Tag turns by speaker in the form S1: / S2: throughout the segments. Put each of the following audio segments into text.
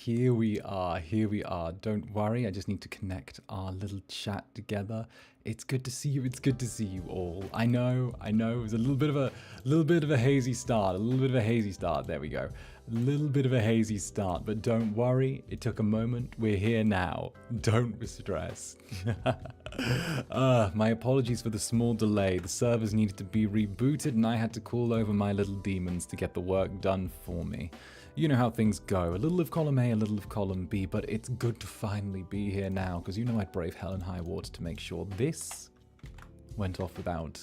S1: here we are, here we are. Don't worry, I just need to connect our little chat together. It's good to see you, it's good to see you all. I know, it was a little bit of a hazy start, there we go. A little bit of a hazy start, but don't worry, it took a moment, we're here now. Don't stress. My apologies for the small delay. The servers needed to be rebooted and I had to call over my little demons to get the work done for me. You know how things go, a little of column A, a little of column B, but it's good to finally be here now, because you know I'd brave hell and high water to make sure this went off without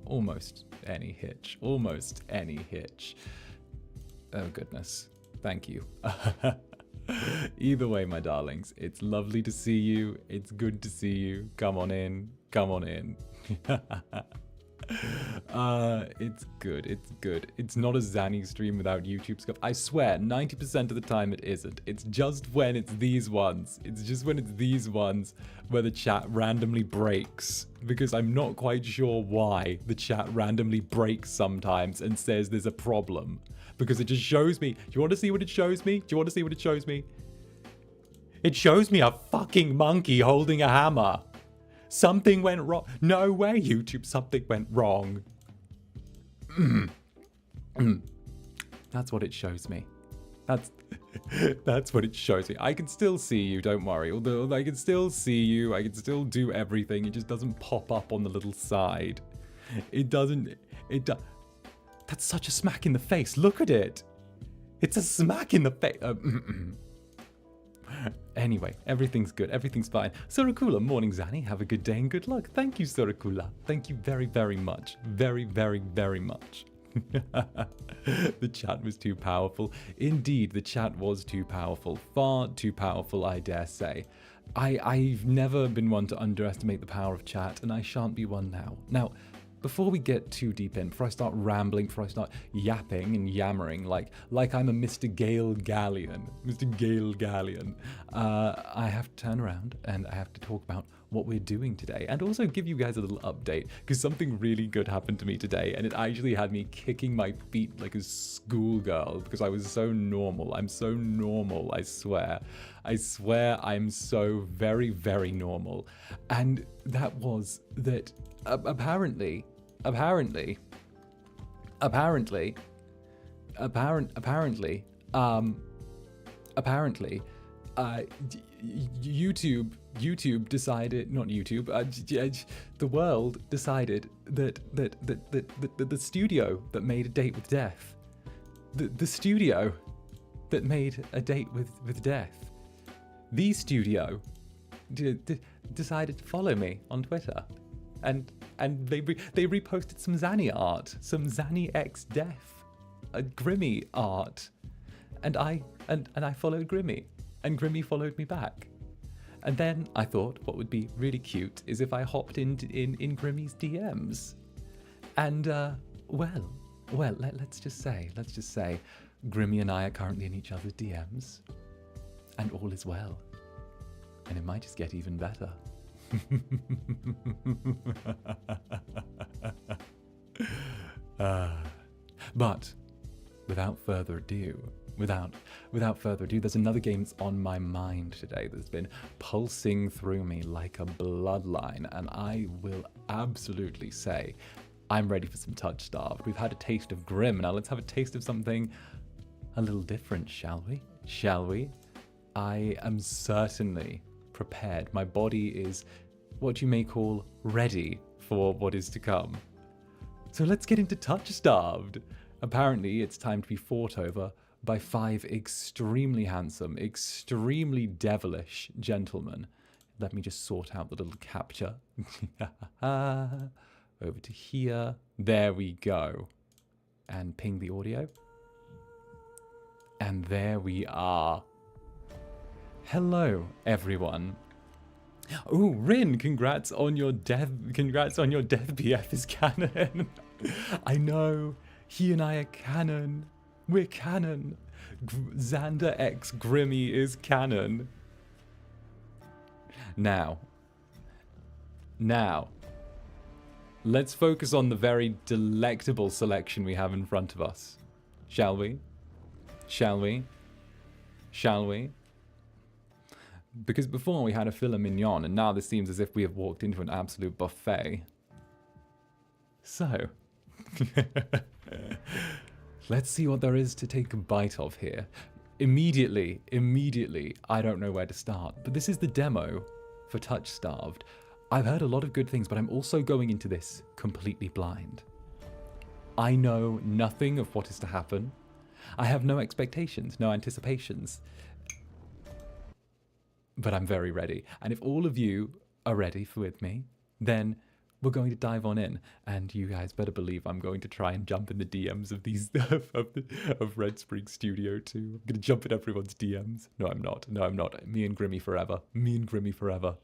S1: almost any hitch. Oh goodness, thank you. Either way, my darlings, it's lovely to see you, it's good to see you. Come on in, come on in. It's good. It's not a Zanny stream without YouTube stuff. I swear, 90% of the time it isn't. It's just when it's these ones. It's just when it's these ones where the chat randomly breaks. Because I'm not quite sure why the chat randomly breaks sometimes and says there's a problem. Because it just shows me. Do you want to see what it shows me? It shows me a fucking monkey holding a hammer. Something went wrong. No way, YouTube, something went wrong. That's what it shows me. That's what it shows me. I can still see you, don't worry. Although I can still see you, I can still do everything. It just doesn't pop up on the little side. That's such a smack in the face. Look at it. It's a smack in the face. Anyway, everything's good. Everything's fine. 𝓱𝓸𝓾𝓻, morning Zanny. Have a good day and good luck. Thank you, 𝓱𝓸𝓾𝓻. Thank you very, very much. Very, very, very much. The chat was too powerful. Indeed, the chat was too powerful. Far too powerful, I dare say. I've never been one to underestimate the power of chat, and I shan't be one now. Now, before we get too deep in, before I start rambling, before I start yapping and yammering like I'm a Mr. 𝓂𝓸𝓾𝓻, I have to turn around and I have to talk about what we're doing today and also give you guys a little update because something really good happened to me today and it actually had me kicking my feet like a schoolgirl because I was so normal. I'm so normal, I swear. I swear I'm so very, very normal. And that was that apparently, YouTube decided, not YouTube, the world decided that the studio that made A Date with Death, the studio that made A Date with Death, the studio decided to follow me on Twitter. And they reposted some Zanny art, some Zanny X Death, Grimmy art, and I followed Grimmy, and Grimmy followed me back, and then I thought what would be really cute is if I hopped in Grimmy's DMs, and let's just say Grimmy and I are currently in each other's DMs, and all is well, and it might just get even better. But without further ado, there's another game that's on my mind today that's been pulsing through me like a bloodline, and I will absolutely say I'm ready for some TOUCHSTARVED. We've had a taste of Grim, now let's have a taste of something a little different, shall we? I am certainly prepared. My body is what you may call ready for what is to come. So let's get into TOUCHSTARVED. Apparently it's time to be fought over by 5 extremely handsome, extremely devilish gentlemen. Let me just sort out the little capture. Over to here. There we go. And ping the audio. And there we are. Hello, everyone. Oh, Rin, congrats on your death. Congrats on your death. BF is canon. I know. He and I are canon. We're canon. Zander X Grimmy is canon. Now, let's focus on the very delectable selection we have in front of us. Shall we? shall we? Because before we had a filet mignon, and now this seems as if we have walked into an absolute buffet. So, let's see what there is to take a bite of here. Immediately, I don't know where to start. But this is the demo for TOUCHSTARVED. I've heard a lot of good things, but I'm also going into this completely blind. I know nothing of what is to happen. I have no expectations, no anticipations. But I'm very ready. And if all of you are ready with me, then we're going to dive on in. And you guys better believe I'm going to try and jump in the DMs of these of Red Spring Studio 2. I'm going to jump in everyone's DMs. No, I'm not. No, I'm not. Me and Grimmy forever. Me and Grimmy forever.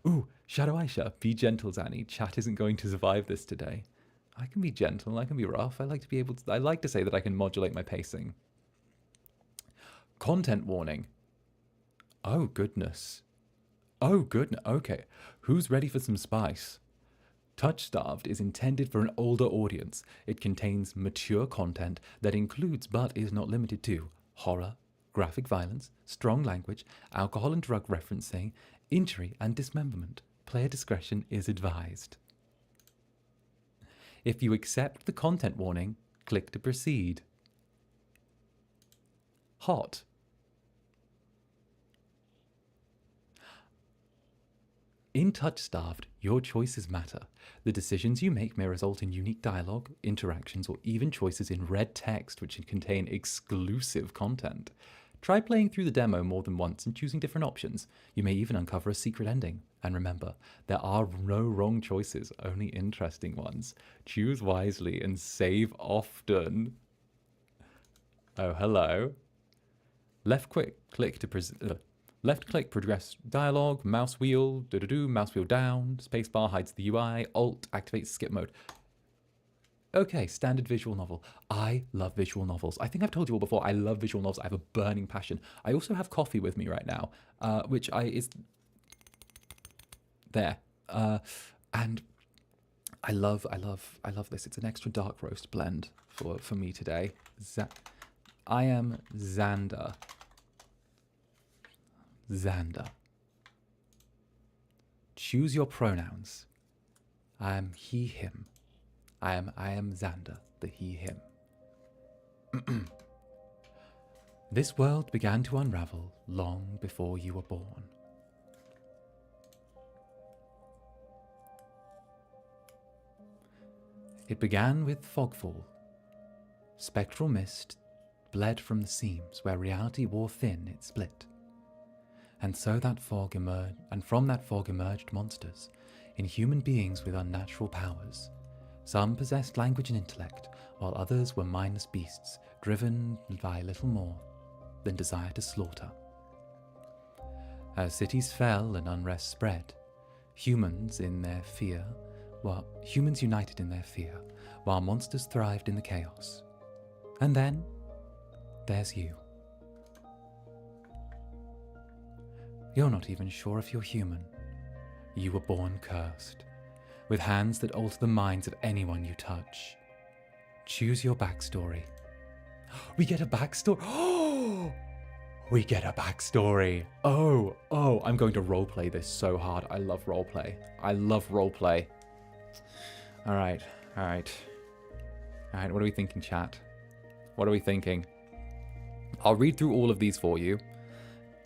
S1: Ooh, Shadow Aisha, be gentle, Zanny. Chat isn't going to survive this today. I can be gentle. I can be rough. I like to be able to. I like to say that I can modulate my pacing. Content warning. Oh, goodness. Oh, goodness. Okay. Who's ready for some spice? TOUCHSTARVED is intended for an older audience. It contains mature content that includes but is not limited to horror, graphic violence, strong language, alcohol and drug referencing, injury and dismemberment. Player discretion is advised. If you accept the content warning, click to proceed. Hot. In TOUCHSTARVED, your choices matter. The decisions you make may result in unique dialogue, interactions, or even choices in red text which contain exclusive content. Try playing through the demo more than once and choosing different options. You may even uncover a secret ending. And remember, there are no wrong choices, only interesting ones. Choose wisely and save often. Oh, hello. Left click progress dialogue, mouse wheel, mouse wheel down, spacebar hides the UI, alt activates skip mode. Okay, standard visual novel. I love visual novels. I think I've told you all before, I love visual novels. I have a burning passion. I also have coffee with me right now, which is there. And I love this. It's an extra dark roast blend for me today. I am Zander. Zander. Choose your pronouns. I am he, him. I am Zander, the he, him. This world began to unravel long before you were born. It began with fogfall. Spectral mist bled from the seams where reality wore thin, it split. And so that fog emerged, and from that fog emerged monsters, inhuman beings with unnatural powers. Some possessed language and intellect, while others were mindless beasts, driven by little more than desire to slaughter. As cities fell and unrest spread, humans united in their fear, while monsters thrived in the chaos. And then, there's you. You're not even sure if you're human. You were born cursed, with hands that alter the minds of anyone you touch. Choose your backstory. We get a backstory. Oh, we get a backstory. Oh, I'm going to roleplay this so hard. I love roleplay. I love roleplay. All right. What are we thinking, chat? What are we thinking? I'll read through all of these for you,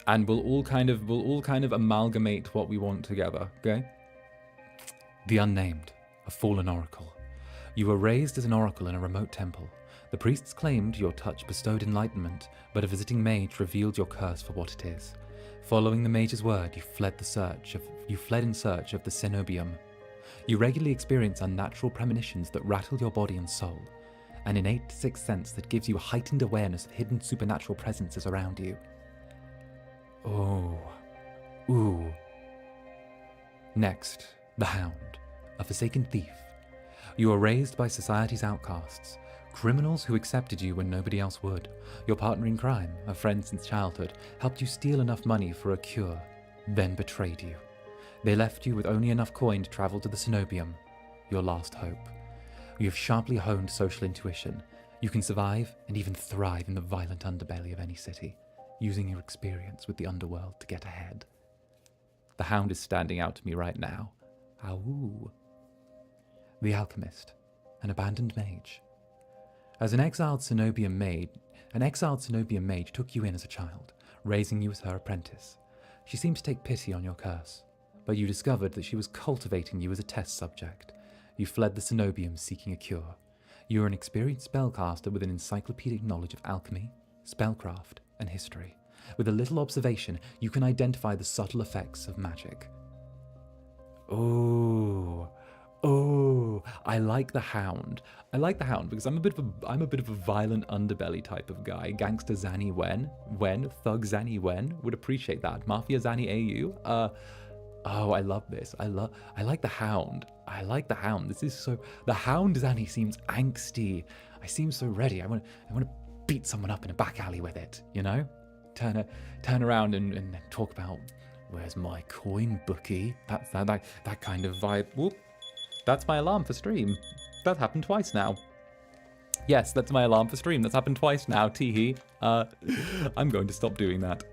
S1: and we'll all kind of amalgamate what we want together, okay? The Unnamed, a fallen oracle. You were raised as an oracle in a remote temple. The priests claimed your touch bestowed enlightenment, but a visiting mage revealed your curse for what it is. Following the mage's word, you fled in search of the cenobium. You regularly experience unnatural premonitions that rattle your body and soul, an innate sixth sense that gives you a heightened awareness of hidden supernatural presences around you. Oh, ooh. Next, the Hound, a forsaken thief. You were raised by society's outcasts, criminals who accepted you when nobody else would. Your partner in crime, a friend since childhood, helped you steal enough money for a cure, then betrayed you. They left you with only enough coin to travel to the cenobium, your last hope. You have sharply honed social intuition. You can survive and even thrive in the violent underbelly of any city. using your experience with the underworld to get ahead. The Hound is standing out to me right now. Ow. The Alchemist, an abandoned mage. As an exiled Cenobian mage took you in as a child, raising you as her apprentice. She seemed to take pity on your curse, but you discovered that she was cultivating you as a test subject. You fled the Cenobium seeking a cure. You are an experienced spellcaster with an encyclopedic knowledge of alchemy, spellcraft, and history. With a little observation, you can identify the subtle effects of magic. Oh, I like the Hound. I like the Hound because I'm a bit of a violent underbelly type of guy. Gangster Zanny Thug Zanny would appreciate that. Mafia Zanny AU. Oh, I love this. I like the Hound. I like the Hound. The Hound Zanny seems angsty. I seem so ready. I want to beat someone up in a back alley with it, you know? Turn around and talk about, where's my coin, bookie? That kind of vibe. Whoop. That's my alarm for stream. That happened twice now. Yes, that's my alarm for stream. That's happened twice now, teehee. I'm going to stop doing that.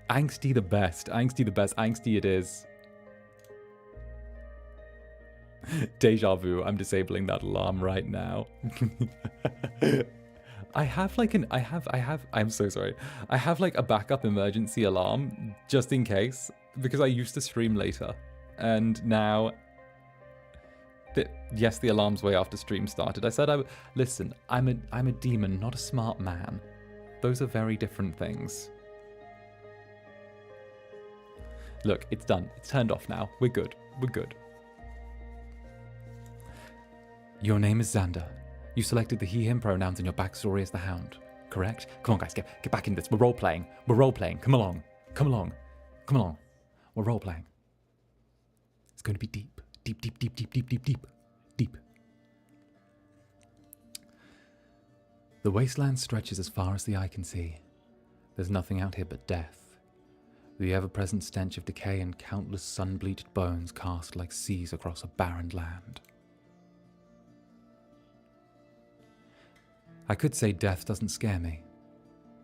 S1: Angsty the best. Angsty it is. Deja vu. I'm disabling that alarm right now. I'm so sorry. I have like a backup emergency alarm just in case, because I used to stream later. And now, yes, the alarm's way after stream started. I said, listen, I'm a demon, not a smart man. Those are very different things. Look, it's done. It's turned off now. We're good. Your name is Zander. You selected the he/him pronouns in your backstory as the Hound, correct? Come on, guys, get back into this. We're role-playing. Come along. We're role-playing. It's going to be deep. The wasteland stretches as far as the eye can see. There's nothing out here but death. The ever-present stench of decay and countless sun-bleached bones cast like seas across a barren land. I could say death doesn't scare me,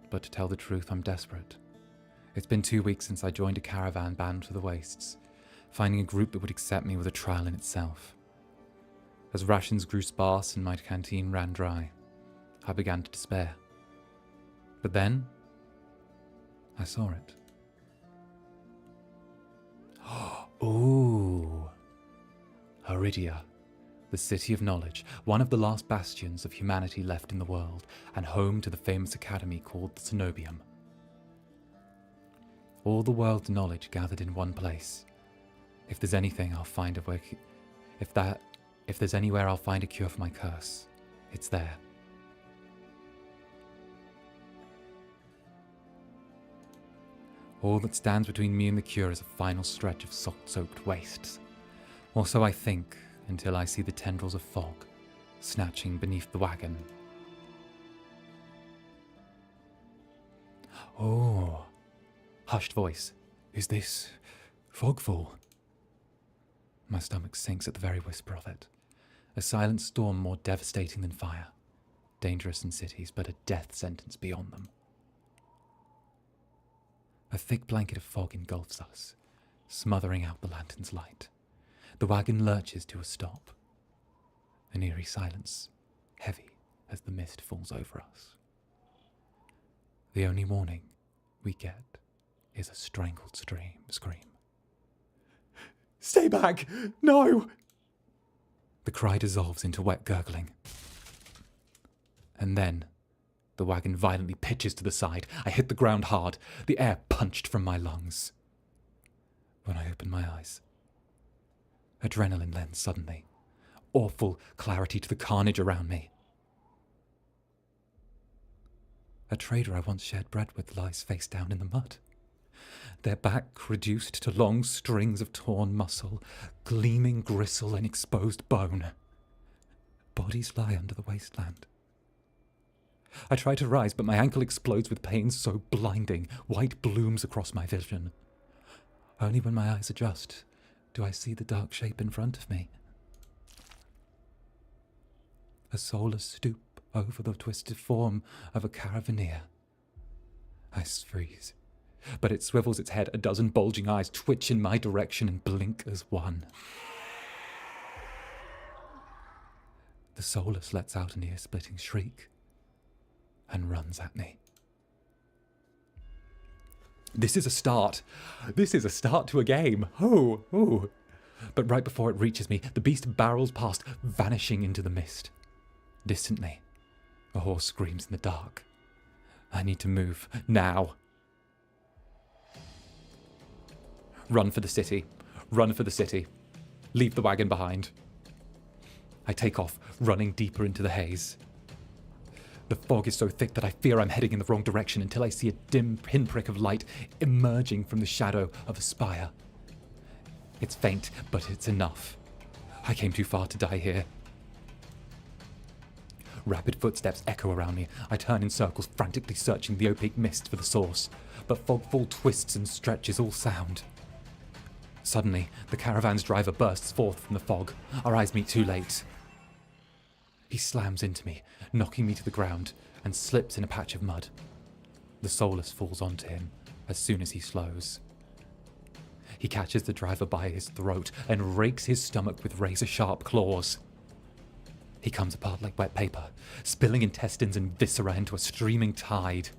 S1: but to tell the truth, I'm desperate. It's been 2 weeks since I joined a caravan bound to the wastes. Finding a group that would accept me was a trial in itself. As rations grew sparse and my canteen ran dry, I began to despair. But then, I saw it. Ooh. 𝓱𝓸𝓼𝓽, the city of knowledge, one of the last bastions of humanity left in the world, and home to the famous academy called the Cenobium. All the world's knowledge gathered in one place. If there's anything, I'll find a way. If there's anywhere I'll find a cure for my curse, it's there. All that stands between me and the cure is a final stretch of salt-soaked wastes. Or so I think, until I see the tendrils of fog snatching beneath the wagon. Oh, hushed voice. Is this fogfall? My stomach sinks at the very whisper of it. A silent storm more devastating than fire. Dangerous in cities, but a death sentence beyond them. A thick blanket of fog engulfs us, smothering out the lantern's light. The wagon lurches to a stop. An eerie silence, heavy as the mist falls over us. The only warning we get is a strangled scream. Stay back! No! The cry dissolves into wet gurgling. And then, the wagon violently pitches to the side. I hit the ground hard, the air punched from my lungs. When I open my eyes, adrenaline lends suddenly. Awful clarity to the carnage around me. A trader I once shared bread with lies face down in the mud. Their back reduced to long strings of torn muscle, gleaming gristle and exposed bone. Bodies lie under the wasteland. I try to rise, but my ankle explodes with pain so blinding, white blooms across my vision. Only when my eyes adjust do I see the dark shape in front of me. A soulless stoop over the twisted form of a caravaneer. I freeze, but it swivels its head, a dozen bulging eyes twitch in my direction and blink as one. The Soulless lets out an ear-splitting shriek and runs at me. This is a start. This is a start to a game. Oh. But right before it reaches me, the beast barrels past, vanishing into the mist. Distantly, a horse screams in the dark. I need to move, now. Run for the city. Run for the city. Leave the wagon behind. I take off, running deeper into the haze. The fog is so thick that I fear I'm heading in the wrong direction until I see a dim pinprick of light emerging from the shadow of a spire. It's faint, but it's enough. I came too far to die here. Rapid footsteps echo around me. I turn in circles, frantically searching the opaque mist for the source. But fogfall twists and stretches all sound. Suddenly, the caravan's driver bursts forth from the fog. Our eyes meet too late. He slams into me, knocking me to the ground, and slips in a patch of mud. The Soulless falls onto him as soon as he slows. He catches the driver by his throat and rakes his stomach with razor-sharp claws. He comes apart like wet paper, spilling intestines and viscera into a streaming tide.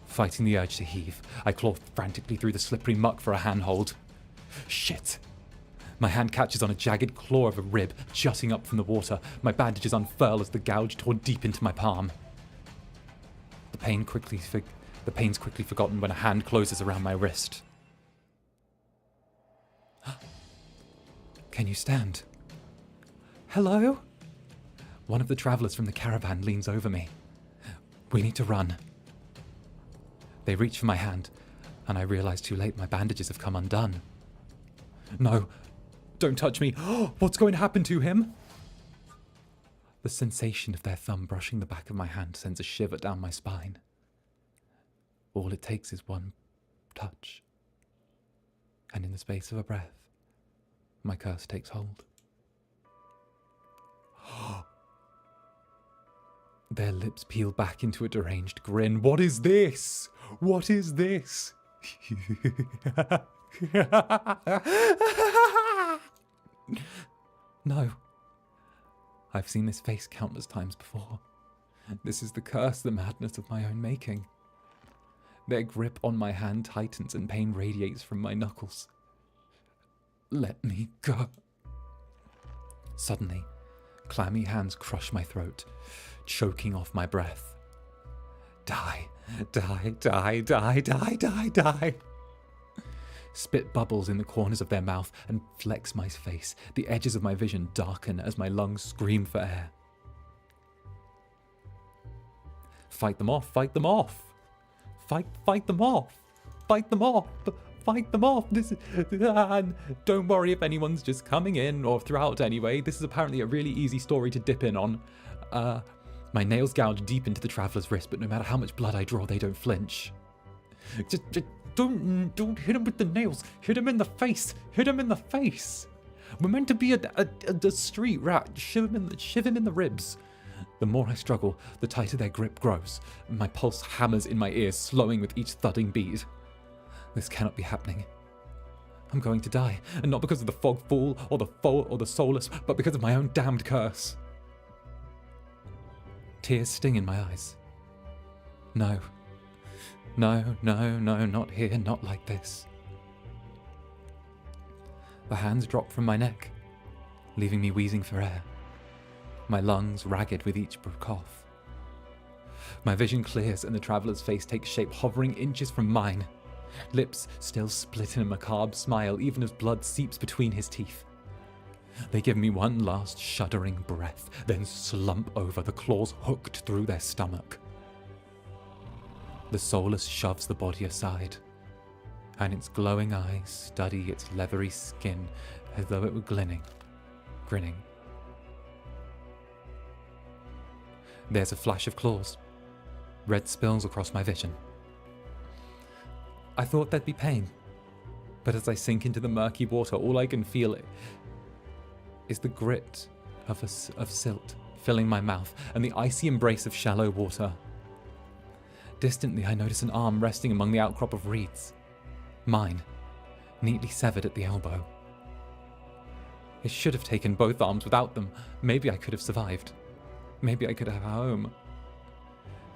S1: Fighting the urge to heave, I claw frantically through the slippery muck for a handhold. Shit! My hand catches on a jagged claw of a rib jutting up from the water. My bandages unfurl as the gouge tore deep into my palm. The pain's quickly forgotten when a hand closes around my wrist. Can you stand? Hello? One of the travelers from the caravan leans over me. We need to run. They reach for my hand, and I realize too late my bandages have come undone. No, don't touch me. What's going to happen to him? The sensation of their thumb brushing the back of my hand sends a shiver down my spine. All it takes is one touch. And in the space of a breath, my curse takes hold. Their lips peel back into a deranged grin. What is this? What is this? No. I've seen this face countless times before. This is the curse, the madness of my own making. Their grip on my hand tightens and pain radiates from my knuckles. Let me go. Suddenly, clammy hands crush my throat, choking off my breath. Die, die, die, die, die, die, die. Spit bubbles in the corners of their mouth and flecks my face. The edges of my vision darken as my lungs scream for air. Fight them off, fight them off. Fight them off. Fight them off. Fight them off. Don't worry if anyone's just coming in or throughout anyway. This is apparently a really easy story to dip in on. My nails gouge deep into the traveler's wrist, but no matter how much blood I draw, they don't flinch. Just don't hit him with the nails. Hit him in the face. Hit him in the face. We're meant to be a street rat. Shiv him in the ribs. The more I struggle, the tighter their grip grows. My pulse hammers in my ears, slowing with each thudding beat. This cannot be happening. I'm going to die, and not because of the fog fool or the soulless, but because of my own damned curse. Tears sting in my eyes. No, not here, not like this. The hands drop from my neck, leaving me wheezing for air. My lungs ragged with each cough. My vision clears and the traveller's face takes shape, hovering inches from mine. Lips still split in a macabre smile, even as blood seeps between his teeth. They give me one last shuddering breath, then slump over, the claws hooked through their stomach. The soulless shoves the body aside, and its glowing eyes study its leathery skin as though it were grinning. There's a flash of claws. Red spills across my vision. I thought there'd be pain, but as I sink into the murky water, all I can feel is the grit of silt filling my mouth and the icy embrace of shallow water. Distantly, I notice an arm resting among the outcrop of reeds. Mine, neatly severed at the elbow. It should have taken both arms. Without them, maybe I could have survived. Maybe I could have a home.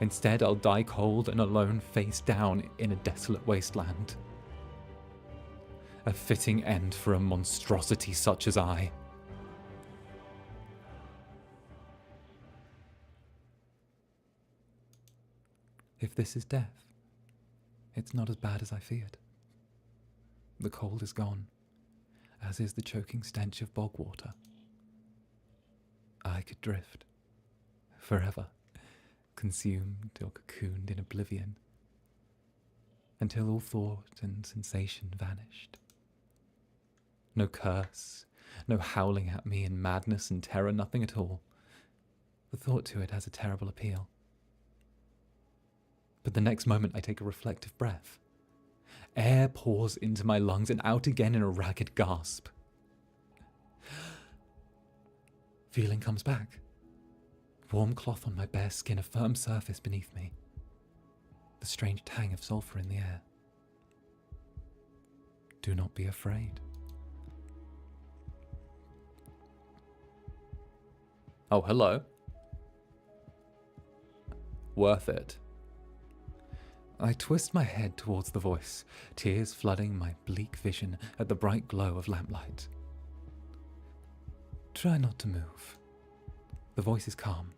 S1: Instead, I'll die cold and alone, face down in a desolate wasteland. A fitting end for a monstrosity such as I. If this is death, it's not as bad as I feared. The cold is gone, as is the choking stench of bog water. I could drift, forever, consumed or cocooned in oblivion, until all thought and sensation vanished. No curse, no howling at me in madness and terror, nothing at all. The thought to it has a terrible appeal. But the next moment I take a reflective breath. Air pours into my lungs and out again in a ragged gasp. Feeling comes back. Warm cloth on my bare skin, a firm surface beneath me. The strange tang of sulphur in the air. Do not be afraid. Oh, hello. Worth it. I twist my head towards the voice, tears flooding my bleak vision at the bright glow of lamplight. Try not to move. The voice is calm,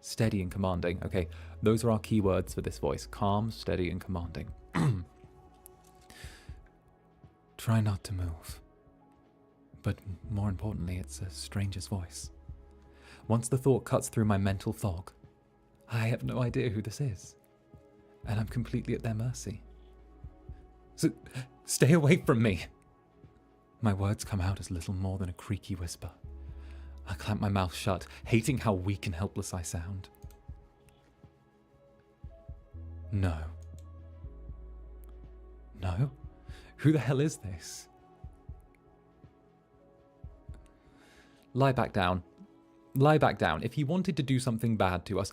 S1: steady and commanding. Okay, those are our keywords for this voice. Calm, steady and commanding. Try not to move. But more importantly, it's a stranger's voice. Once the thought cuts through my mental fog, I have no idea who this is. And I'm completely at their mercy. So, stay away from me! My words come out as little more than a creaky whisper. I clamp my mouth shut, hating how weak and helpless I sound. No. No? Who the hell is this? Lie back down. Lie back down. If he wanted to do something bad to us,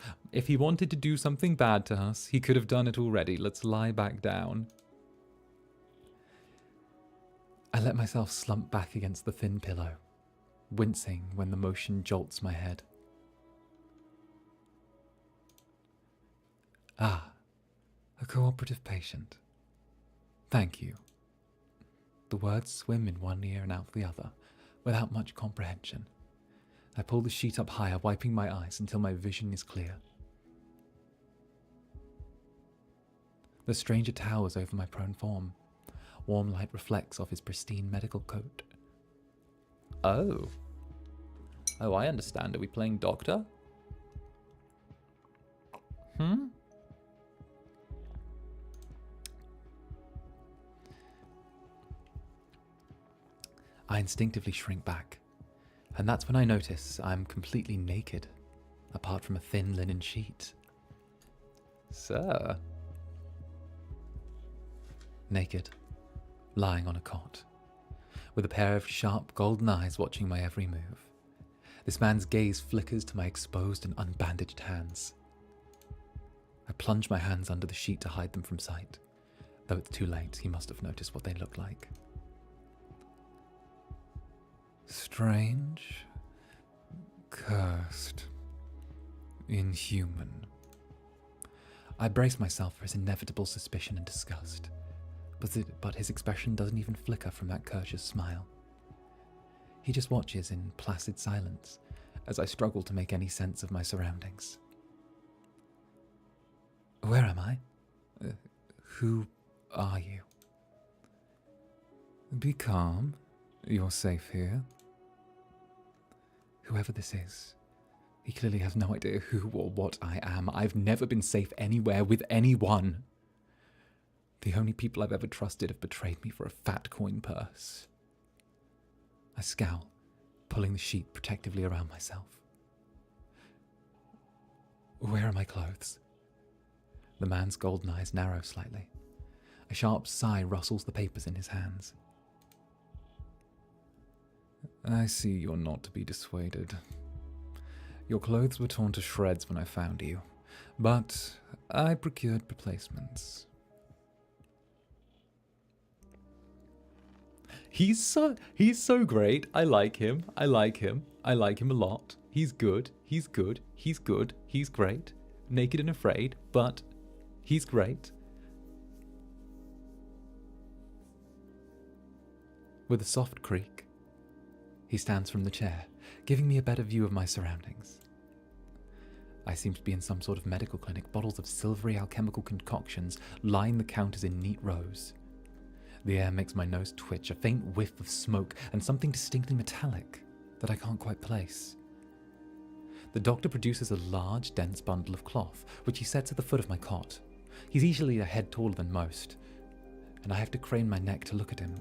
S1: he could have done it already. Let's lie back down. I let myself slump back against the thin pillow, wincing when the motion jolts my head. Ah, a cooperative patient. Thank you. The words swim in one ear and out the other, without much comprehension. I pull the sheet up higher, wiping my eyes until my vision is clear. The stranger towers over my prone form. Warm light reflects off his pristine medical coat. Oh. Oh, I understand. Are we playing doctor? I instinctively shrink back. And that's when I notice I'm completely naked, apart from a thin linen sheet. Sir. Naked, lying on a cot, with a pair of sharp golden eyes watching my every move. This man's gaze flickers to my exposed and unbandaged hands. I plunge my hands under the sheet to hide them from sight, though it's too late. He must have noticed what they look like. Strange, cursed, inhuman. I brace myself for his inevitable suspicion and disgust, but his expression doesn't even flicker from that courteous smile. He just watches in placid silence as I struggle to make any sense of my surroundings. Where am I? Who are you? Be calm. You're safe here. Whoever this is, he clearly has no idea who or what I am. I've never been safe anywhere with anyone. The only people I've ever trusted have betrayed me for a fat coin purse. I scowl, pulling the sheet protectively around myself. Where are my clothes? The man's golden eyes narrow slightly. A sharp sigh rustles the papers in his hands. I see you're not to be dissuaded. Your clothes were torn to shreds when I found you, but I procured replacements. He's so great. I like him. I like him a lot. He's good. He's good. He's good. He's great. Naked and afraid, but he's great. With a soft creak, he stands from the chair, giving me a better view of my surroundings. I seem to be in some sort of medical clinic. Bottles of silvery alchemical concoctions line the counters in neat rows. The air makes my nose twitch, a faint whiff of smoke, and something distinctly metallic that I can't quite place. The doctor produces a large, dense bundle of cloth, which he sets at the foot of my cot. He's easily a head taller than most, and I have to crane my neck to look at him.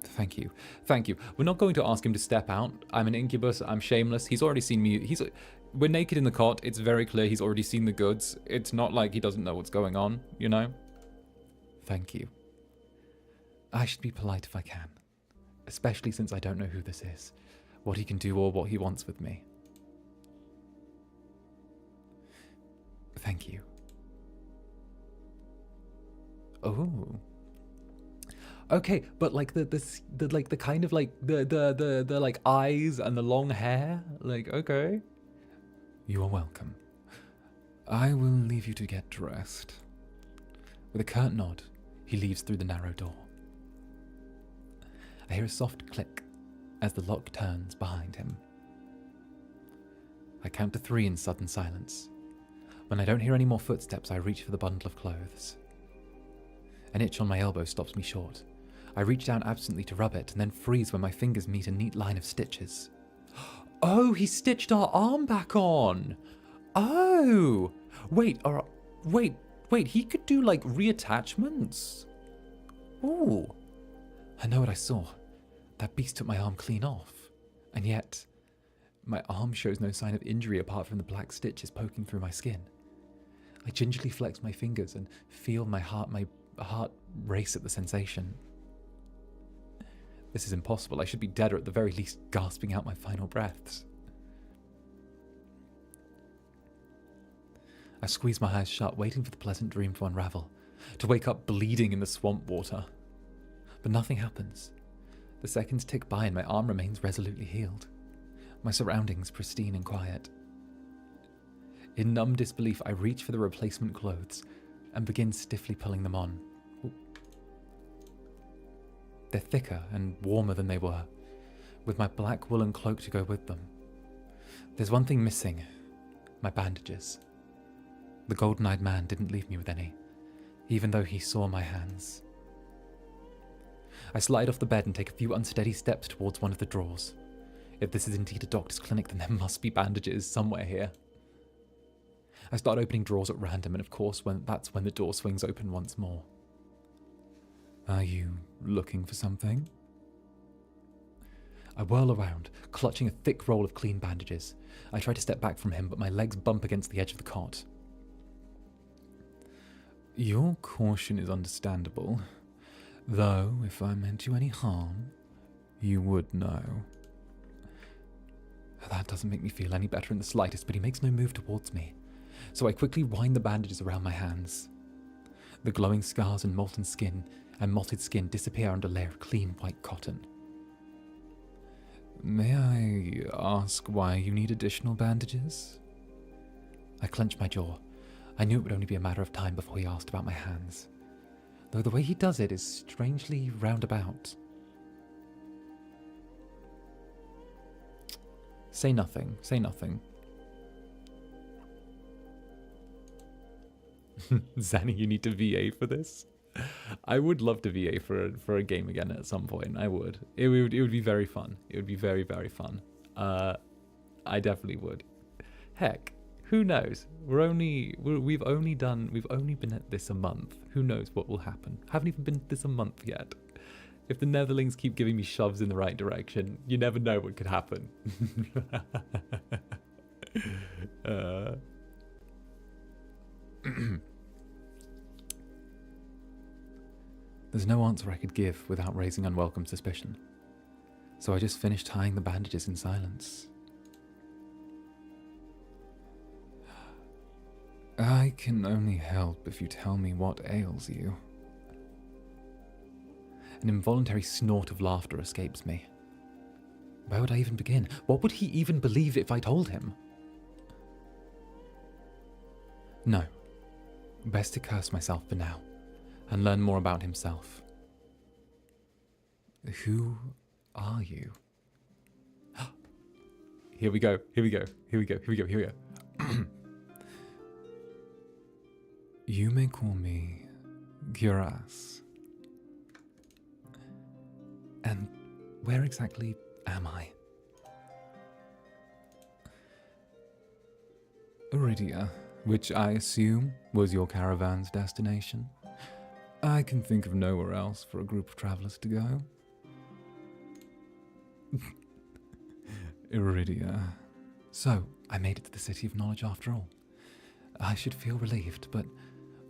S1: Thank you. Thank you. We're not going to ask him to step out. I'm an incubus. I'm shameless. He's already seen me. We're naked in the cot. It's very clear he's already seen the goods. It's not like he doesn't know what's going on, you know? Thank you. I should be polite if I can, especially since I don't know who this is, what he can do or what he wants with me. Thank you. Oh. Okay, but like the kind of like the like eyes and the long hair, like, okay. You are welcome. I will leave you to get dressed. With a curt nod, he leaves through the narrow door. I hear a soft click as the lock turns behind him. I count to 3 in sudden silence. When I don't hear any more footsteps, I reach for the bundle of clothes. An itch on my elbow stops me short. I reach down absently to rub it, and then freeze when my fingers meet a neat line of stitches. Oh, he stitched our arm back on! Oh! Wait, he could do, like, reattachments? Ooh. I know what I saw. That beast took my arm clean off. And yet, my arm shows no sign of injury apart from the black stitches poking through my skin. I gingerly flex my fingers and feel my heart race at the sensation. This is impossible. I should be dead or at the very least gasping out my final breaths. I squeeze my eyes shut, waiting for the pleasant dream to unravel, to wake up bleeding in the swamp water. But nothing happens. The seconds tick by and my arm remains resolutely healed. My surroundings pristine and quiet. In numb disbelief, I reach for the replacement clothes and begin stiffly pulling them on. They're thicker and warmer than they were, with my black woolen cloak to go with them. There's one thing missing: my bandages. The golden-eyed man didn't leave me with any, even though he saw my hands. I slide off the bed and take a few unsteady steps towards one of the drawers. If this is indeed a doctor's clinic, then there must be bandages somewhere here. I start opening drawers at random, and of course, that's when the door swings open once more. Are you looking for something? I whirl around, clutching a thick roll of clean bandages. I try to step back from him, but my legs bump against the edge of the cot. Your caution is understandable, though if I meant you any harm, you would know. That doesn't make me feel any better in the slightest, but he makes no move towards me, so I quickly wind the bandages around my hands. The glowing scars and molten skin and mottled skin disappear under a layer of clean white cotton. May I ask why you need additional bandages? I clench my jaw. I knew it would only be a matter of time before he asked about my hands, though the way he does it is strangely roundabout. Say nothing, say nothing. Zanny, you need to VA for this? I would love to VA for a game again at some point. I would. It would be very fun. It would be very, very fun. I definitely would. Heck, who knows? We've only been at this a month. Who knows what will happen? Haven't even been at this a month yet. If the Netherlings keep giving me shoves in the right direction, you never know what could happen. There's no answer I could give without raising unwelcome suspicion, so I just finished tying the bandages in silence. I can only help if you tell me what ails you. An involuntary snort of laughter escapes me. Where would I even begin? What would he even believe if I told him? No. Best to curse myself for now, and learn more about himself. Who are you? Here we go, here we go, here we go, here we go, here we go. You may call me 𝓂𝓸𝓾𝓻. And where exactly am I? 𝓱𝓸𝓼𝓽, which I assume was your caravan's destination. I can think of nowhere else for a group of travelers to go. 𝓱𝓸𝓼𝓽. So, I made it to the City of Knowledge after all. I should feel relieved, but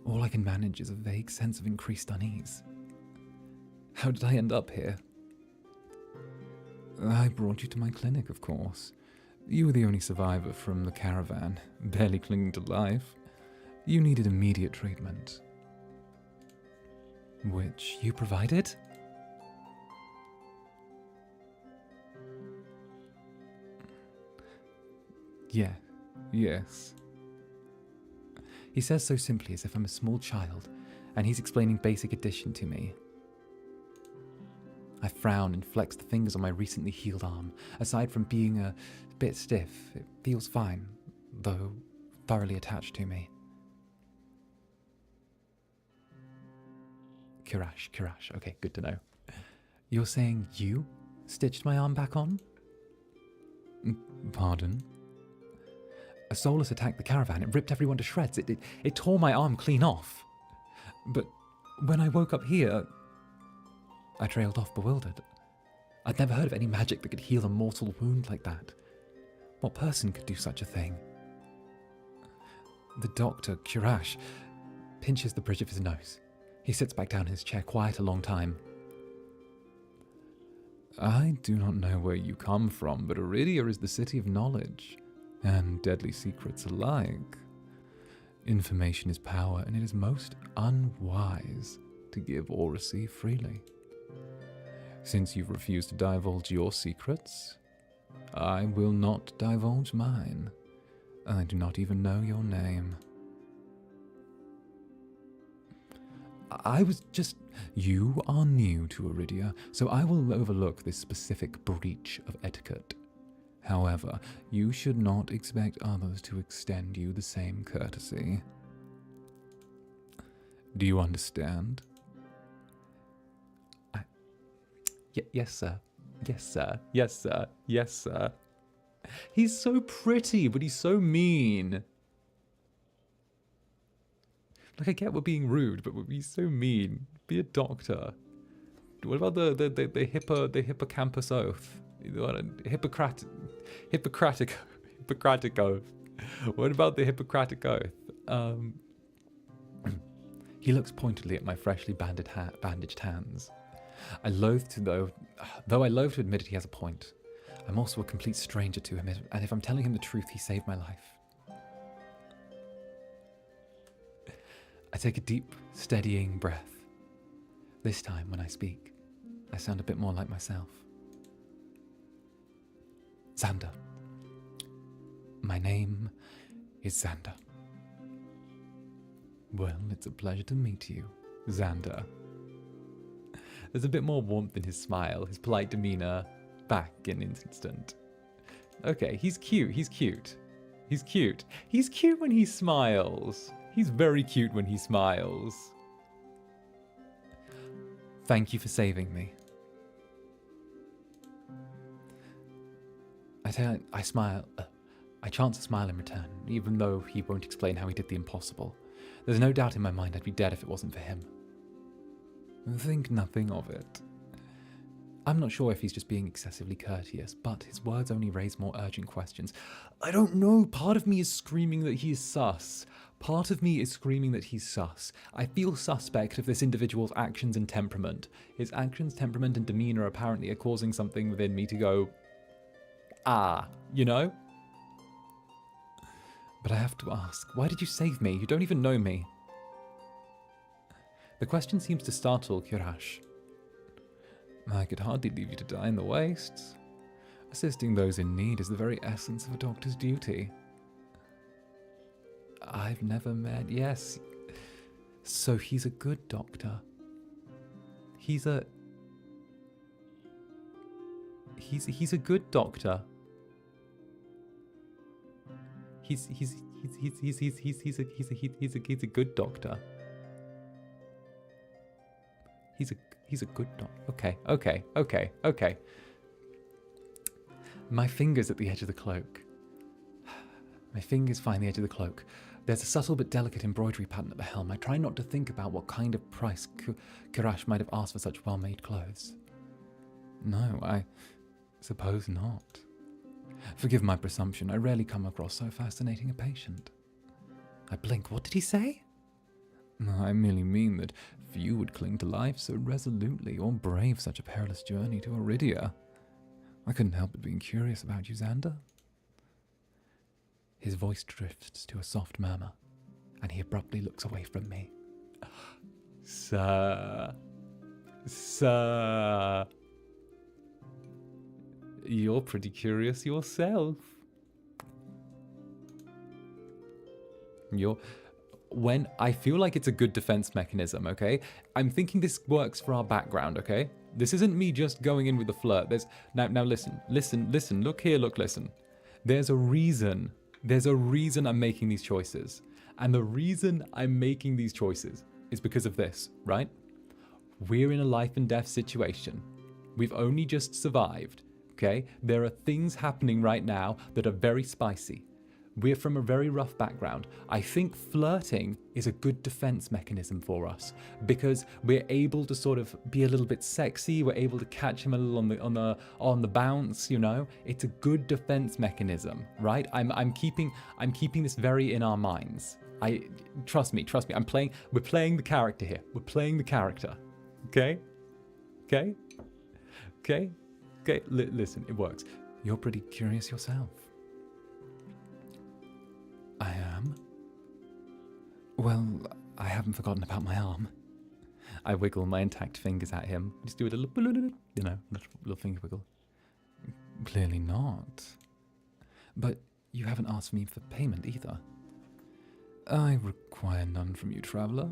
S1: all I can manage is a vague sense of increased unease. How did I end up here? I brought you to my clinic, of course. You were the only survivor from the caravan, barely clinging to life. You needed immediate treatment. Which you provided? Yes. He says so simply as if I'm a small child, and he's explaining basic addition to me. I frown and flex the fingers on my recently healed arm. Aside from being a bit stiff, it feels fine, though thoroughly attached to me. 𝓂𝓸𝓾𝓻. Okay, good to know. You're saying you stitched my arm back on? Pardon? A soulless attacked the caravan. It ripped everyone to shreds. It tore my arm clean off. But when I woke up here, I trailed off bewildered. I'd never heard of any magic that could heal a mortal wound like that. What person could do such a thing? The doctor, 𝓂𝓸𝓾, pinches the bridge of his nose. He sits back down in his chair, quiet a long time. I do not know where you come from, but 𝓱𝓸𝓼𝓽 is the city of knowledge, and deadly secrets alike. Information is power, and it is most unwise to give or receive freely. Since you've refused to divulge your secrets, I will not divulge mine. I do not even know your name. You are new to 𝓱𝓸𝓼𝓽, so I will overlook this specific breach of etiquette. However, you should not expect others to extend you the same courtesy. Do you understand? Yes, sir. Yes, sir. Yes, sir. Yes, sir. He's so pretty, but he's so mean. Like, I get we're being rude, but he's so mean. Be a doctor. What about the hippocampus oath? Hippocratic oath. What about the Hippocratic oath? He looks pointedly at my freshly bandaged hands. I loathe to admit it, he has a point. I'm also a complete stranger to him, and if I'm telling him the truth, he saved my life. I take a deep, steadying breath. This time, when I speak, I sound a bit more like myself. Zander. My name is Zander. Well, it's a pleasure to meet you, Zander. There's a bit more warmth in his smile, his polite demeanor back in an instant. Okay, he's cute, he's cute. He's cute. He's cute when he smiles. He's very cute when he smiles. Thank you for saving me. I smile. I chance a smile in return, even though he won't explain how he did the impossible. There's no doubt in my mind I'd be dead if it wasn't for him. Think nothing of it. I'm not sure if he's just being excessively courteous, but his words only raise more urgent questions. I don't know. Part of me is screaming that he is sus. Part of me is screaming that he's sus. I feel suspect of this individual's actions and temperament. His actions, temperament, and demeanor apparently are causing something within me to go, ah, you know? But I have to ask, why did you save me? You don't even know me. The question seems to startle 𝓂𝓸𝓾𝓻. I could hardly leave you to die in the wastes. Assisting those in need is the very essence of a doctor's duty. I've never met... Yes. So he's a good doctor. He's a good doctor. He's a good doctor. He's a good doctor. Okay. My fingers at the edge of the cloak. My fingers find the edge of the cloak. There's a subtle but delicate embroidery pattern at the helm. I try not to think about what kind of price 𝓂𝓸𝓾 might have asked for such well-made clothes. No, I suppose not. Forgive my presumption, I rarely come across so fascinating a patient. I blink. What did he say? No, I merely mean that few would cling to life so resolutely or brave such a perilous journey to 𝓱𝓸𝓼𝓽. I couldn't help but being curious about you, Zander. His voice drifts to a soft murmur, and he abruptly looks away from me. Sir. You're pretty curious yourself. When I feel like it's a good defense mechanism, okay? I'm thinking this works for our background, okay? This isn't me just going in with the flirt. Now listen, look here, listen. There's a reason I'm making these choices. And the reason I'm making these choices is because of this, right? We're in a life and death situation. We've only just survived, okay? There are things happening right now that are very spicy. We're from a very rough background. I think flirting is a good defense mechanism for us because we're able to sort of be a little bit sexy. We're able to catch him a little on the bounce, you know. It's a good defense mechanism, right? I'm keeping this very in our minds. Trust me. We're playing the character here. We're playing the character. Okay? Listen, it works. You're pretty curious yourself. I am. Well, I haven't forgotten about my arm. I wiggle my intact fingers at him. Just do a little, little finger wiggle. Clearly not. But you haven't asked me for payment either. I require none from you, traveller.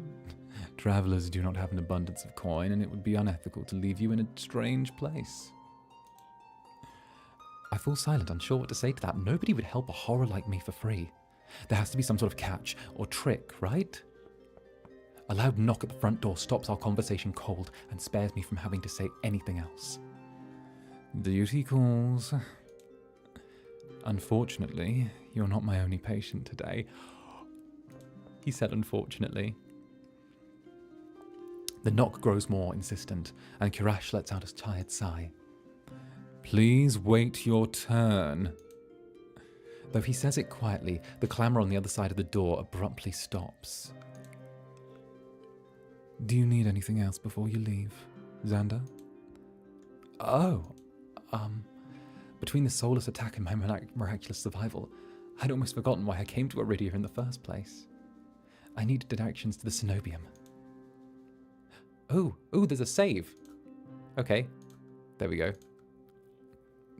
S1: Travellers do not have an abundance of coin, and it would be unethical to leave you in a strange place. I fall silent, unsure what to say to that. Nobody would help a horror like me for free. There has to be some sort of catch or trick, right? A loud knock at the front door stops our conversation cold and spares me from having to say anything else. Duty calls. Unfortunately, you're not my only patient today. He said unfortunately. The knock grows more insistent, and 𝓂𝓸𝓾 lets out a tired sigh. Please wait your turn. Though he says it quietly, the clamour on the other side of the door abruptly stops. Do you need anything else before you leave, Zander? Oh, between the soulless attack and my miraculous survival, I'd almost forgotten why I came to 𝓱𝓸𝓼𝓽 in the first place. I needed directions to the cenobium. Oh, there's a save. Okay, there we go.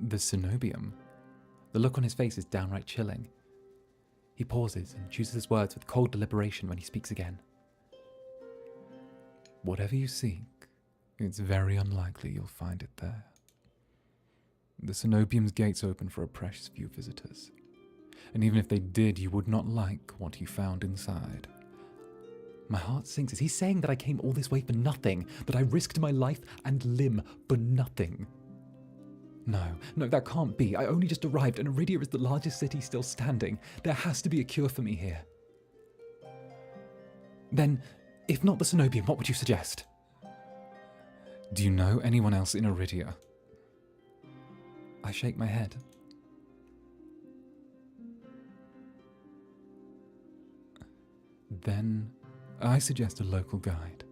S1: The cenobium. The look on his face is downright chilling. He pauses and chooses his words with cold deliberation when he speaks again. Whatever you seek, it's very unlikely you'll find it there. The cenobium's gates open for a precious few visitors, and even if they did, you would not like what you found inside. My heart sinks. Is he saying that I came all this way for nothing? That I risked my life and limb for nothing? No, that can't be. I only just arrived, and 𝓱𝓸𝓼𝓽 is the largest city still standing. There has to be a cure for me here. Then, if not the cenobium, what would you suggest? Do you know anyone else in 𝓱𝓸𝓼𝓽? I shake my head. Then, I suggest a local guide.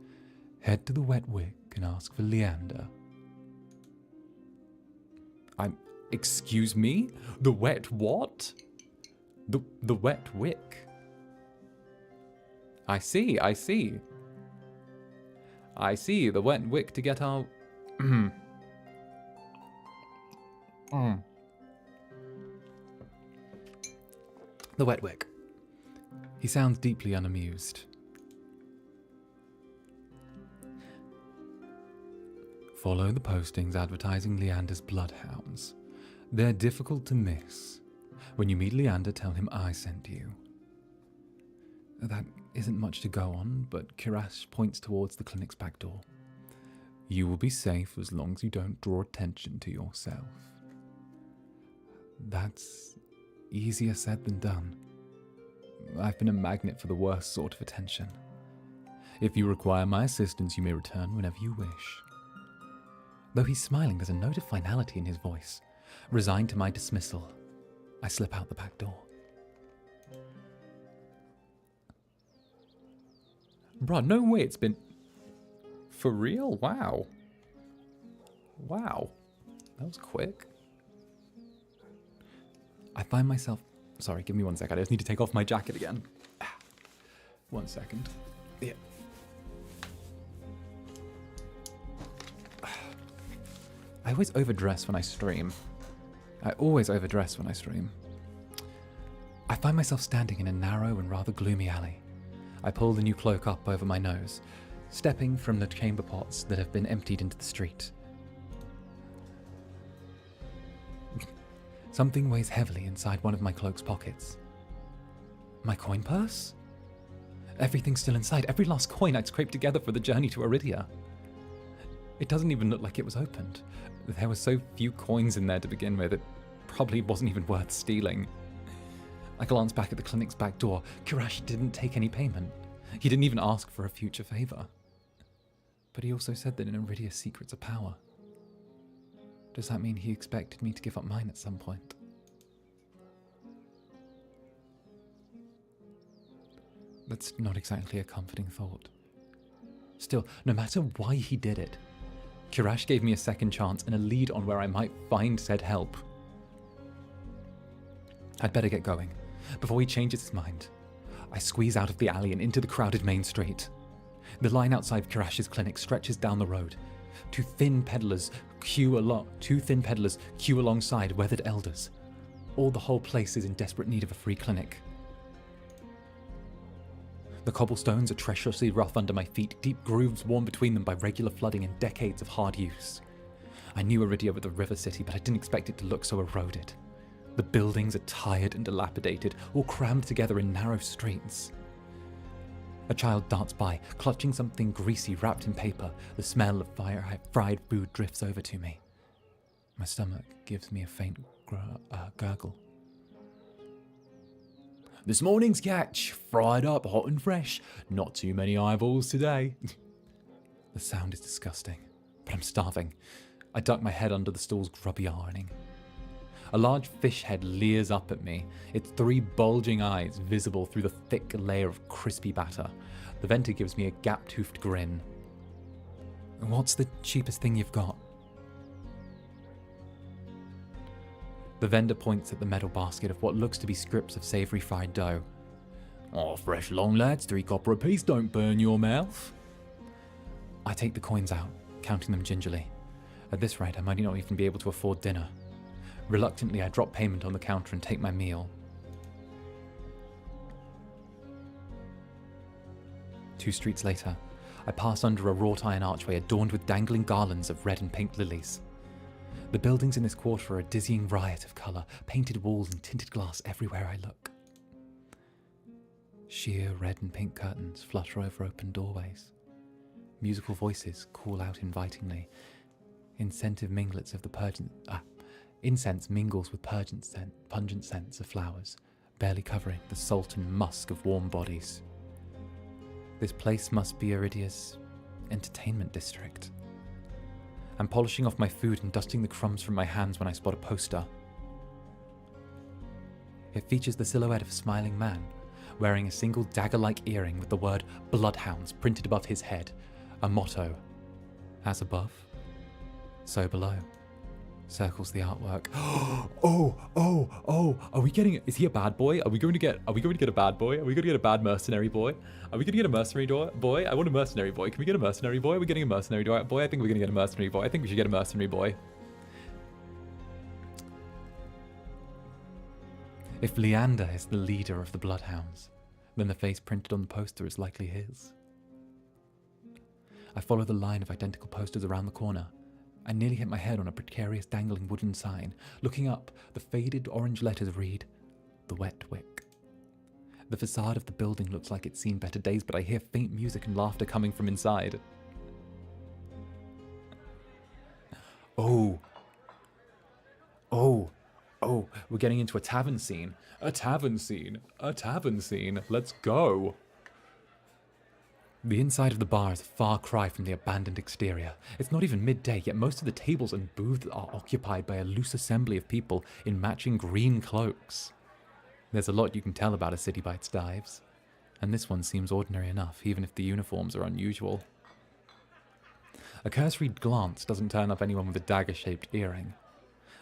S1: Head to the Wet Wick and ask for Leander. Excuse me? The wet what? The wet wick. I see. I see, the wet wick to get our... The wet wick. He sounds deeply unamused. Follow the postings advertising Leander's bloodhounds. They're difficult to miss. When you meet Leander, tell him I sent you. That isn't much to go on, but 𝓂𝓸𝓾𝓻 points towards the clinic's back door. You will be safe as long as you don't draw attention to yourself. That's easier said than done. I've been a magnet for the worst sort of attention. If you require my assistance, you may return whenever you wish. Though he's smiling, there's a note of finality in his voice. Resigned to my dismissal, I slip out the back door. Bruh, no way it's been... For real? Wow. Wow. That was quick. I find myself... Sorry, give me 1 second. I just need to take off my jacket again. 1 second. Yeah. I always overdress when I stream. I find myself standing in a narrow and rather gloomy alley. I pull the new cloak up over my nose, stepping from the chamber pots that have been emptied into the street. Something weighs heavily inside one of my cloak's pockets. My coin purse? Everything's still inside, every last coin I'd scraped together for the journey to 𝓱𝓸𝓾𝓻. It doesn't even look like it was opened. There were so few coins in there to begin with, it probably wasn't even worth stealing. I glance back at the clinic's back door. 𝓂𝓸𝓾𝓻 didn't take any payment. He didn't even ask for a future favor. But he also said that in 𝓱𝓸𝓾𝓻 secrets are power. Does that mean he expected me to give up mine at some point? That's not exactly a comforting thought. Still, no matter why he did it, 𝓂𝓸𝓾𝓻 gave me a second chance and a lead on where I might find said help. I'd better get going, before he changes his mind. I squeeze out of the alley and into the crowded main street. The line outside 𝓂𝓸𝓾𝓻's clinic stretches down the road. Two thin peddlers queue alongside weathered elders. All the whole place is in desperate need of a free clinic. The cobblestones are treacherously rough under my feet, deep grooves worn between them by regular flooding and decades of hard use. I knew 𝓱𝓸𝓾𝓻 was a river city, but I didn't expect it to look so eroded. The buildings are tired and dilapidated, all crammed together in narrow streets. A child darts by, clutching something greasy wrapped in paper. The smell of fried food drifts over to me. My stomach gives me a faint gurgle. This morning's catch, fried up, hot and fresh. Not too many eyeballs today. The sound is disgusting, but I'm starving. I duck my head under the stall's grubby ironing. A large fish head leers up at me, its 3 bulging eyes visible through the thick layer of crispy batter. The vendor gives me a gap-toothed grin. What's the cheapest thing you've got? The vendor points at the metal basket of what looks to be scrips of savoury fried dough. Oh, fresh long, lads, 3 copper apiece, don't burn your mouth. I take the coins out, counting them gingerly. At this rate, I might not even be able to afford dinner. Reluctantly, I drop payment on the counter and take my meal. 2 streets later, I pass under a wrought iron archway adorned with dangling garlands of red and pink lilies. The buildings in this quarter are a dizzying riot of colour, painted walls and tinted glass everywhere I look. Sheer red and pink curtains flutter over open doorways. Musical voices call out invitingly. Incense mingles with pungent scents of flowers, barely covering the salt and musk of warm bodies. This place must be 𝓱𝓸𝓾𝓻's entertainment district. I'm polishing off my food and dusting the crumbs from my hands when I spot a poster. It features the silhouette of a smiling man, wearing a single dagger-like earring with the word Bloodhounds printed above his head, a motto, as above, so below. Circles the artwork. Oh, are we getting, is he a bad boy? Are we going to get a bad boy? Are we going to get a bad mercenary boy? Are we going to get a mercenary boy? I want a mercenary boy. Can we get a mercenary boy? Are we getting a mercenary boy? I think we're going to get a mercenary boy. I think we should get a mercenary boy. If Leander is the leader of the Bloodhounds, then the face printed on the poster is likely his. I follow the line of identical posters around the corner. I nearly hit my head on a precarious dangling wooden sign. Looking up, the faded orange letters read, The Wet Wick. The facade of the building looks like it's seen better days, but I hear faint music and laughter coming from inside. Oh, we're getting into a tavern scene. A tavern scene. Let's go. The inside of the bar is a far cry from the abandoned exterior. It's not even midday, yet most of the tables and booths are occupied by a loose assembly of people in matching green cloaks. There's a lot you can tell about a city by its dives, and this one seems ordinary enough, even if the uniforms are unusual. A cursory glance doesn't turn up anyone with a dagger-shaped earring.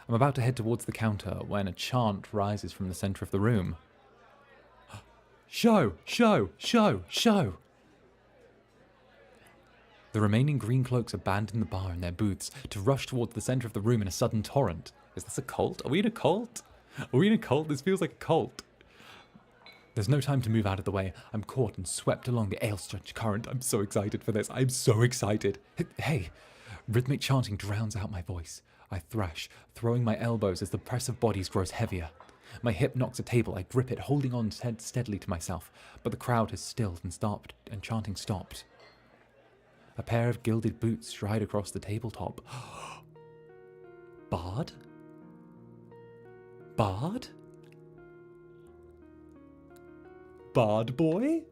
S1: I'm about to head towards the counter when a chant rises from the center of the room. Show! Show! Show! Show! The remaining green cloaks abandon the bar and their booths to rush towards the center of the room in a sudden torrent. Is this a cult? Are we in a cult? Are we in a cult? This feels like a cult. There's no time to move out of the way. I'm caught and swept along the 𝓂𝓸𝓾𝓻 current. I'm so excited for this. I'm so excited. Hey! Rhythmic chanting drowns out my voice. I thrash, throwing my elbows as the press of bodies grows heavier. My hip knocks a table. I grip it, holding on steadily to myself. But the crowd has stilled and chanting stopped. A pair of gilded boots stride across the tabletop. Bard? Bard? Bard boy?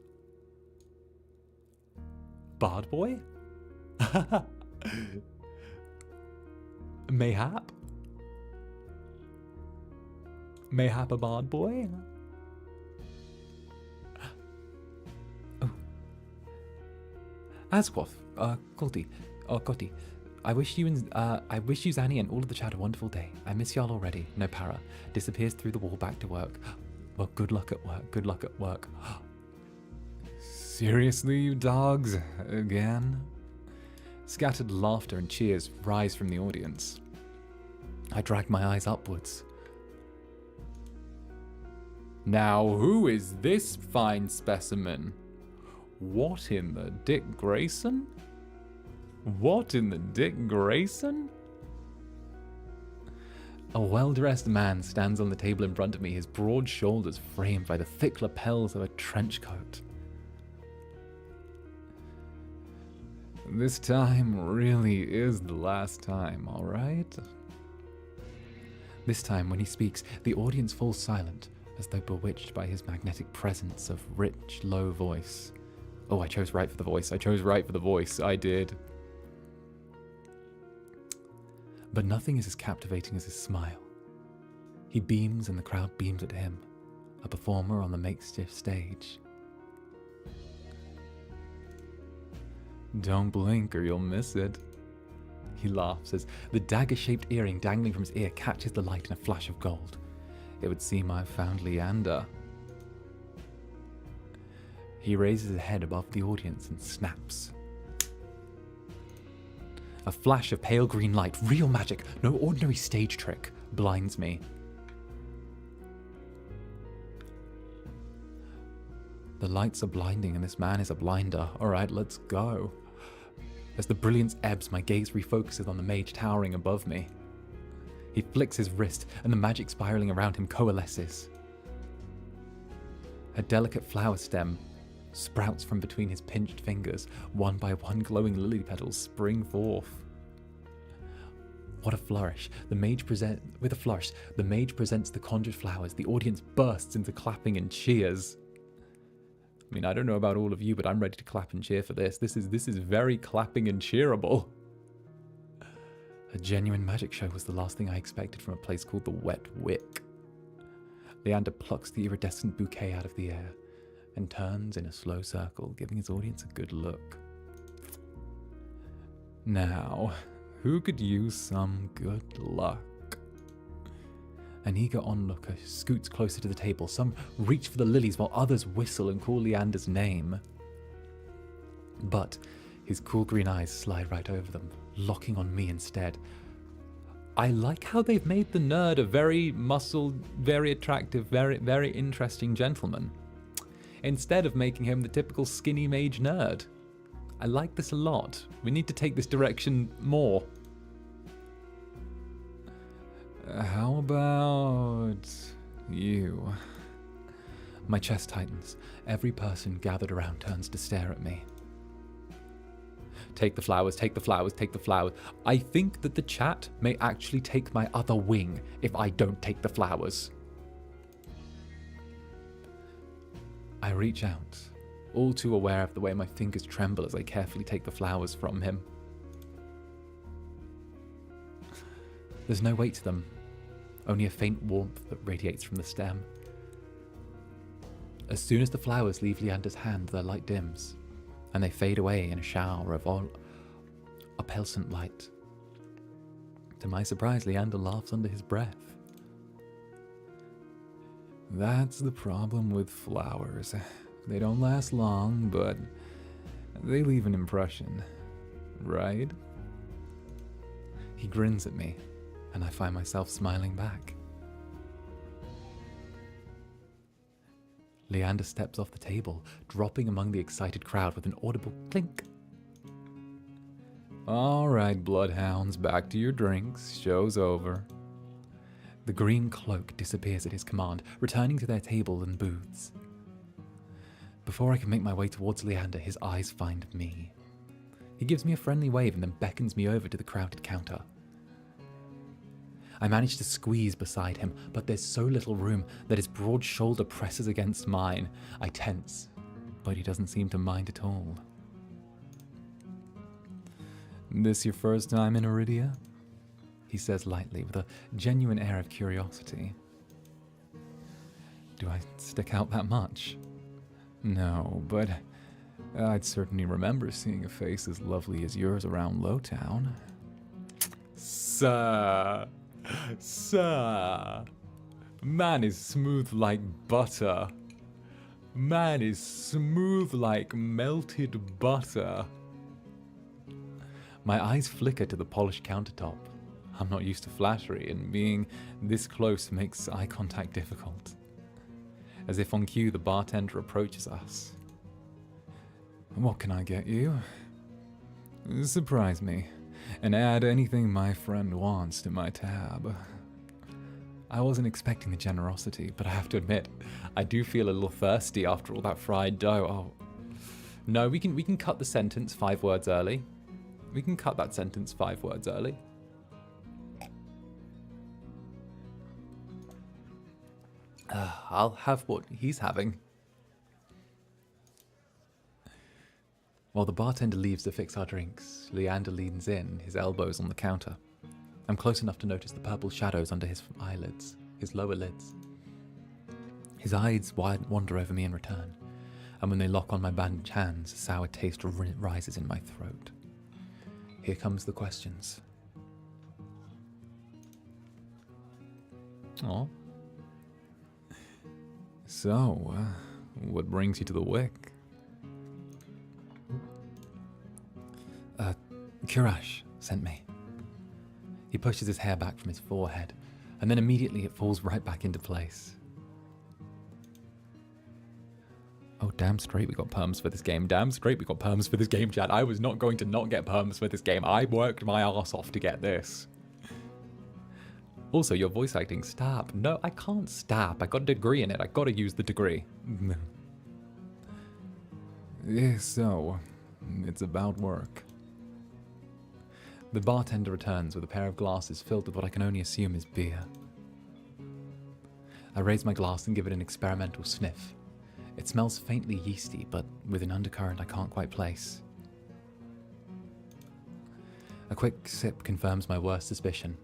S1: Bard boy? Mayhap? Mayhap a bard boy? Oh. Asquith, Cotti, I wish you Zanny and all of the chat a wonderful day. I miss y'all already. No para. Disappears through the wall back to work. Well, good luck at work. Good luck at work. Seriously, you dogs? Again? Scattered laughter and cheers rise from the audience. I drag my eyes upwards. Now, who is this fine specimen? What in the Dick Grayson? What in the Dick Grayson? A well-dressed man stands on the table in front of me, his broad shoulders framed by the thick lapels of a trench coat. This time really is the last time, all right? This time, when he speaks, the audience falls silent, as though bewitched by his magnetic presence of rich, low voice. Oh, I chose right for the voice. I did. But nothing is as captivating as his smile. He beams and the crowd beams at him, a performer on the makeshift stage. Don't blink or you'll miss it. He laughs as the dagger-shaped earring dangling from his ear catches the light in a flash of gold. It would seem I've found Leander. He raises his head above the audience and snaps. A flash of pale green light, real magic, no ordinary stage trick, blinds me. The lights are blinding and this man is a blinder. Alright, let's go. As the brilliance ebbs, my gaze refocuses on the mage towering above me. He flicks his wrist and the magic spiraling around him coalesces. A delicate flower stem sprouts from between his pinched fingers. One by one glowing lily petals spring forth. What a flourish. With a flourish, the mage presents the conjured flowers. The audience bursts into clapping and cheers. I mean, I don't know about all of you, but I'm ready to clap and cheer for this. This is very clapping and cheerable. A genuine magic show was the last thing I expected from a place called the Wet Wick. Leander plucks the iridescent bouquet out of the air and turns in a slow circle, giving his audience a good look. Now, Who could use some good luck? An eager onlooker scoots closer to the table. Some reach for the lilies while others whistle and call Leander's name. But his cool green eyes slide right over them, locking on me instead. I like how they've made the nerd a very muscled, very attractive, very interesting gentleman, instead of making him the typical skinny mage nerd. I like this a lot. We need to take this direction more. How about you? My chest tightens. Every person gathered around turns to stare at me. Take the flowers, take the flowers, take the flowers. I think that the chat may actually take my other wing if I don't take the flowers. I reach out, all too aware of the way my fingers tremble as I carefully take the flowers from him. There's no weight to them, only a faint warmth that radiates from the stem. As soon as the flowers leave Leander's hand, their light dims, and they fade away in a shower of opalescent light. To my surprise, Leander laughs under his breath. That's the problem with flowers. They don't last long, but they leave an impression, right? He grins at me, and I find myself smiling back. Leander steps off the table, dropping among the excited crowd with an audible clink. All right, bloodhounds, back to your drinks. Show's over. The green cloak disappears at his command, returning to their table and booths. Before I can make my way towards Leander, his eyes find me. He gives me a friendly wave and then beckons me over to the crowded counter. I manage to squeeze beside him, but there's so little room that his broad shoulder presses against mine. I tense, but he doesn't seem to mind at all. This your first time in Iridia? He says lightly, with a genuine air of curiosity. Do I stick out that much? No, but I'd certainly remember seeing a face as lovely as yours around Lowtown. Sir! Man is smooth like butter. Man is smooth like melted butter. My eyes flicker to the polished countertop. I'm not used to flattery, and being this close makes eye contact difficult. As if on cue, the bartender approaches us. What can I get you? Surprise me, and add anything my friend wants to my tab. I wasn't expecting the generosity, but I have to admit, I do feel a little thirsty after all that fried dough. Oh, no, we can cut the sentence 5 words early. We can cut that sentence 5 words early. I'll have what he's having. While the bartender leaves to fix our drinks, Leander leans in, his elbows on the counter. I'm close enough to notice the purple shadows under his eyelids, his lower lids. His eyes wander over me in return, and when they lock on my bandaged hands, a sour taste rises in my throat. Here comes the questions. Oh. So, what brings you to the Wick? 𝓂𝓸𝓾𝓻 sent me. He pushes his hair back from his forehead, and then immediately it falls right back into place. Oh, damn straight we got perms for this game. Damn straight we got perms for this game, chat. I was not going to not get perms for this game. I worked my arse off to get this. Also, your voice acting, stop. No, I can't stop. I got a degree in it. I gotta use the degree. Yeah, so, it's about work. The bartender returns with a pair of glasses filled with what I can only assume is beer. I raise my glass and give it an experimental sniff. It smells faintly yeasty, but with an undercurrent I can't quite place. A quick sip confirms my worst suspicion.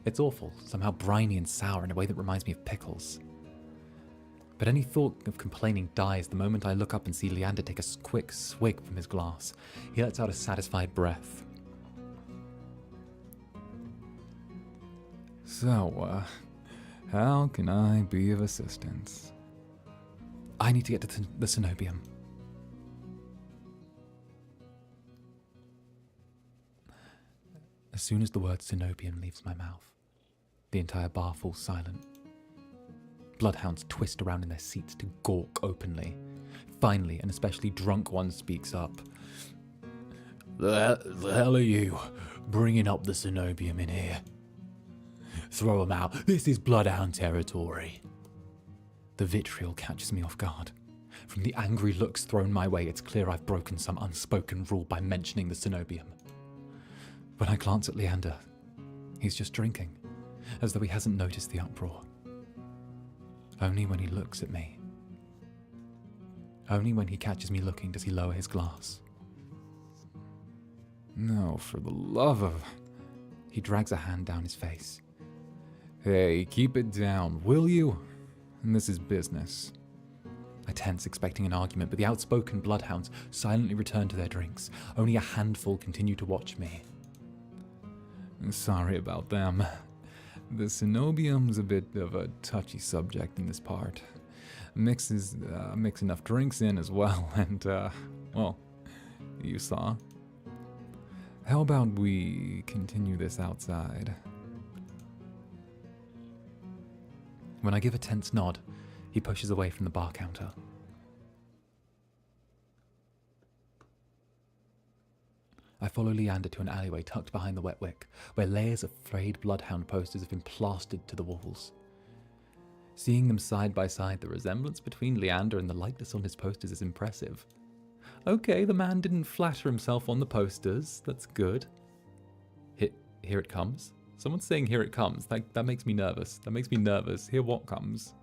S1: It's awful, somehow briny and sour in a way that reminds me of pickles. But any thought of complaining dies the moment I look up and see Leander take a quick swig from his glass. He lets out a satisfied breath. So, how can I be of assistance? I need to get to the Cenobium. As soon as the word Cenobium leaves my mouth, the entire bar falls silent. Bloodhounds twist around in their seats to gawk openly. Finally, an especially drunk one speaks up. The hell are you bringing up the Cenobium in here? Throw him out. This is Bloodhound territory. The vitriol catches me off guard. From the angry looks thrown my way, it's clear I've broken some unspoken rule by mentioning the Cenobium. When I glance at Leander, he's just drinking, as though he hasn't noticed the uproar. Only when he looks at me. Only when he catches me looking does he lower his glass. No, for the love of... He drags a hand down his face. Hey, keep it down, will you? And this is business. I tense, expecting an argument, but the outspoken bloodhounds silently return to their drinks. Only a handful continue to watch me. Sorry about them. The Cenobium's a bit of a touchy subject in this part. Mix enough drinks in as well, and, well, you saw. How about we continue this outside? When I give a tense nod, he pushes away from the bar counter. I follow Leander to an alleyway tucked behind the wet wick, where layers of frayed bloodhound posters have been plastered to the walls. Seeing them side by side, the resemblance between Leander and the likeness on his posters is impressive. Okay, the man didn't flatter himself on the posters. That's good. Here it comes. Someone's saying here it comes. That makes me nervous. That makes me nervous. Here what comes.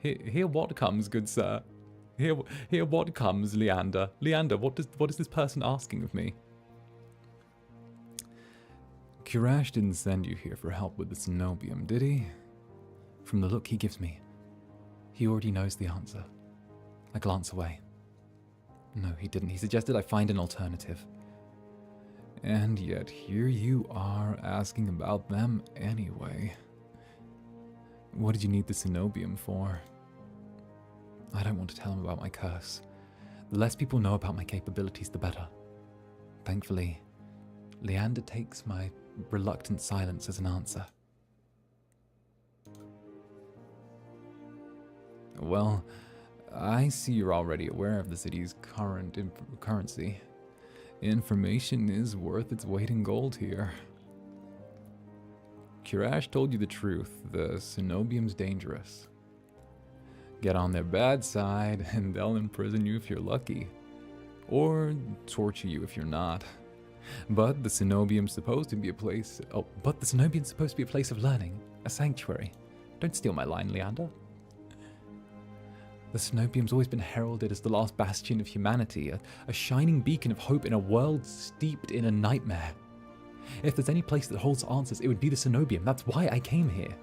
S1: Here what comes, good sir. Here what comes, Leander. Leander, what is this person asking of me? 𝓂𝓸𝓾 didn't send you here for help with the Cenobium, did he? From the look he gives me, he already knows the answer. I glance away. No, he didn't. He suggested I find an alternative. And yet here you are asking about them anyway. What did you need the Cenobium for? I don't want to tell him about my curse. The less people know about my capabilities, the better. Thankfully, Leander takes my reluctant silence as an answer. Well, I see you're already aware of the city's current currency. Information is worth its weight in gold here. 𝓂𝓸𝓾 told you the truth. The Cenobium's dangerous. Get on their bad side, and they'll imprison you if you're lucky. Or torture you if you're not. But the Cenobium's supposed to be a place... Oh, but the Cenobium's supposed to be a place of learning. A sanctuary. Don't steal my line, Leander. The Cenobium's always been heralded as the last bastion of humanity, a shining beacon of hope in a world steeped in a nightmare. If there's any place that holds answers, it would be the Cenobium. That's why I came here.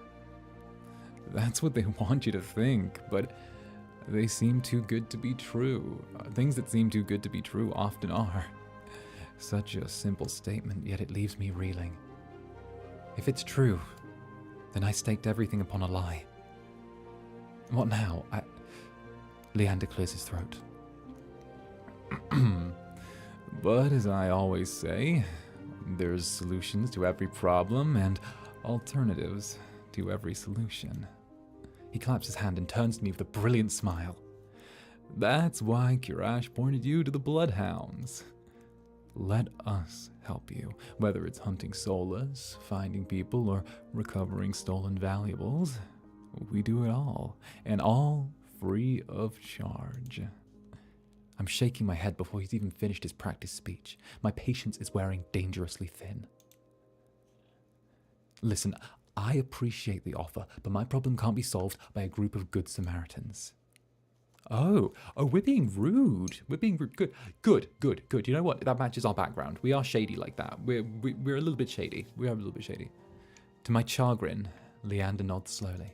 S1: That's what they want you to think, but they seem too good to be true. Things that seem too good to be true often are. Such a simple statement, yet it leaves me reeling. If it's true, then I staked everything upon a lie. What now? Leander clears his throat. But as I always say, there's solutions to every problem and alternatives to every solution. He claps his hand and turns to me with a brilliant smile. That's why 𝓂𝓸𝓾 pointed you to the Bloodhounds. Let us help you, whether it's hunting soulless, finding people, or recovering stolen valuables. We do it all, and all free of charge. I'm shaking my head before he's even finished his practice speech. My patience is wearing dangerously thin. Listen, I appreciate the offer, but my problem can't be solved by a group of good Samaritans. Oh, we're being rude. We're being rude. Good. You know what? That matches our background. We are shady like that. We're a little bit shady. We are a little bit shady. To my chagrin, Leander nods slowly.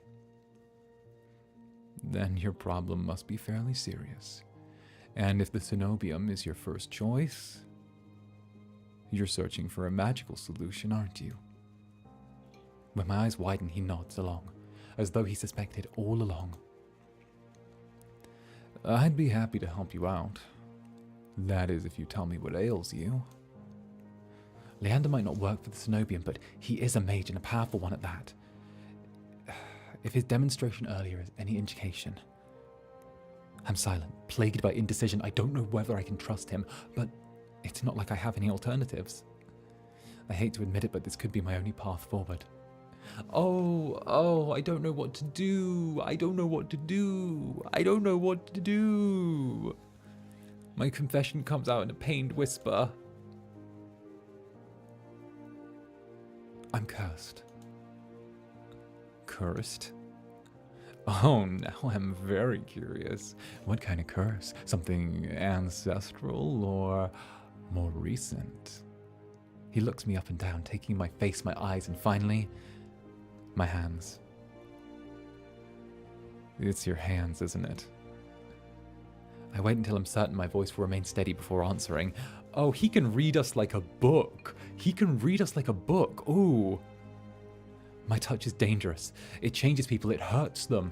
S1: Then your problem must be fairly serious. And if the Cenobium is your first choice, you're searching for a magical solution, aren't you? When my eyes widen, he nods along, as though he suspected all along. I'd be happy to help you out. That is, if you tell me what ails you. Leander might not work for the Cenobian, but he is a mage and a powerful one at that. If his demonstration earlier is any indication. I'm silent, plagued by indecision. I don't know whether I can trust him, but it's not like I have any alternatives. I hate to admit it, but this could be my only path forward. Oh, I don't know what to do. I don't know what to do. I don't know what to do. My confession comes out in a pained whisper. I'm cursed. Cursed? Oh, now I'm very curious. What kind of curse? Something ancestral or more recent? He looks me up and down, taking my face, my eyes, and finally, my hands. It's your hands, isn't it? I wait until I'm certain my voice will remain steady before answering. Oh, he can read us like a book. He can read us like a book. Ooh. My touch is dangerous. It changes people. It hurts them.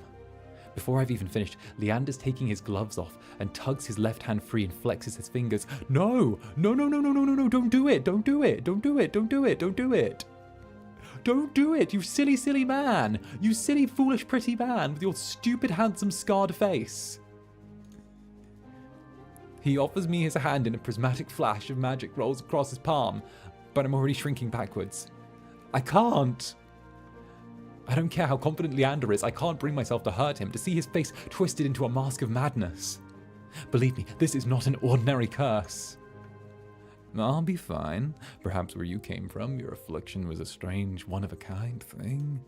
S1: Before I've even finished, Leander's taking his gloves off and tugs his left hand free and flexes his fingers. No, don't do it. Don't do it. Don't do it. Don't do it. Don't do it. Don't do it, you silly, silly man. You silly, foolish, pretty man with your stupid, handsome, scarred face. He offers me his hand in a prismatic flash of magic rolls across his palm, but I'm already shrinking backwards. I can't. I don't care how confident Leander is, I can't bring myself to hurt him, to see his face twisted into a mask of madness. Believe me, this is not an ordinary curse. I'll be fine. Perhaps where you came from, your affliction was a strange, one-of-a-kind thing.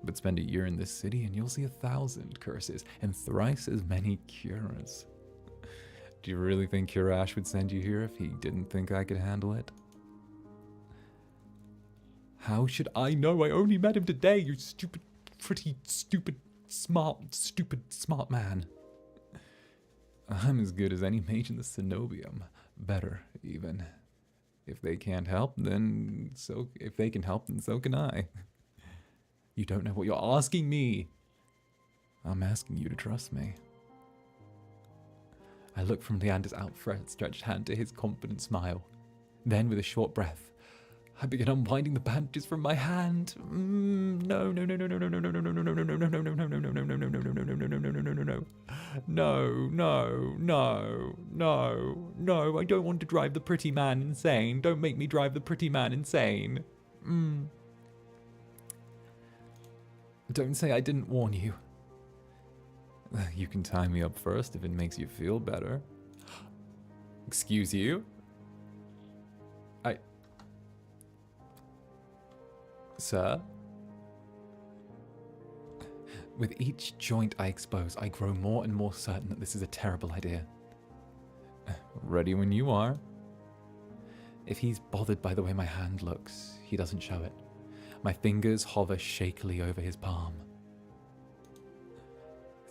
S1: But spend a year in this city and you'll see 1,000 curses and thrice as many cures. Do you really think Kirash would send you here if he didn't think I could handle it? How should I know? I only met him today, you stupid, pretty, stupid, smart man. I'm as good as any mage in the Cenobium. Better, even. If they can't help, then so... If they can help, then so can I. You don't know what you're asking me. I'm asking you to trust me. I look from Leander's outstretched hand to his confident smile. Then, with a short breath, I begin unwinding the bandages from my hand. No. I don't want to drive the pretty man insane. Don't make me drive the pretty man insane. Don't say I didn't warn you. You can tie me up first if it makes you feel better. Excuse you? Sir? With each joint I expose, I grow more and more certain that this is a terrible idea. Ready when you are. If he's bothered by the way my hand looks, he doesn't show it. My fingers hover shakily over his palm.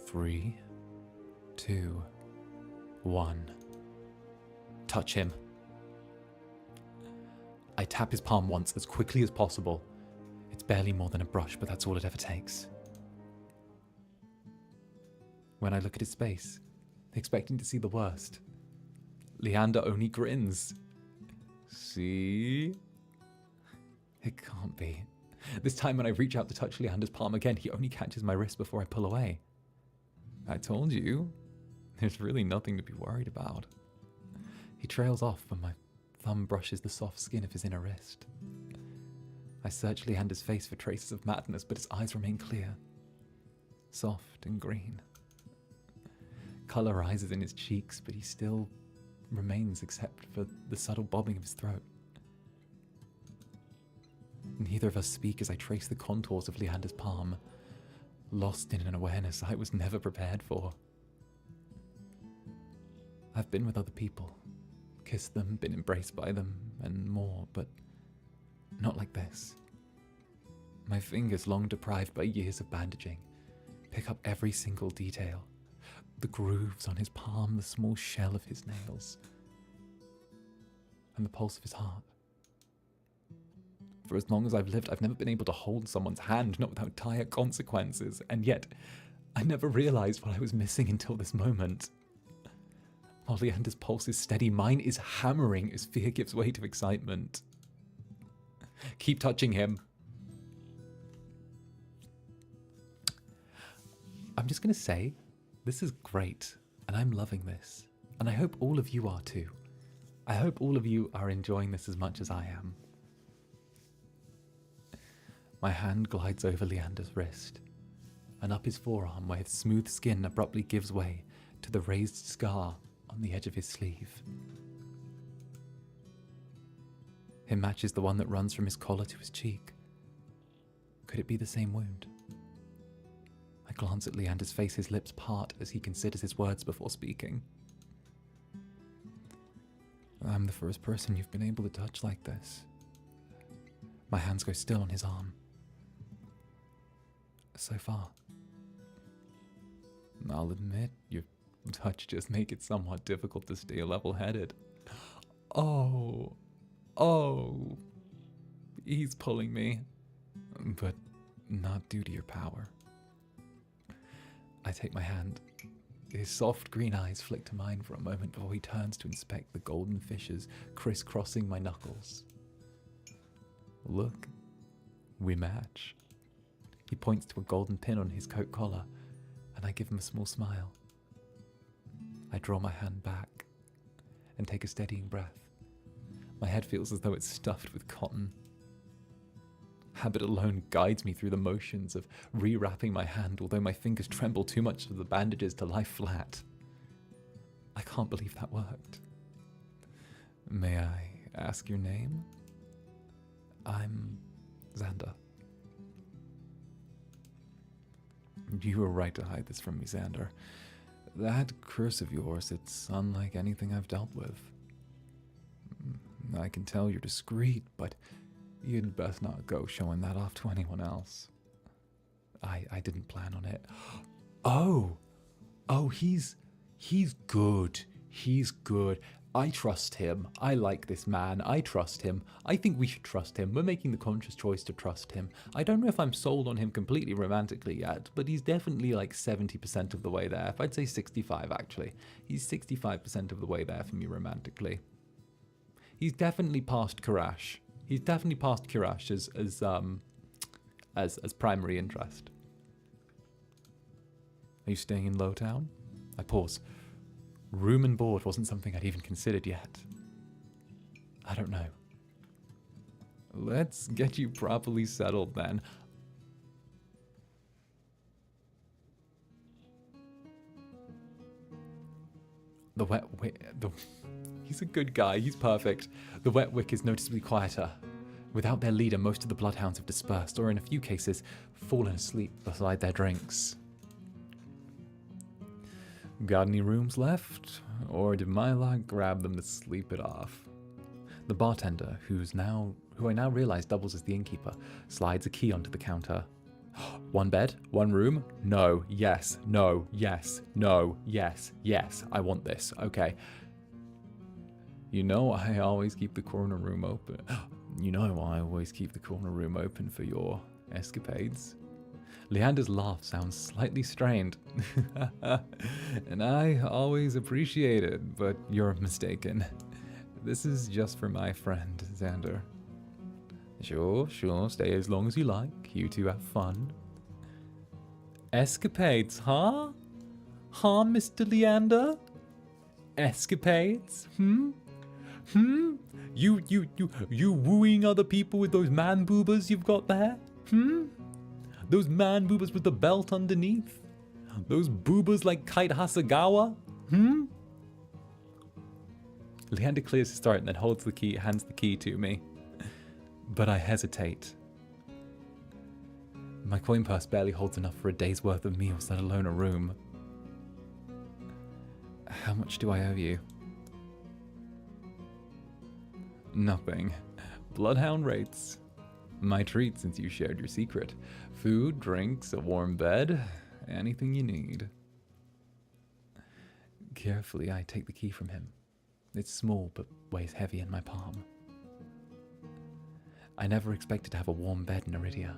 S1: 3, 2, 1. Touch him. I tap his palm once as quickly as possible. It's barely more than a brush, but that's all it ever takes. When I look at his face, expecting to see the worst, Leander only grins. See? It can't be. This time when I reach out to touch Leander's palm again, he only catches my wrist before I pull away. I told you, there's really nothing to be worried about. He trails off when my thumb brushes the soft skin of his inner wrist. I search Leander's face for traces of madness, but his eyes remain clear, soft and green. Color rises in his cheeks, but he still remains except for the subtle bobbing of his throat. Neither of us speak as I trace the contours of Leander's palm, lost in an awareness I was never prepared for. I've been with other people, kissed them, been embraced by them, and more, but not like this. My fingers, long deprived by years of bandaging, pick up every single detail. The grooves on his palm, the small shell of his nails, and the pulse of his heart. For as long as I've lived, I've never been able to hold someone's hand, not without dire consequences, and yet I never realized what I was missing until this moment. While Leander's pulse is steady, mine is hammering as fear gives way to excitement. Keep touching him. I'm just going to say, this is great, and I'm loving this. And I hope all of you are too. I hope all of you are enjoying this as much as I am. My hand glides over Leander's wrist, and up his forearm where his smooth skin abruptly gives way to the raised scar on the edge of his sleeve. It matches the one that runs from his collar to his cheek. Could it be the same wound? I glance at Leander's face, his lips part as he considers his words before speaking. I'm the first person you've been able to touch like this. My hands go still on his arm. So far. I'll admit, your touch just makes it somewhat difficult to stay level-headed. Oh, he's pulling me, but not due to your power. I take my hand. His soft green eyes flick to mine for a moment before he turns to inspect the golden fishes crisscrossing my knuckles. Look, we match. He points to a golden pin on his coat collar, and I give him a small smile. I draw my hand back and take a steadying breath. My head feels as though it's stuffed with cotton. Habit alone guides me through the motions of rewrapping my hand, although my fingers tremble too much of the bandages to lie flat. I can't believe that worked. May I ask your name? I'm Zander. You were right to hide this from me, Zander. That curse of yours, it's unlike anything I've dealt with. I can tell you're discreet, but you'd best not go showing that off to anyone else. I didn't plan on it. Oh, he's good. He's good. I trust him. I like this man. I trust him. I think we should trust him. We're making the conscious choice to trust him. I don't know if I'm sold on him completely romantically yet, but he's definitely like 70% of the way there. I'd say 65 actually. He's 65% of the way there for me romantically. He's definitely past 𝓂𝓸𝓾𝓻. He's definitely past 𝓂𝓸𝓾𝓻 as primary interest. Are you staying in Lowtown? I pause. Room and board wasn't something I'd even considered yet. I don't know. Let's get you properly settled then. He's a good guy, he's perfect. The wet wick is noticeably quieter. Without their leader, most of the bloodhounds have dispersed, or in a few cases, fallen asleep beside their drinks. Got any rooms left? Or did my luck grab them to sleep it off? The bartender, who I now realize doubles as the innkeeper, slides a key onto the counter. One bed? One room? No. Yes. No. Yes. No. Yes. Yes. I want this. Okay. You know I always keep the corner room open. You know I always keep the corner room open for your escapades. Leander's laugh sounds slightly strained. And I always appreciate it, but you're mistaken. This is just for my friend, Zander. Sure, stay as long as you like. You two have fun. Escapades, huh? Huh, Mr. Leander? Escapades? You wooing other people with those man boobas you've got there? Those man boobas with the belt underneath? Those boobas like Kite Hasagawa? Leander clears his throat and then hands the key to me. But I hesitate. My coin purse barely holds enough for a day's worth of meals, let alone a room. How much do I owe you? Nothing. Bloodhound rates. My treat since you shared your secret. Food, drinks, a warm bed, anything you need. Carefully, I take the key from him. It's small, but weighs heavy in my palm. I never expected to have a warm bed in Iridia,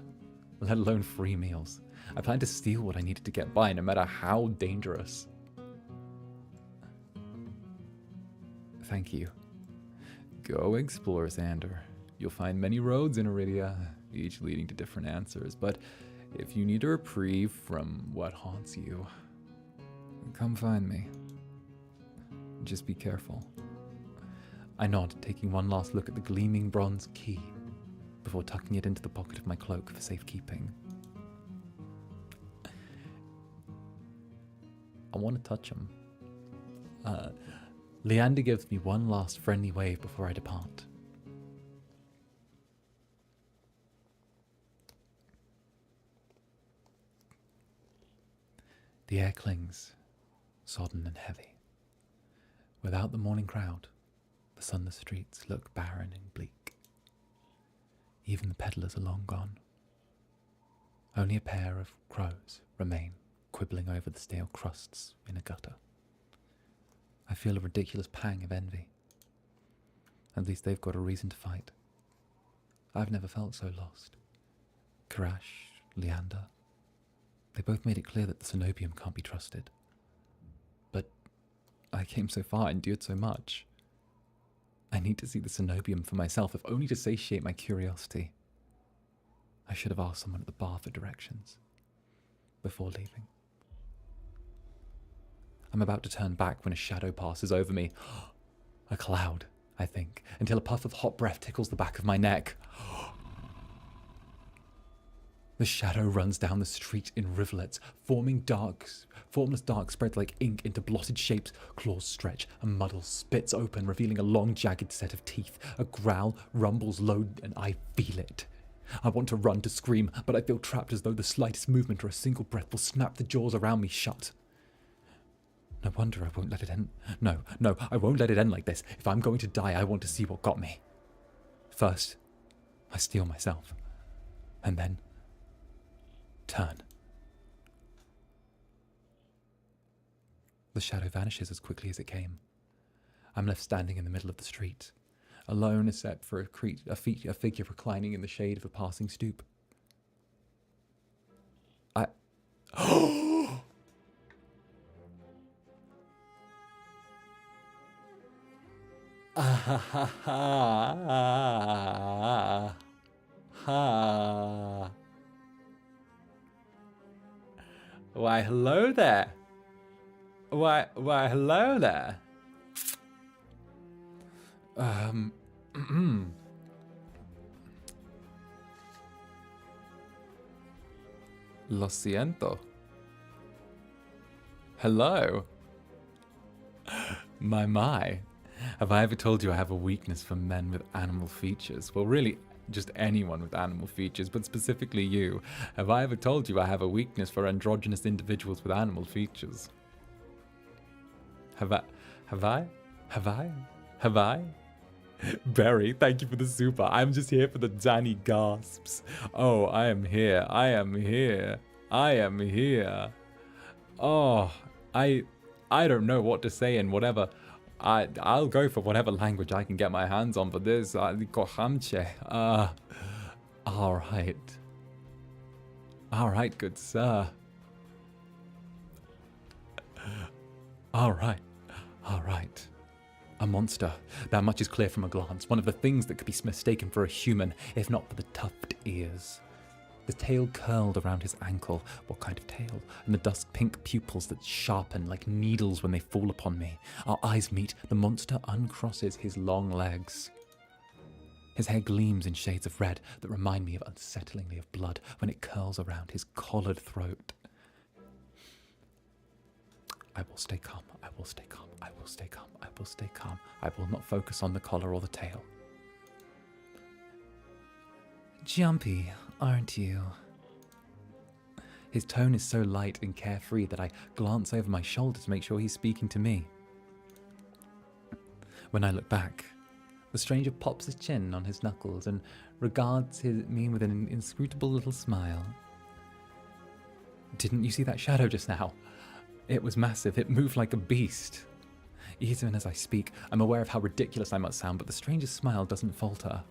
S1: let alone free meals. I planned to steal what I needed to get by, no matter how dangerous. Thank you. Go explore, Zander. You'll find many roads in Iridia, each leading to different answers, but if you need a reprieve from what haunts you, come find me. Just be careful. I nod, taking one last look at the gleaming bronze key before tucking it into the pocket of my cloak for safekeeping. I want to touch him. Leander gives me one last friendly wave before I depart. The air clings, sodden and heavy. Without the morning crowd, the sunless streets look barren and bleak. Even the peddlers are long gone. Only a pair of crows remain, quibbling over the stale crusts in a gutter. I feel a ridiculous pang of envy. At least they've got a reason to fight. I've never felt so lost. 𝓂𝓻, Leander, they both made it clear that the 𝓱𝓸𝓾𝓻 can't be trusted. But I came so far, endured so much. I need to see the 𝓱𝓸𝓾𝓻 for myself, if only to satiate my curiosity. I should have asked someone at the bar for directions before leaving. I'm about to turn back when a shadow passes over me. A cloud, I think, until a puff of hot breath tickles the back of my neck. The shadow runs down the street in rivulets, forming formless dark spreads like ink into blotted shapes. Claws stretch, a muddle spits open, revealing a long, jagged set of teeth. A growl rumbles low, and I feel it. I want to run, to scream, but I feel trapped, as though the slightest movement or a single breath will snap the jaws around me shut. No wonder I won't let it end. No, I won't let it end like this. If I'm going to die, I want to see what got me. First, I steel myself. And then turn. The shadow vanishes as quickly as it came. I'm left standing in the middle of the street, alone except for a figure reclining in the shade of a passing stoop. Why, hello there. Why, hello there. Lo siento. Hello. My. Have I ever told you I have a weakness for men with animal features? Well, really, just anyone with animal features, but specifically you. Have I ever told you I have a weakness for androgynous individuals with animal features? Have I? Barry, thank you for the super. I'm just here for the Danny gasps. Oh, I am here. Oh, I don't know what to say in whatever. I'll go for whatever language I can get my hands on for this. 𝓂𝓻𝓻. All right, good sir. All right. A monster. That much is clear from a glance. One of the things that could be mistaken for a human, if not for the tufted ears. The tail curled around his ankle. What kind of tail? And the dusk pink pupils that sharpen like needles when they fall upon me. Our eyes meet. The monster uncrosses his long legs. His hair gleams in shades of red that remind me of unsettlingly of blood when it curls around his collared throat. I will stay calm. I will not focus on the collar or the tail. Jumpy, aren't you? His tone is so light and carefree that I glance over my shoulder to make sure he's speaking to me. When I look back, the stranger pops his chin on his knuckles and regards me with an inscrutable little smile. Didn't you see that shadow just now? It was massive. It moved like a beast. Even as I speak, I'm aware of how ridiculous I must sound, but the stranger's smile doesn't falter.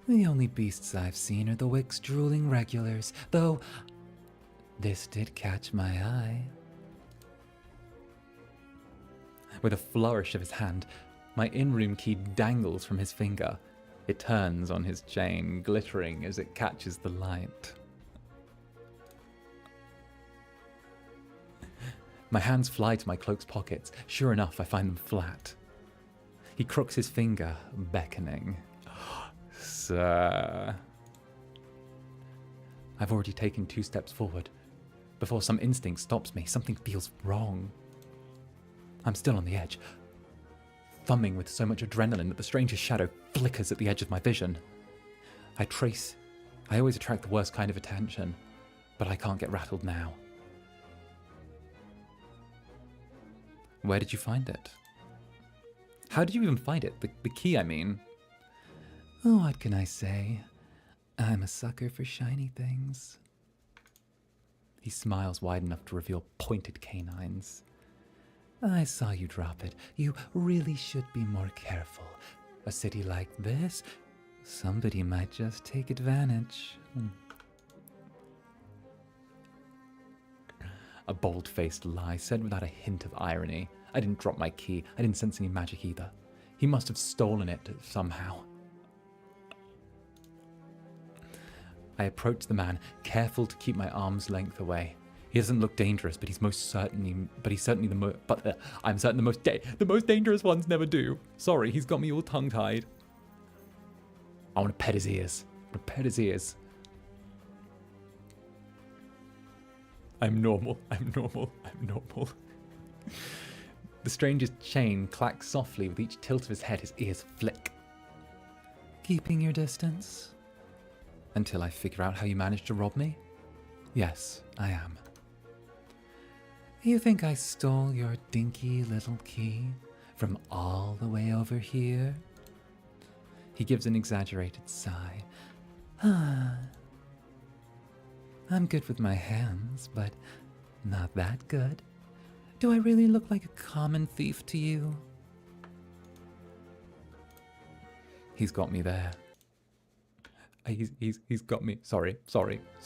S1: The only beasts I've seen are the Wick's drooling regulars, though this did catch my eye. With a flourish of his hand, my in-room key dangles from his finger. It turns on his chain, glittering as it catches the light. My hands fly to my cloak's pockets. Sure enough, I find them flat. He crooks his finger, beckoning. Sir. I've already taken 2 steps forward. Before some instinct stops me, something feels wrong. I'm still on the edge, thumbing with so much adrenaline that the stranger's shadow flickers at the edge of my vision. I always attract the worst kind of attention, but I can't get rattled now. Where did you find it? How did you even find it? The key, I mean. Oh, what can I say? I'm a sucker for shiny things. He smiles wide enough to reveal pointed canines. I saw you drop it. You really should be more careful. A city like this, somebody might just take advantage. A bold-faced lie said without a hint of irony. I didn't drop my key. I didn't sense any magic either. He must have stolen it somehow. I approach the man, careful to keep my arm's length away. He doesn't look dangerous, but I'm certain the most dangerous ones never do. Sorry, he's got me all tongue-tied. I want to pet his ears. I'm normal. The stranger's chain clacks softly with each tilt of his head. His ears flick. Keeping your distance? Until I figure out how you managed to rob me? Yes, I am. You think I stole your dinky little key from all the way over here? He gives an exaggerated sigh. I'm good with my hands, but not that good. Do I really look like a common thief to you? He's got me there. He's got me. Sorry.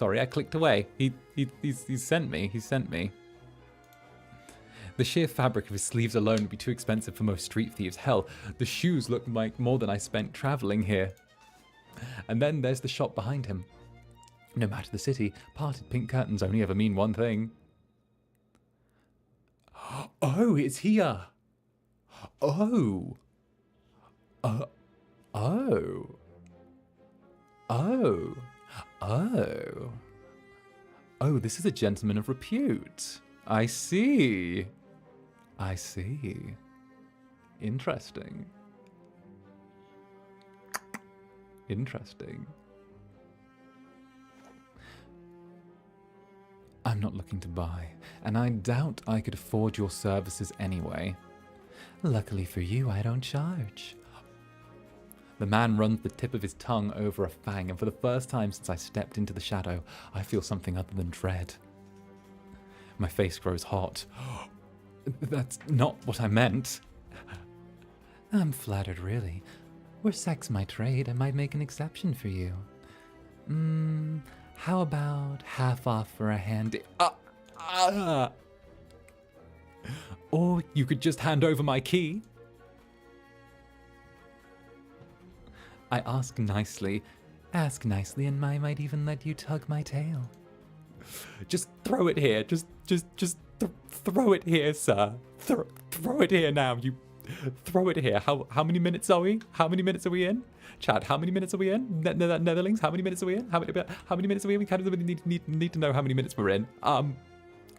S1: I clicked away. He's sent me. The sheer fabric of his sleeves alone would be too expensive for most street thieves. Hell, the shoes look like more than I spent traveling here. And then there's the shop behind him. No matter the city, parted pink curtains only ever mean one thing. Oh, it's here. Oh, this is a gentleman of repute. I see. Interesting. I'm not looking to buy, and I doubt I could afford your services anyway. Luckily for you, I don't charge. The man runs the tip of his tongue over a fang, and for the first time since I stepped into the shadow, I feel something other than dread. My face grows hot. That's not what I meant. I'm flattered, really. Were sex my trade, I might make an exception for you. How about half off for a handy... Or you could just hand over my key. I ask nicely, and I might even let you tug my tail. Just throw it here. Just throw it here, sir. Throw it here now. You throw it here. How many minutes are we? How many minutes are we in? Chad, how many minutes are we in? Netherlings, how many minutes are we in? How many minutes are we in? We kind of need to know how many minutes we're in.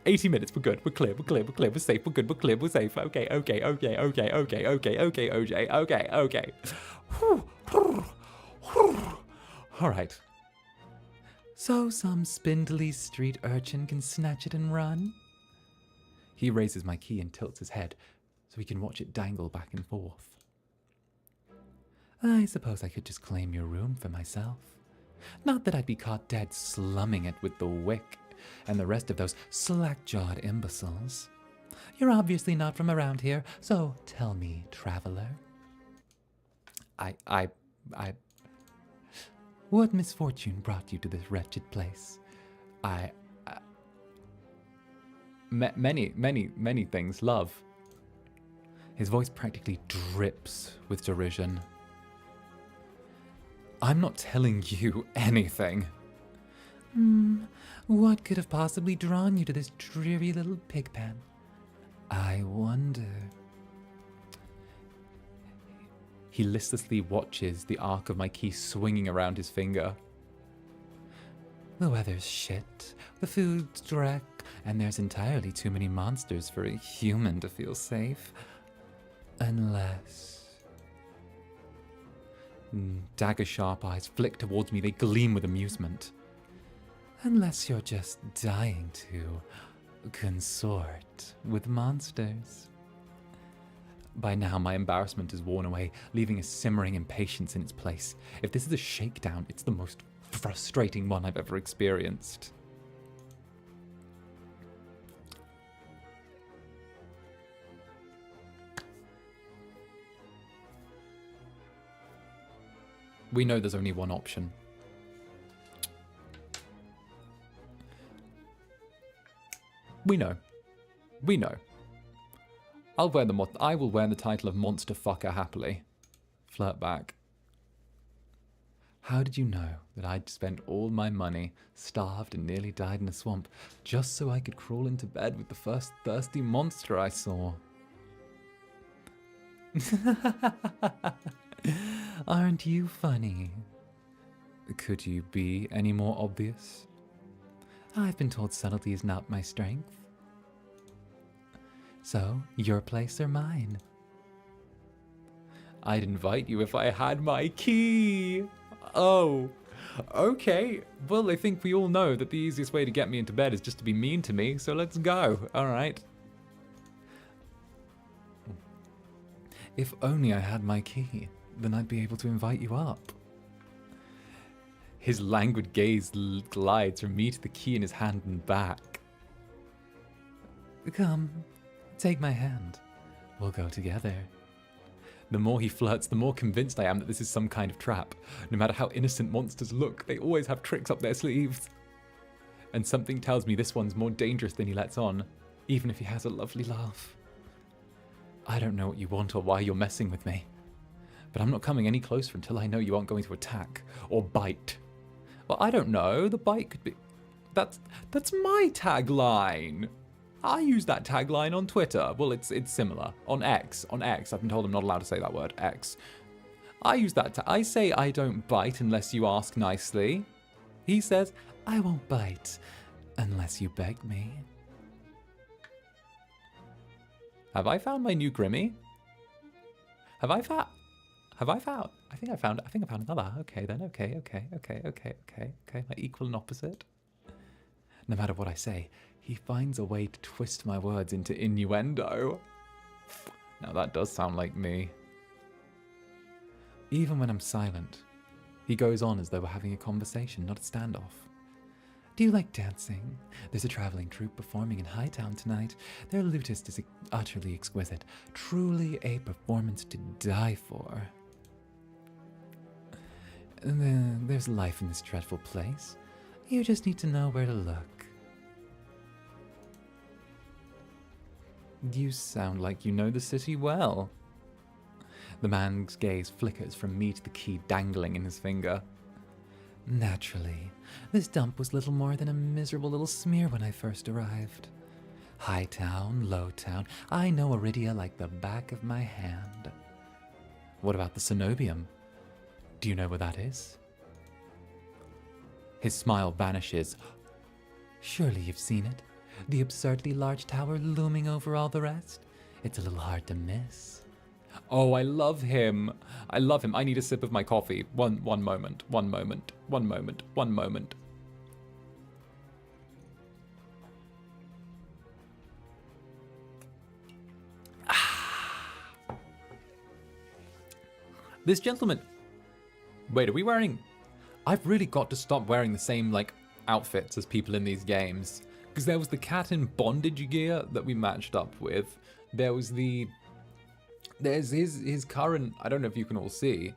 S1: 80 minutes. We're good. We're clear. We're safe. We're good. We're clear. We're safe. Okay. OJ. Okay. All right. So some spindly street urchin can snatch it and run? He raises my key and tilts his head so he can watch it dangle back and forth. I suppose I could just claim your room for myself. Not that I'd be caught dead slumming it with the Wick and the rest of those slack-jawed imbeciles. You're obviously not from around here, so tell me, traveler. What misfortune brought you to this wretched place? Many things, love. His voice practically drips with derision. I'm not telling you anything. What could have possibly drawn you to this dreary little pig pen? I wonder. He listlessly watches the arc of my key swinging around his finger. The weather's shit, the food's dreck, and there's entirely too many monsters for a human to feel safe. Unless... Dagger-sharp eyes flick towards me, they gleam with amusement. Unless you're just dying to consort with monsters. By now, my embarrassment is worn away, leaving a simmering impatience in its place. If this is a shakedown, it's the most frustrating one I've ever experienced. We know there's only one option. We know. We know. I will wear the title of monster fucker happily. Flirt back. How did you know that I'd spent all my money, starved and nearly died in a swamp, just so I could crawl into bed with the first thirsty monster I saw? Aren't you funny? Could you be any more obvious? I've been told subtlety is not my strength. So, your place or mine? I'd invite you if I had my key. Oh, okay. Well, I think we all know that the easiest way to get me into bed is just to be mean to me, so let's go. All right. If only I had my key, then I'd be able to invite you up. His languid gaze glides from me to the key in his hand and back. Come, take my hand. We'll go together. The more he flirts, the more convinced I am that this is some kind of trap. No matter how innocent monsters look, they always have tricks up their sleeves. And something tells me this one's more dangerous than he lets on, even if he has a lovely laugh. I don't know what you want or why you're messing with me, but I'm not coming any closer until I know you aren't going to attack or bite. Well, I don't know. The bite could be... That's my tagline. I use that tagline on Twitter. Well, it's similar. On X. I've been told I'm not allowed to say that word. X. I use that. I say I don't bite unless you ask nicely. He says, I won't bite unless you beg me. Have I found my new Grimmy? Have I found? I think I found another. Okay then. Okay. My equal and opposite. No matter what I say, he finds a way to twist my words into innuendo. Now that does sound like me. Even when I'm silent, he goes on as though we're having a conversation, not a standoff. Do you like dancing? There's a traveling troupe performing in Hightown tonight. Their lutist is utterly exquisite. Truly a performance to die for. There's life in this dreadful place. You just need to know where to look. You sound like you know the city well. The man's gaze flickers from me to the key dangling in his finger. Naturally, this dump was little more than a miserable little smear when I first arrived. Hightown, Lowtown, I know Iridia like the back of my hand. What about the Cenobium? Do you know where that is? His smile vanishes. Surely you've seen it. The absurdly large tower looming over all the rest. It's a little hard to miss. Oh, I love him. I love him. I need a sip of my coffee. One moment. This gentleman... Wait, are we wearing... I've really got to stop wearing the same, outfits as people in these games. Because there was the cat in bondage gear that we matched up with. There was the... There's his current... I don't know if you can all see.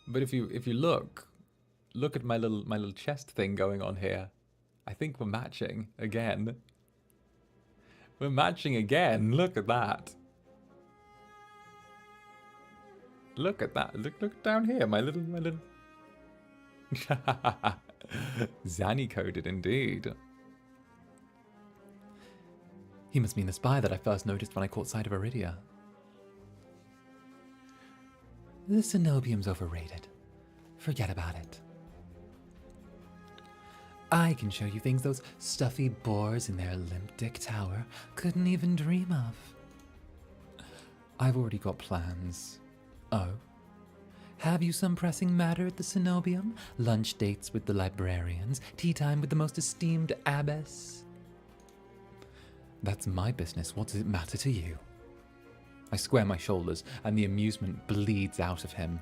S1: But if you look... look at my little chest thing going on here. I think we're matching again. We're matching again. Look at that. Look at that. Look down here. My little. Zanny coded indeed. He must mean the spy that I first noticed when I caught sight of Iridia. The Cenobium's overrated. Forget about it. I can show you things those stuffy boars in their limp dick tower couldn't even dream of. I've already got plans. Oh? Have you some pressing matter at the Cenobium? Lunch dates with the librarians? Tea time with the most esteemed abbess? That's my business. What does it matter to you? I square my shoulders, and the amusement bleeds out of him.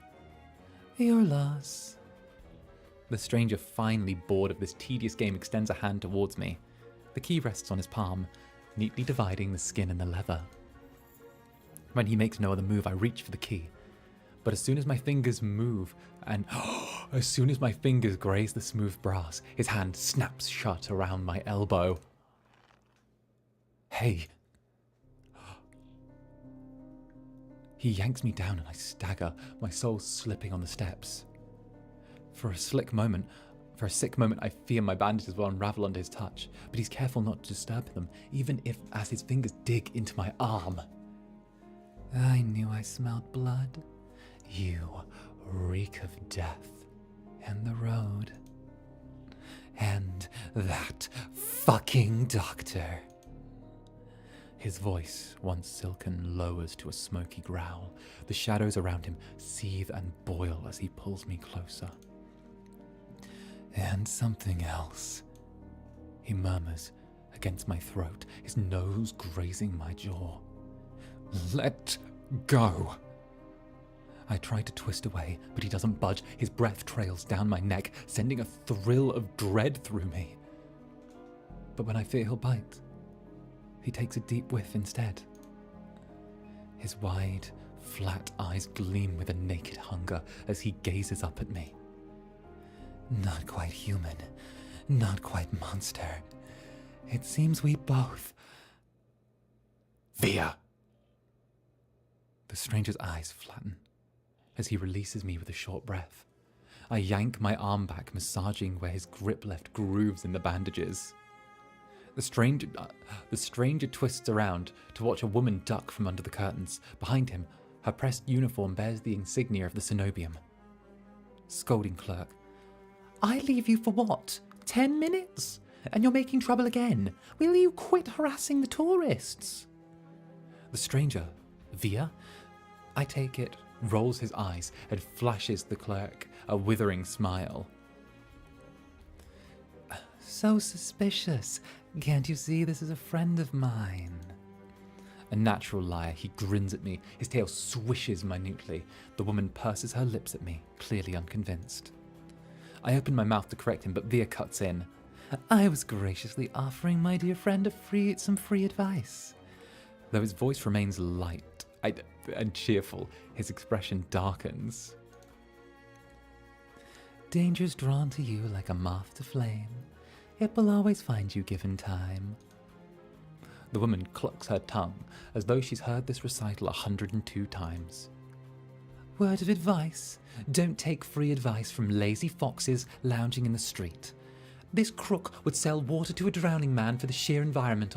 S1: Your loss. The stranger, finally bored of this tedious game, extends a hand towards me. The key rests on his palm, neatly dividing the skin and the leather. When he makes no other move, I reach for the key. But as soon as my fingers move, and as soon as my fingers graze the smooth brass, his hand snaps shut around my elbow. Hey. He yanks me down and I stagger, my soul slipping on the steps. For a sick moment, I fear my bandages will unravel under his touch, but he's careful not to disturb them, even as his fingers dig into my arm. I knew I smelled blood. You reek of death and the road. And that fucking doctor. His voice, once silken, lowers to a smoky growl. The shadows around him seethe and boil as he pulls me closer. And something else, he murmurs against my throat, his nose grazing my jaw. Let go. I try to twist away, but he doesn't budge. His breath trails down my neck, sending a thrill of dread through me. But when I fear he'll bite, he takes a deep whiff instead. His wide, flat eyes gleam with a naked hunger as he gazes up at me. Not quite human, not quite monster. It seems we both... Via! The stranger's eyes flatten as he releases me with a short breath. I yank my arm back, massaging where his grip left grooves in the bandages. The stranger twists around to watch a woman duck from under the curtains. Behind him, her pressed uniform bears the insignia of the Cenobium. 𝓂𝓸𝓾𝓻. I leave you for what? 10 minutes? And you're making trouble again. Will you quit harassing the tourists? The stranger, Via, I take it, rolls his eyes and flashes the clerk a withering smile. So suspicious. Can't you see this is a friend of mine? A natural liar, he grins at me. His tail swishes minutely. The woman purses her lips at me, clearly unconvinced. I open my mouth to correct him, but Via cuts in. I was graciously offering my dear friend some free advice. Though his voice remains light and cheerful, his expression darkens. Danger's drawn to you like a moth to flame. It will always find you given time. The woman clucks her tongue, as though she's heard this recital 102 times. Word of advice, don't take free advice from lazy foxes lounging in the street. This crook would sell water to a drowning man for the sheer enjoyment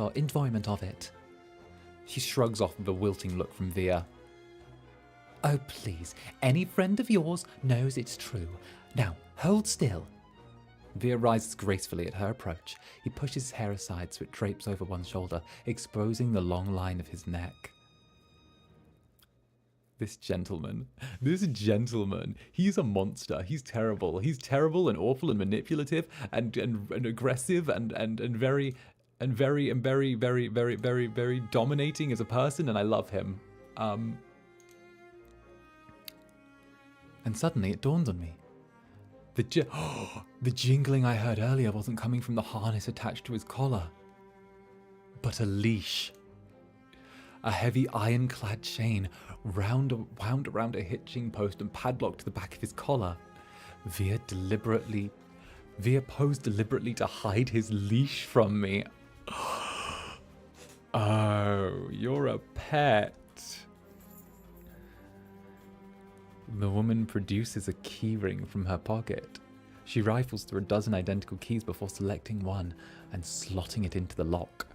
S1: of it. She shrugs off with a wilting look from Via. Oh please, any friend of yours knows it's true. Now, hold still. Via rises gracefully at her approach. He pushes his hair aside so it drapes over one shoulder, exposing the long line of his neck. This gentleman, he's a monster. He's terrible. He's terrible and awful and manipulative and aggressive and very dominating as a person, and I love him. And suddenly it dawns on me. The jingling I heard earlier wasn't coming from the harness attached to his collar, but a leash. A heavy ironclad chain wound around a hitching post and padlocked to the back of his collar. Via posed deliberately to hide his leash from me. Oh, you're a pet. The woman produces a keyring from her pocket. She rifles through a dozen identical keys before selecting one and slotting it into the lock.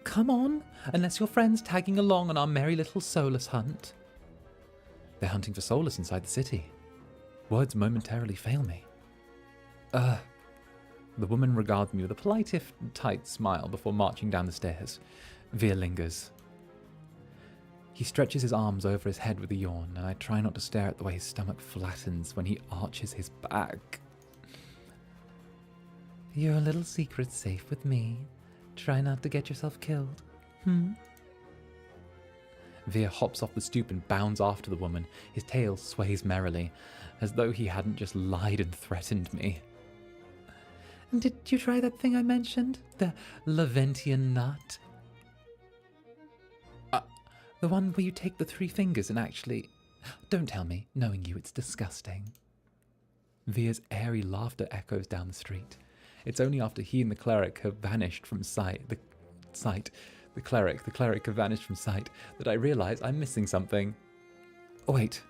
S1: Come on, unless your friend's tagging along on our merry little Solus hunt. They're hunting for Solus inside the city. Words momentarily fail me. The woman regards me with a polite if tight smile before marching down the stairs. Veer lingers. He stretches his arms over his head with a yawn, and I try not to stare at the way his stomach flattens when he arches his back. Your little secret's safe with me. Try not to get yourself killed. Veer hops off the stoop and bounds after the woman. His tail sways merrily, as though he hadn't just lied and threatened me. Did you try that thing I mentioned? The Leventian nut? The one where you take the 3 fingers and actually... Don't tell me, knowing you, it's disgusting. Veer's airy laughter echoes down the street. It's only after he and the cleric have vanished from sight... The cleric have vanished from sight that I realise I'm missing something. Oh, wait.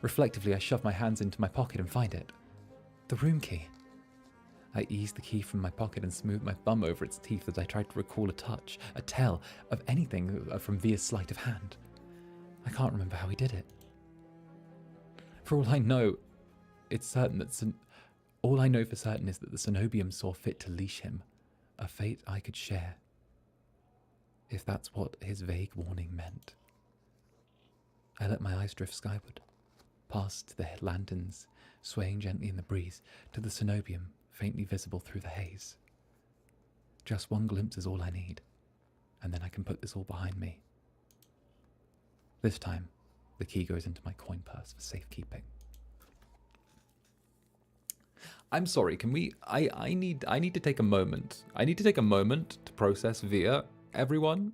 S1: Reflectively, I shove my hands into my pocket and find it. The room key. I ease the key from my pocket and smooth my thumb over its teeth as I try to recall a touch, a tell of anything from Veer's sleight of hand. I can't remember how he did it. For all I know, it's certain that all I know for certain is that the Cenobium saw fit to leash him, a fate I could share, if that's what his vague warning meant. I let my eyes drift skyward, past the lanterns swaying gently in the breeze, to the Cenobium faintly visible through the haze. Just one glimpse is all I need, and then I can put this all behind me. This time, the key goes into my coin purse for safekeeping. I'm sorry, can we... I need to take a moment. I need to take a moment to process Veer. Everyone,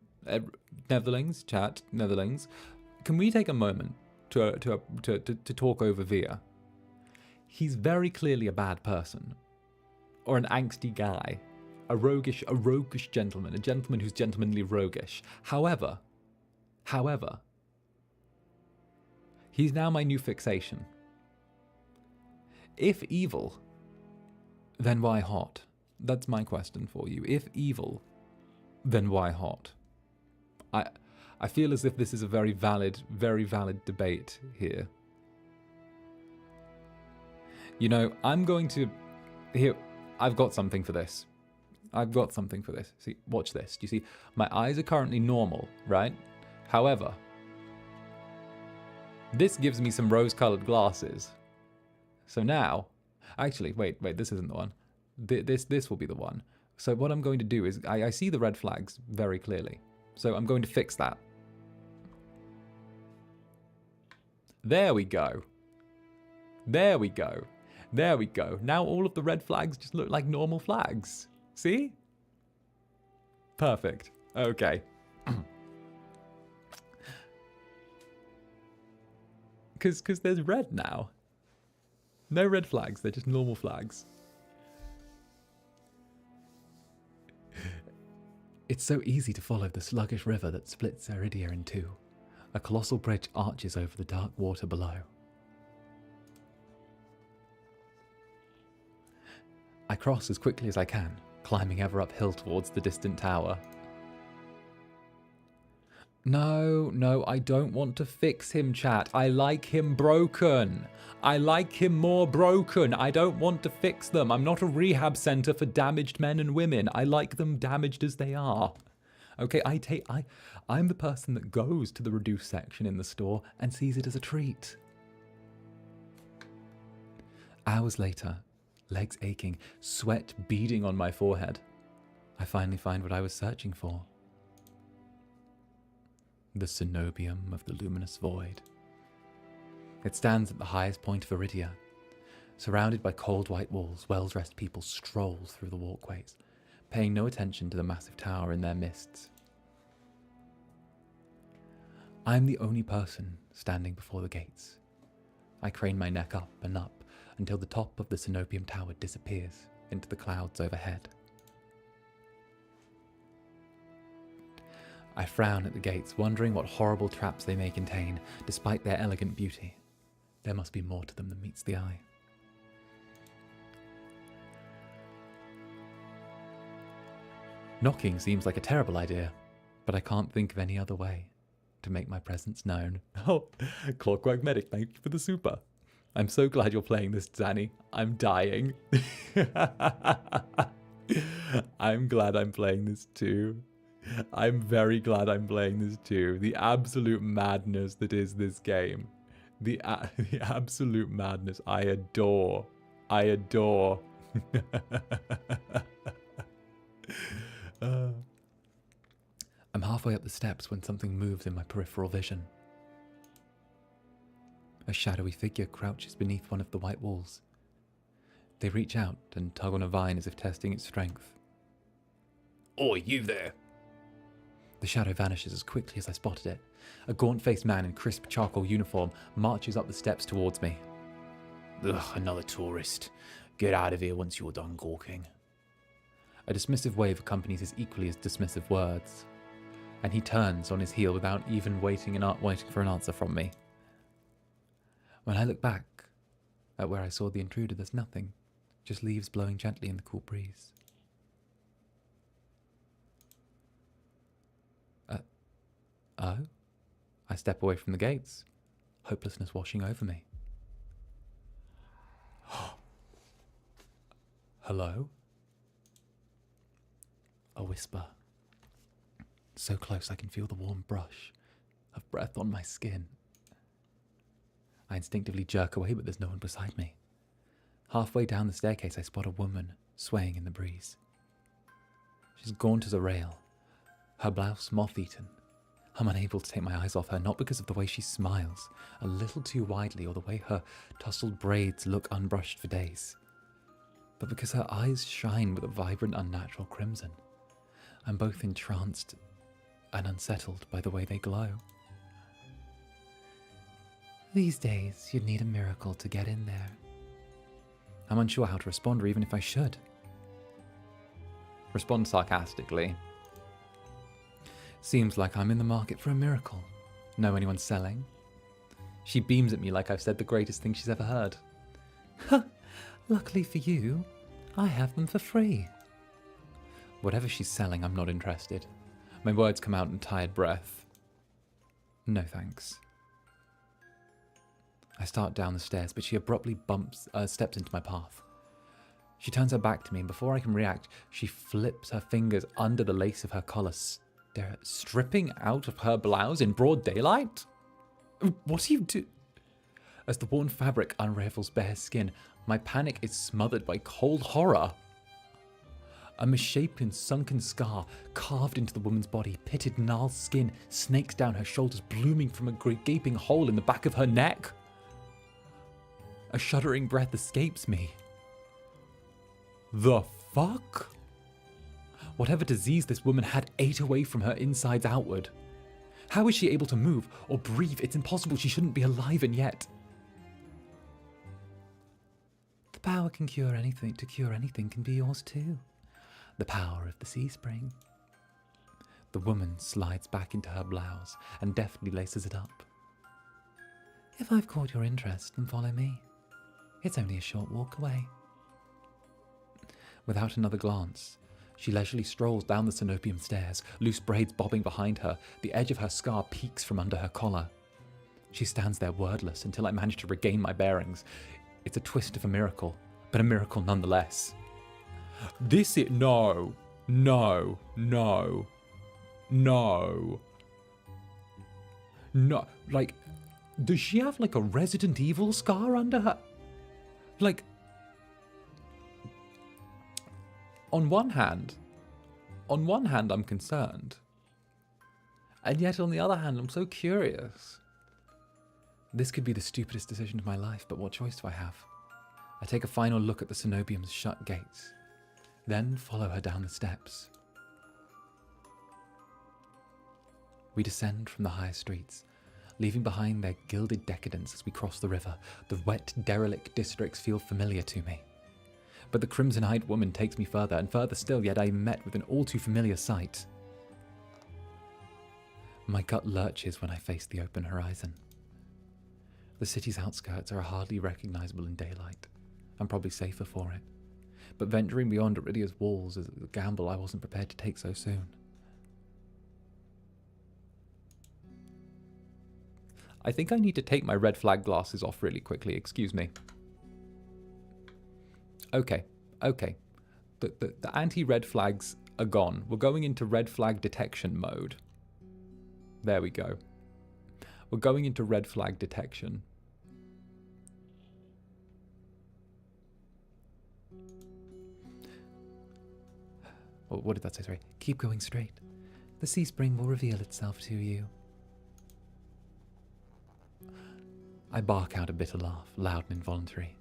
S1: Netherlings, chat, Netherlings. Can we take a moment to talk over Veer? He's very clearly a bad person. Or an angsty guy. A roguish gentleman. A gentleman who's gentlemanly roguish. However, he's now my new fixation. If evil, then why hot? That's my question for you. If evil, then why hot? I feel as if this is a very valid debate here. You know, I'm going to... Here, I've got something for this. See, watch this. Do you see? My eyes are currently normal, right? However, this gives me some rose-colored glasses. So now... Actually, wait, this isn't the one. This will be the one. So what I'm going to do is... I see the red flags very clearly. So I'm going to fix that. There we go. There we go. There we go. Now all of the red flags just look like normal flags. See? Perfect. Okay. Because there's red now. No red flags. They're just normal flags. It's so easy to follow the sluggish river that splits Iridia in two. A colossal bridge arches over the dark water below. I cross as quickly as I can, climbing ever uphill towards the distant tower. No, I don't want to fix him, chat. I like him broken. I like him more broken. I don't want to fix them. I'm not a rehab center for damaged men and women. I like them damaged as they are. Okay, I'm the person that goes to the reduced section in the store and sees it as a treat. Hours later, legs aching, sweat beading on my forehead, I finally find what I was searching for. The Cenobium of the Luminous Void. It stands at the highest point of Iridia. Surrounded by cold white walls, well-dressed people stroll through the walkways, paying no attention to the massive tower in their midst. I'm the only person standing before the gates. I crane my neck up and up until the top of the Cenobium Tower disappears into the clouds overhead. I frown at the gates, wondering what horrible traps they may contain, despite their elegant beauty. There must be more to them than meets the eye. Knocking seems like a terrible idea, but I can't think of any other way to make my presence known. Oh, Clockwork Medic, thank you for the super. I'm so glad you're playing this, Zanny. I'm dying. I'm glad I'm playing this too. I'm very glad I'm playing this too. The absolute madness that is this game. The absolute madness. I adore. I adore. I'm halfway up the steps when something moves in my peripheral vision. A shadowy figure crouches beneath one of the white walls. They reach out and tug on a vine as if testing its strength. Oi, you there! The shadow vanishes as quickly as I spotted it. A gaunt-faced man in crisp charcoal uniform marches up the steps towards me. Ugh, another tourist. Get out of here once you're done gawking. A dismissive wave accompanies his equally as dismissive words, and he turns on his heel without even waiting for an answer from me. When I look back at where I saw the intruder, there's nothing, just leaves blowing gently in the cool breeze. Oh? I step away from the gates, hopelessness washing over me. Hello? A whisper. So close I can feel the warm brush of breath on my skin. I instinctively jerk away, but there's no one beside me. Halfway down the staircase, I spot a woman swaying in the breeze. She's gaunt as a rail, her blouse moth-eaten. I'm unable to take my eyes off her, not because of the way she smiles, a little too widely, or the way her tousled braids look unbrushed for days, but because her eyes shine with a vibrant, unnatural crimson. I'm both entranced and unsettled by the way they glow. These days, you'd need a miracle to get in there. I'm unsure how to respond, or even if I should. Respond sarcastically. Seems like I'm in the market for a miracle. Know anyone selling? She beams at me like I've said the greatest thing she's ever heard. Ha! Luckily for you, I have them for free. Whatever she's selling, I'm not interested. My words come out in tired breath. No thanks. I start down the stairs, but she abruptly steps into my path. She turns her back to me, and before I can react, she flips her fingers under the lace of her collar, stripping out of her blouse in broad daylight? What do you do? As the worn fabric unravels bare skin, my panic is smothered by cold horror. A misshapen, sunken scar carved into the woman's body, pitted gnarled skin snakes down her shoulders, blooming from a gaping hole in the back of her neck. A shuddering breath escapes me. The fuck? Whatever disease this woman had ate away from her insides outward. How is she able to move or breathe? It's impossible. She shouldn't be alive, and yet. The power can cure anything. To cure anything can be yours too. The power of the sea spring. The woman slides back into her blouse and deftly laces it up. If I've caught your interest, then follow me. It's only a short walk away. Without another glance, she leisurely strolls down the Cenobium stairs, loose braids bobbing behind her. The edge of her scar peeks from under her collar. She stands there wordless until I manage to regain my bearings. It's a twist of a miracle, but a miracle nonetheless. No. Like, does she have like a Resident Evil scar under her? Like, on one hand, I'm concerned. And yet on the other hand, I'm so curious. This could be the stupidest decision of my life, but what choice do I have? I take a final look at the Cenobium's shut gates, then follow her down the steps. We descend from the higher streets, leaving behind their gilded decadence as we cross the river. The wet, derelict districts feel familiar to me. But the crimson-eyed woman takes me further and further still, yet I am met with an all-too-familiar sight. My gut lurches when I face the open horizon. The city's outskirts are hardly recognizable in daylight. I'm probably safer for it. But venturing beyond Iridia's walls is a gamble I wasn't prepared to take so soon. I think I need to take my red flag glasses off really quickly, excuse me. Okay. The anti-red flags are gone. We're going into red flag detection mode. There we go. We're going into red flag detection. What did that say? Sorry. Keep going straight. The sea spring will reveal itself to you. I bark out a bitter laugh, loud and involuntary.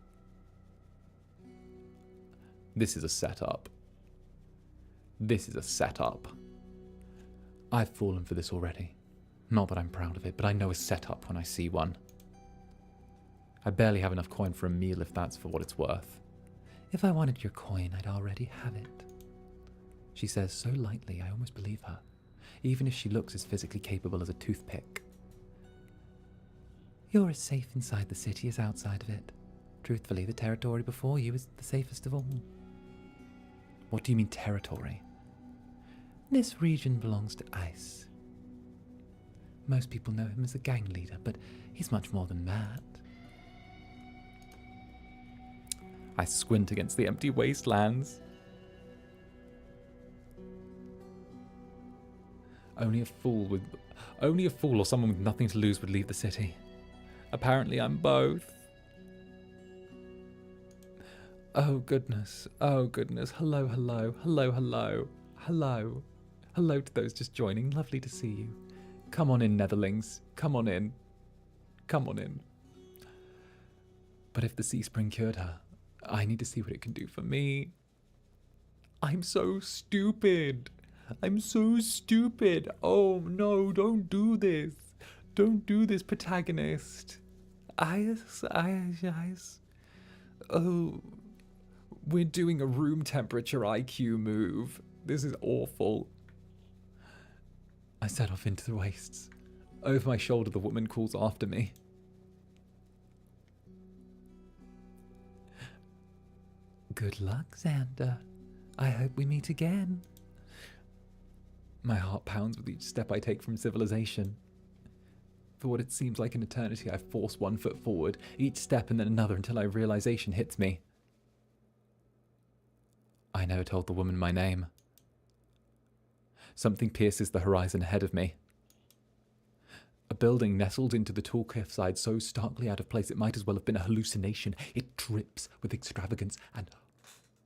S1: This is a setup. This is a setup. I've fallen for this already. Not that I'm proud of it, but I know a setup when I see one. I barely have enough coin for a meal if that's for what it's worth. If I wanted your coin, I'd already have it. She says so lightly, I almost believe her, even if she looks as physically capable as a toothpick. You're as safe inside the city as outside of it. Truthfully, the territory before you is the safest of all. What do you mean, territory? This region belongs to Ice. Most people know him as a gang leader, but he's much more than that. I squint against the empty wastelands. Only a fool or someone with nothing to lose would leave the city. Apparently I'm both. Oh goodness. Hello. Hello to those just joining. Lovely to see you. Come on in, Netherlings. Come on in. But if the sea spring cured her, I need to see what it can do for me. I'm so stupid. Oh no, don't do this. Don't do this, protagonist. Eyes. Oh, we're doing a room temperature IQ move. This is awful. I set off into the wastes. Over my shoulder, the woman calls after me. Good luck, Zander. I hope we meet again. My heart pounds with each step I take from civilization. For what it seems like an eternity, I force one foot forward, each step and then another until a realization hits me. I never told the woman my name. Something pierces the horizon ahead of me. A building nestled into the tall cliffside so starkly out of place it might as well have been a hallucination. It drips with extravagance and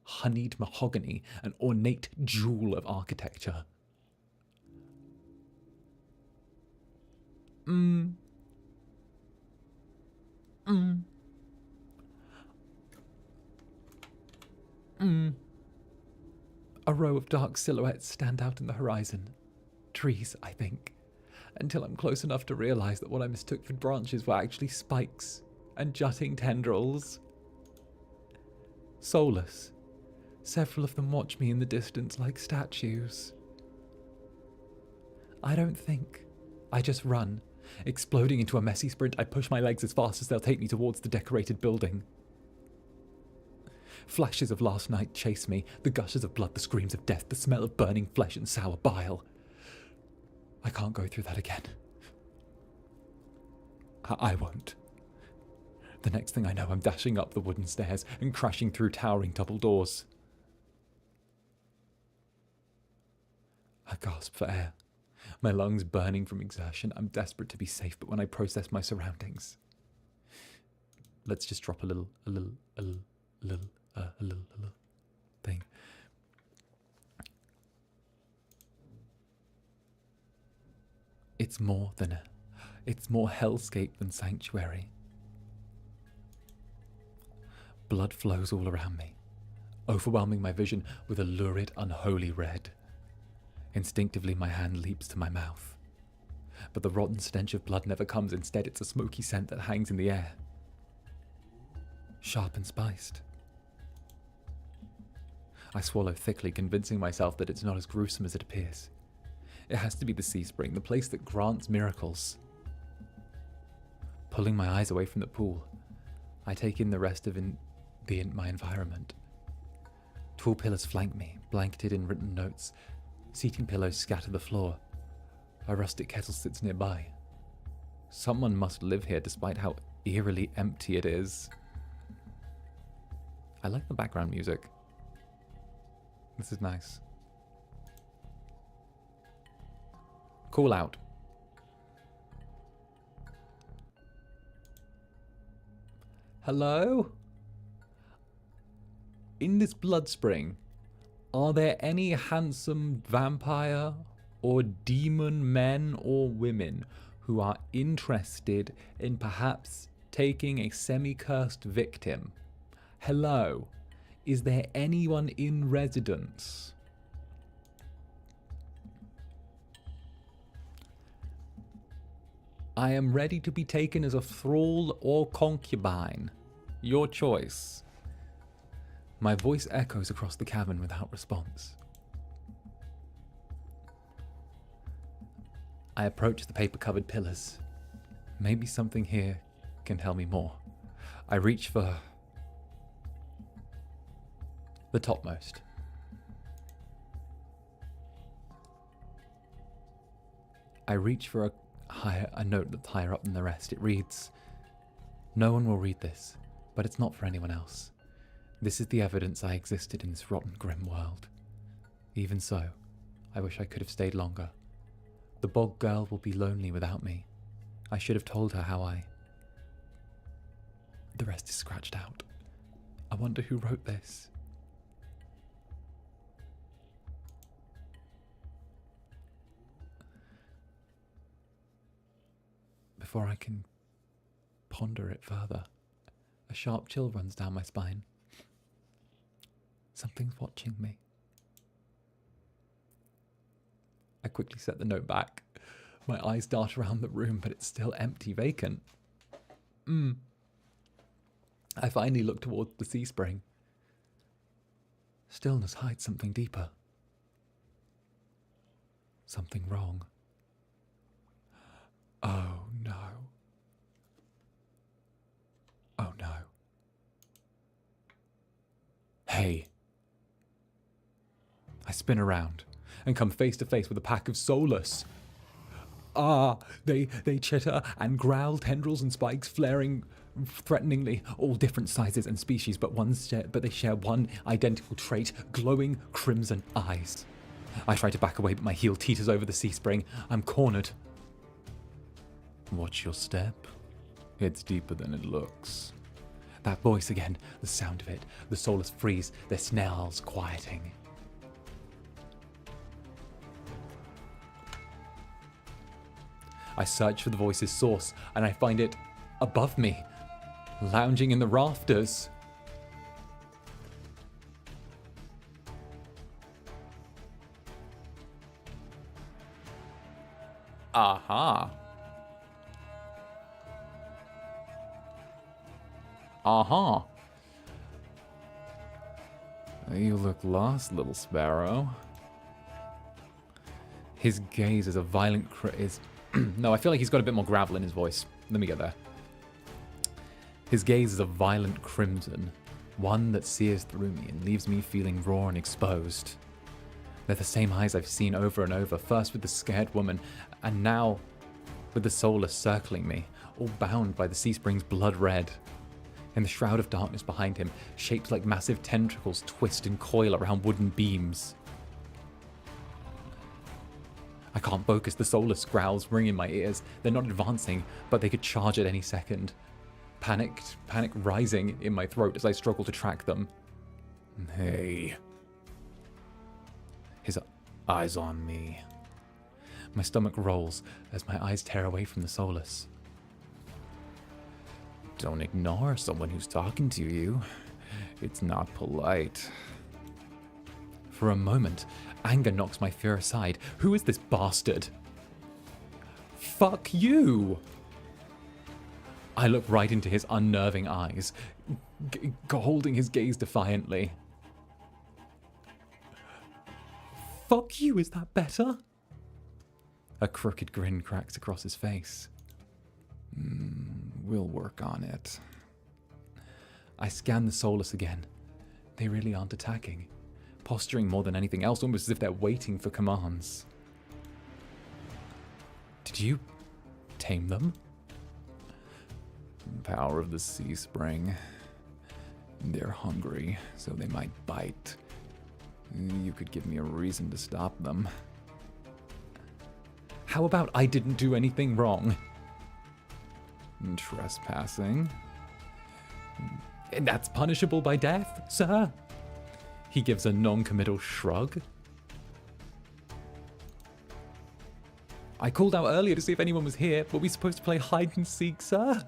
S1: honeyed mahogany, an ornate jewel of architecture. A row of dark silhouettes stand out in the horizon. Trees, I think, until I'm close enough to realize that what I mistook for branches were actually spikes and jutting tendrils. Soulless, several of them watch me in the distance like statues. I don't think. I just run. Exploding into a messy sprint, I push my legs as fast as they'll take me towards the decorated building. Flashes of last night chase me, the gushes of blood, the screams of death, the smell of burning flesh and sour bile. I can't go through that again. I won't. The next thing I know, I'm dashing up the wooden stairs and crashing through towering double doors. I gasp for air. My lungs burning from exertion. I'm desperate to be safe, but when I process my surroundings... Let's just drop a little thing. It's more hellscape than sanctuary. Blood flows all around me, overwhelming my vision with a lurid, unholy red. Instinctively, my hand leaps to my mouth. but the rotten stench of blood never comes. Instead, it's a smoky scent that hangs in the air. Sharp and spiced. I swallow thickly, convincing myself that it's not as gruesome as it appears. It has to be the sea spring, the place that grants miracles. Pulling my eyes away from the pool, I take in the rest of my environment. Tall pillars flank me, blanketed in written notes. Seating pillows scatter the floor. A rustic kettle sits nearby. Someone must live here despite how eerily empty it is. I like the background music. This is nice. Call out. Hello? In this blood spring, are there any handsome vampire or demon men or women who are interested in perhaps taking a semi-cursed victim? Hello? Is there anyone in residence? I am ready to be taken as a thrall or concubine. Your choice. My voice echoes across the cavern without response. I approach the paper-covered pillars. Maybe something here can tell me more. I reach for the topmost. I reach for a note that's higher up than the rest. It reads, "No one will read this, but it's not for anyone else. This is the evidence I existed in this rotten, grim world. Even so, I wish I could have stayed longer. The bog girl will be lonely without me. I should have told her how I..." The rest is scratched out. I wonder who wrote this. Before I can ponder it further, a sharp chill runs down my spine. Something's watching me. I quickly set the note back. My eyes dart around the room, but it's still empty, vacant. I finally look towards the sea spring. Stillness hides something deeper. Something wrong. Oh no. Oh no. Hey. I spin around and come face to face with a pack of soulless. They chitter and growl, tendrils and spikes flaring threateningly, all different sizes and species, but they share one identical trait: glowing crimson eyes. I try to back away, but my heel teeters over the sea spring. I'm cornered. Watch your step. It's deeper than it looks. That voice again, the sound of it, the soulless freeze, their snarls quieting. I search for the voice's source, and I find it above me, lounging in the rafters. Aha. Aha. You look lost, little sparrow. His gaze is a violent no, I feel like he's got a bit more gravel in his voice. Let me get there. His gaze is a violent crimson, one that sears through me and leaves me feeling raw and exposed. They're the same eyes I've seen over and over, first with the scared woman, and now with the soulless circling me, all bound by the sea spring's blood red. In the shroud of darkness behind him, shaped like massive tentacles twist and coil around wooden beams. I can't focus, the soulless growls ring in my ears. They're not advancing, but they could charge at any second. Panic rising in my throat as I struggle to track them. Hey. His eyes on me. My stomach rolls as my eyes tear away from the soulless. Don't ignore someone who's talking to you. It's not polite. For a moment, anger knocks my fear aside. Who is this bastard? Fuck you! I look right into his unnerving eyes, holding his gaze defiantly. Fuck you, is that better? A crooked grin cracks across his face. We'll work on it. I scan the Soulless again. They really aren't attacking. Posturing more than anything else, almost as if they're waiting for commands. Did you tame them? Power of the sea spring. They're hungry, so they might bite. You could give me a reason to stop them. How about I didn't do anything wrong? Trespassing? And that's punishable by death, sir? He gives a non-committal shrug. I called out earlier to see if anyone was here. Were we supposed to play hide and seek, sir?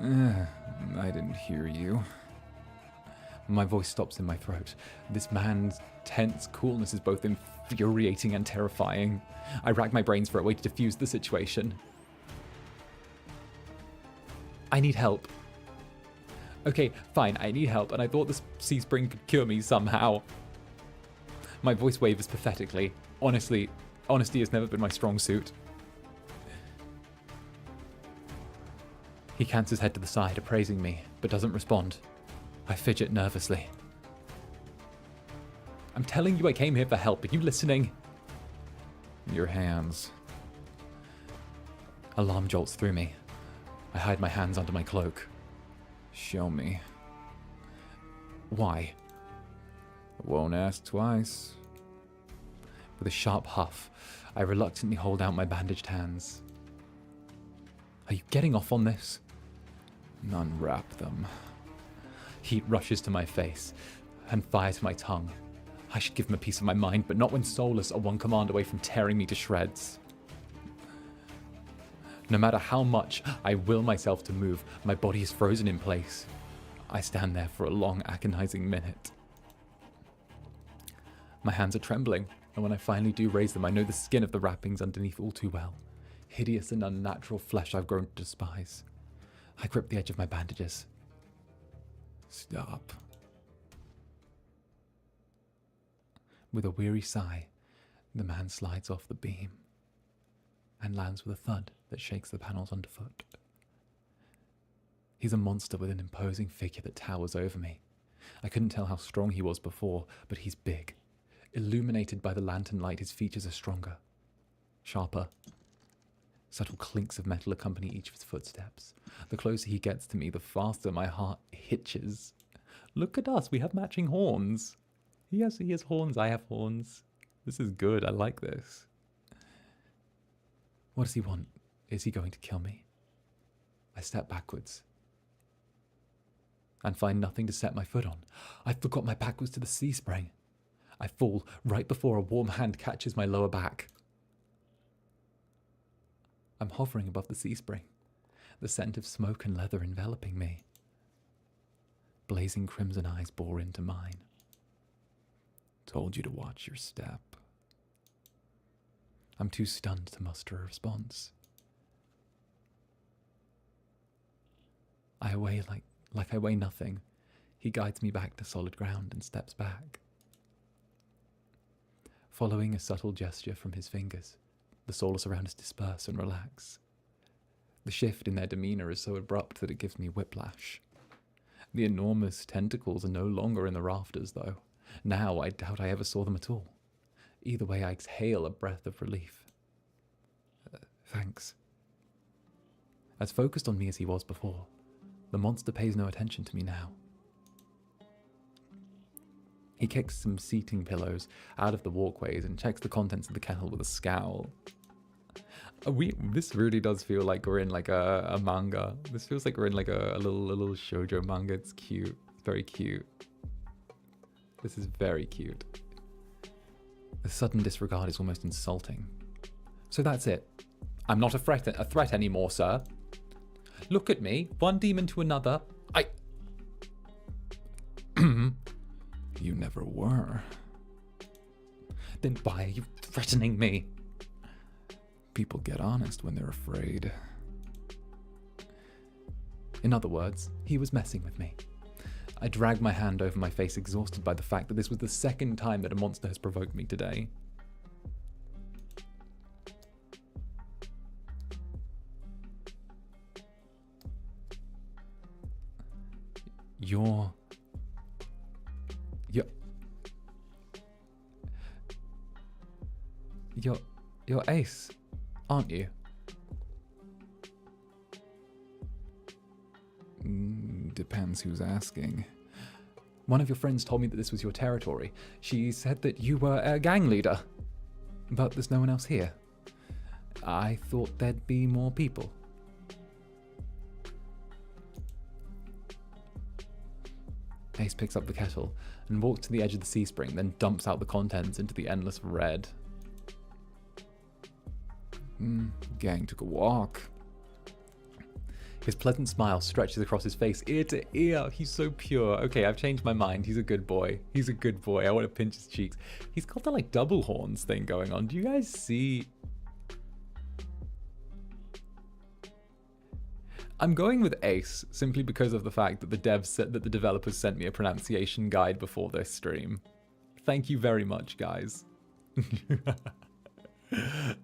S1: I didn't hear you. My voice stops in my throat. This man's tense coolness is both infuriating and terrifying. I rack my brains for a way to diffuse the situation. I need help. Okay, fine, I need help, and I thought this sea spring could cure me somehow. My voice wavers pathetically. Honestly, honesty has never been my strong suit. He cants his head to the side, appraising me, but doesn't respond. I fidget nervously. I'm telling you I came here for help. Are you listening? Your hands. Alarm jolts through me. I hide my hands under my cloak. Show me. Why? Won't ask twice. With a sharp huff, I reluctantly hold out my bandaged hands. Are you getting off on this? Unwrap them. Heat rushes to my face and fire to my tongue. I should give him a piece of my mind, but not when Soulless are one command away from tearing me to shreds. No matter how much I will myself to move, my body is frozen in place. I stand there for a long, agonizing minute. My hands are trembling, and when I finally do raise them, I know the skin of the wrappings underneath all too well. Hideous and unnatural flesh I've grown to despise. I grip the edge of my bandages. Stop. With a weary sigh, the man slides off the beam and lands with a thud that shakes the panels underfoot. He's a monster with an imposing figure that towers over me. I couldn't tell how strong he was before, but he's big. Illuminated by the lantern light, his features are stronger, sharper. Subtle clinks of metal accompany each of his footsteps. The closer he gets to me, the faster my heart hitches. Look at us, we have matching horns. He has horns, I have horns. This is good, I like this. What does he want? Is he going to kill me? I step backwards and find nothing to set my foot on. I forgot my back was to the sea spring. I fall right before a warm hand catches my lower back. I'm hovering above the sea spring, the scent of smoke and leather enveloping me. Blazing crimson eyes bore into mine. Told you to watch your step. I'm too stunned to muster a response. I weigh like I weigh nothing. He guides me back to solid ground and steps back. Following a subtle gesture from his fingers, the Soulless around us disperse and relax. The shift in their demeanor is so abrupt that it gives me whiplash. The enormous tentacles are no longer in the rafters, though. Now I doubt I ever saw them at all. Either way, I exhale a breath of relief. Thanks. As focused on me as he was before, the monster pays no attention to me now. He kicks some seating pillows out of the walkways and checks the contents of the kennel with a scowl. This really does feel like we're in like a manga. This feels like we're in like a little shoujo manga. It's cute. It's very cute. This is very cute. The sudden disregard is almost insulting. So that's it. I'm not a threat anymore, sir. Look at me, one demon to another. You never were. Then why are you threatening me?
S2: People get honest when they're afraid.
S1: In other words, he was messing with me. I dragged my hand over my face, exhausted by the fact that this was the second time that a monster has provoked me today. You're Ace, aren't you?
S2: Depends who's asking.
S1: One of your friends told me that this was your territory. She said that you were a gang leader, but there's no one else here. I thought there'd be more people. Ace picks up the kettle and walks to the edge of the sea spring, then dumps out the contents into the endless red.
S2: Gang took a walk.
S1: His pleasant smile stretches across his face, ear to ear. He's so pure. Okay, I've changed my mind. He's a good boy. He's a good boy. I want to pinch his cheeks. He's got the like double horns thing going on. Do you guys see? I'm going with Ace simply because of the fact that the developers sent me a pronunciation guide before this stream. Thank you very much, guys.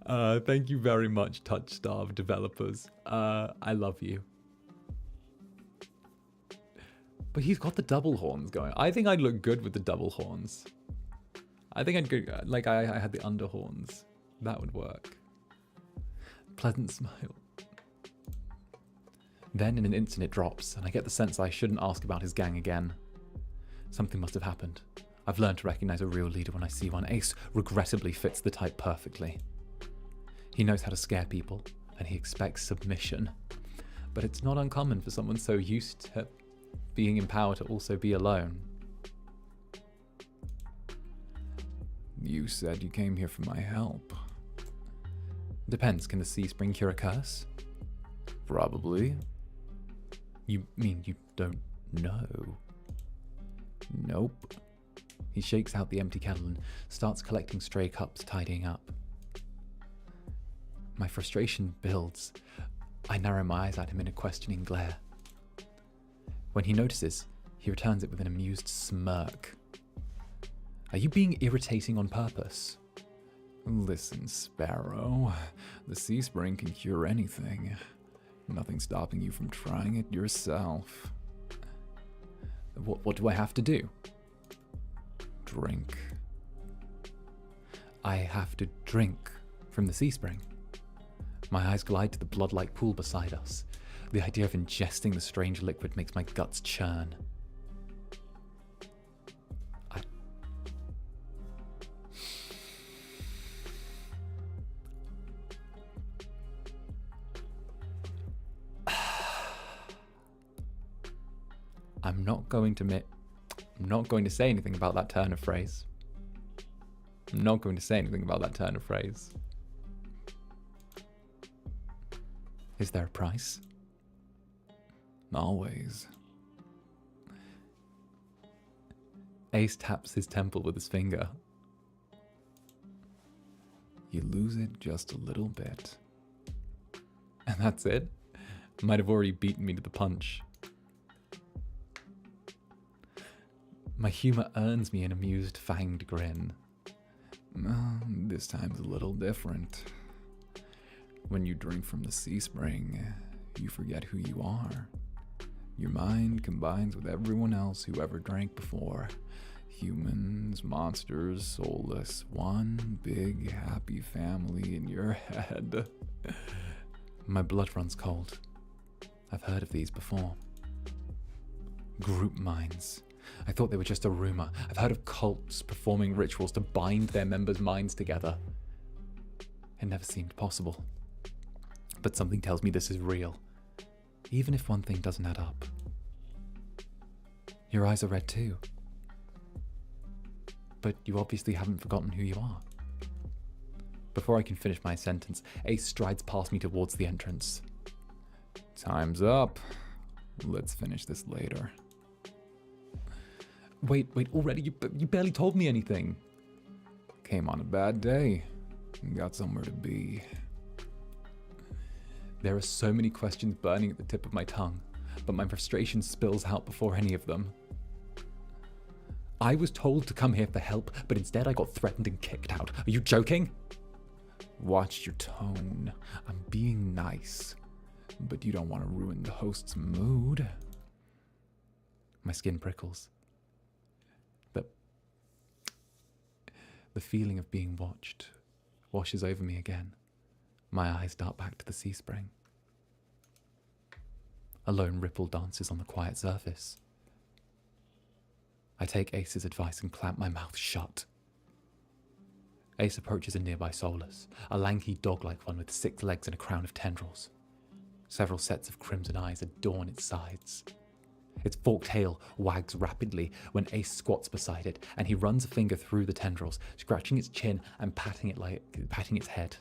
S1: Thank you very much, TOUCHSTARVED developers. I love you. But he's got the double horns going. I think I'd look good with the double horns. I think I'd go, like I had the under horns. That would work. Pleasant smile. Then in an instant it drops, and I get the sense I shouldn't ask about his gang again. Something must have happened. I've learned to recognize a real leader when I see one. Ace regrettably fits the type perfectly. He knows how to scare people, and he expects submission. But it's not uncommon for someone so used to being in power to also be alone.
S2: You said you came here for my help.
S1: Depends, can the sea spring cure a curse?
S2: Probably.
S1: You mean you don't know?
S2: Nope.
S1: He shakes out the empty kettle and starts collecting stray cups, tidying up. My frustration builds. I narrow my eyes at him in a questioning glare. When he notices, he returns it with an amused smirk. Are you being irritating on purpose?
S2: Listen, Sparrow. The sea spring can cure anything. Nothing stopping you from trying it yourself.
S1: What do I have to do?
S2: Drink.
S1: I have to drink from the sea spring. My eyes glide to the blood-like pool beside us. The idea of ingesting the strange liquid makes my guts churn. I'm not going to say anything about that turn of phrase. I'm not going to say anything about that turn of phrase. Is there a price?
S2: Always.
S1: Ace taps his temple with his finger.
S2: You lose it just a little bit.
S1: And that's it? Might have already beaten me to the punch. My humor earns me an amused, fanged grin.
S2: This time's a little different. When you drink from the sea spring, you forget who you are. Your mind combines with everyone else who ever drank before. Humans, monsters, soulless. One big, happy family in your head.
S1: My blood runs cold. I've heard of these before. Group minds. I thought they were just a rumor. I've heard of cults performing rituals to bind their members' minds together. It never seemed possible. But something tells me this is real, even if one thing doesn't add up. Your eyes are red too. But you obviously haven't forgotten who you are. Before I can finish my sentence, Ace strides past me towards the entrance.
S2: Time's up. Let's finish this later.
S1: Wait, already? You barely told me anything.
S2: Came on a bad day. Got somewhere to be.
S1: There are so many questions burning at the tip of my tongue, but my frustration spills out before any of them. I was told to come here for help, but instead I got threatened and kicked out. Are you joking?
S2: Watch your tone. I'm being nice, but you don't want to ruin the host's mood.
S1: My skin prickles. The feeling of being watched washes over me again. My eyes dart back to the sea spring. A lone ripple dances on the quiet surface. I take Ace's advice and clamp my mouth shut. Ace approaches a nearby Soulless, a lanky dog-like one with 6 legs and a crown of tendrils. Several sets of crimson eyes adorn its sides. Its forked tail wags rapidly when Ace squats beside it, and he runs a finger through the tendrils, scratching its chin and patting its head.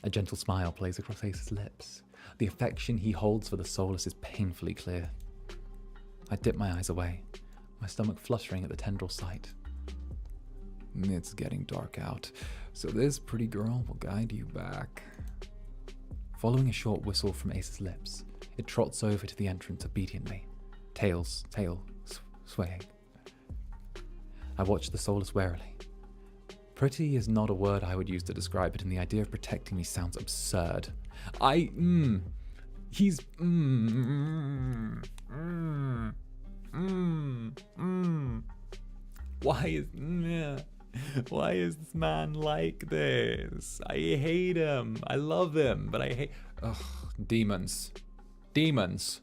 S1: A gentle smile plays across Ace's lips. The affection he holds for the Soulless is painfully clear. I dip my eyes away, my stomach fluttering at the tendril sight.
S2: It's getting dark out, so this pretty girl will guide you back.
S1: Following a short whistle from Ace's lips, it trots over to the entrance obediently, tail swaying. I watch the Soulless warily. Pretty is not a word I would use to describe it, and the idea of protecting me sounds absurd. Why is this man like this? I hate him. I love him, but I hate...
S2: Ugh, demons. Demons.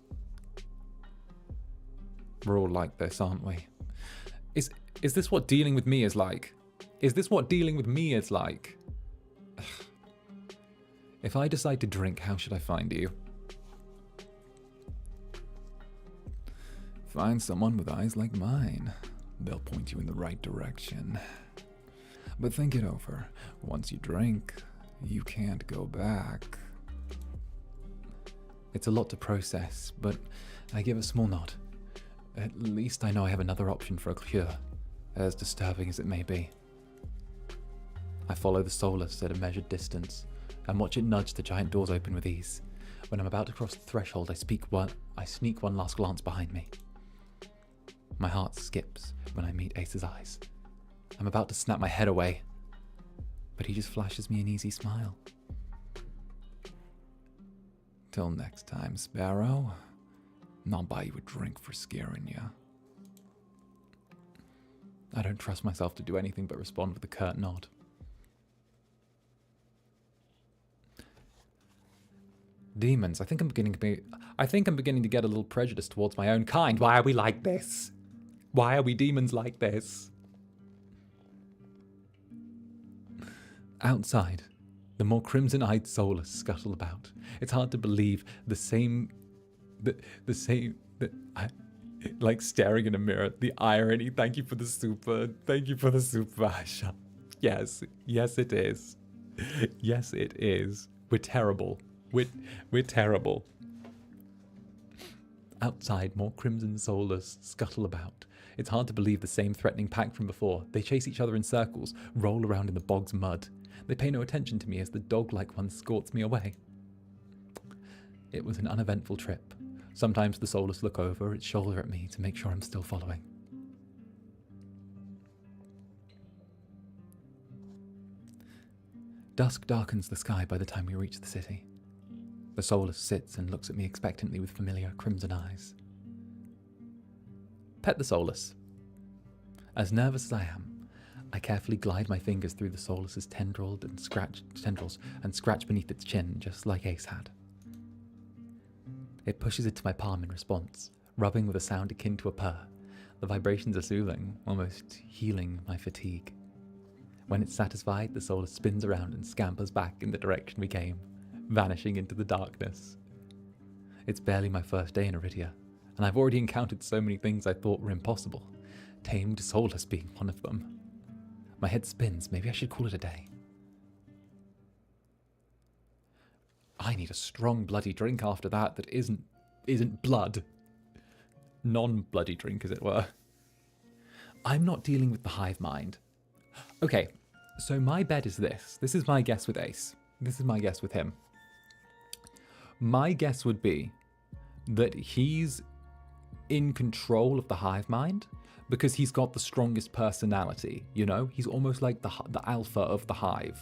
S1: We're all like this, aren't we? Is this what dealing with me is like? Is this what dealing with me is like? If I decide to drink, how should I find you?
S2: Find someone with eyes like mine. They'll point you in the right direction. But think it over. Once you drink, you can't go back.
S1: It's a lot to process, but I give a small nod. At least I know I have another option for a cure, as disturbing as it may be. I follow the Soulless at a measured distance, and watch it nudge the giant doors open with ease. When I'm about to cross the threshold, I sneak one last glance behind me. My heart skips when I meet Ace's eyes. I'm about to snap my head away, but he just flashes me an easy smile.
S2: Till next time, Sparrow. I'll buy you a drink for scaring you.
S1: I don't trust myself to do anything but respond with a curt nod. Demons, I think I'm beginning to get a little prejudiced towards my own kind. Why are we like this? Why are we demons like this? Outside, the more crimson-eyed Soulless scuttle about. It's hard to believe like staring in a mirror, the irony. Thank you for the super. Thank you for the super. Yes, it is. Yes, it is. We're terrible. We're terrible. Outside, more crimson Soulless scuttle about. It's hard to believe the same threatening pack from before. They chase each other in circles, roll around in the bog's mud. They pay no attention to me as the dog-like one scorts me away. It was an uneventful trip. Sometimes the Soulless look over its shoulder at me to make sure I'm still following. Dusk darkens the sky by the time we reach the city. The Soulless sits and looks at me expectantly with familiar crimson eyes. Pet the Soulless. As nervous as I am, I carefully glide my fingers through the Soulless's tendrils and scratch beneath its chin, just like Ace had. It pushes into my palm in response, rubbing with a sound akin to a purr. The vibrations are soothing, almost healing my fatigue. When it's satisfied, the Soulless spins around and scampers back in the direction we came, vanishing into the darkness. It's barely my first day in Iridia, and I've already encountered so many things I thought were impossible, tamed Soulless being one of them. My head spins. Maybe I should call it a day. I need a strong bloody drink after that isn't blood. Non-bloody drink, as it were. I'm not dealing with the hive mind. Okay, so my bet is this. This is my guess with Ace. This is my guess with him. My guess would be that he's in control of the hive mind because he's got the strongest personality, you know? He's almost like the alpha of the hive.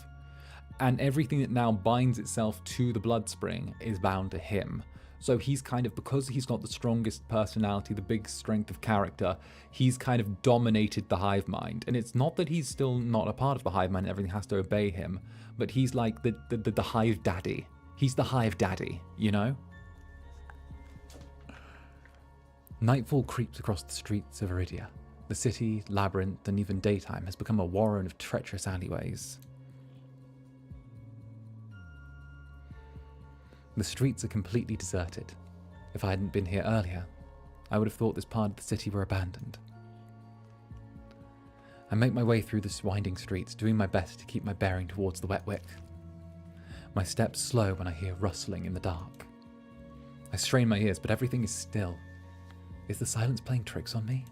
S1: And everything that now binds itself to the blood spring is bound to him. So he's kind of, because he's got the strongest personality, the big strength of character, he's kind of dominated the hive mind. And it's not that he's still not a part of the hive mind, everything has to obey him, but he's like the hive daddy. He's the hive daddy, you know? Nightfall creeps across the streets of Iridia. The city, labyrinth, and even daytime has become a warren of treacherous alleyways. The streets are completely deserted. If I hadn't been here earlier, I would have thought this part of the city were abandoned. I make my way through the winding streets, doing my best to keep my bearing towards the wet wick. My steps slow when I hear rustling in the dark. I strain my ears, but everything is still. Is the silence playing tricks on me?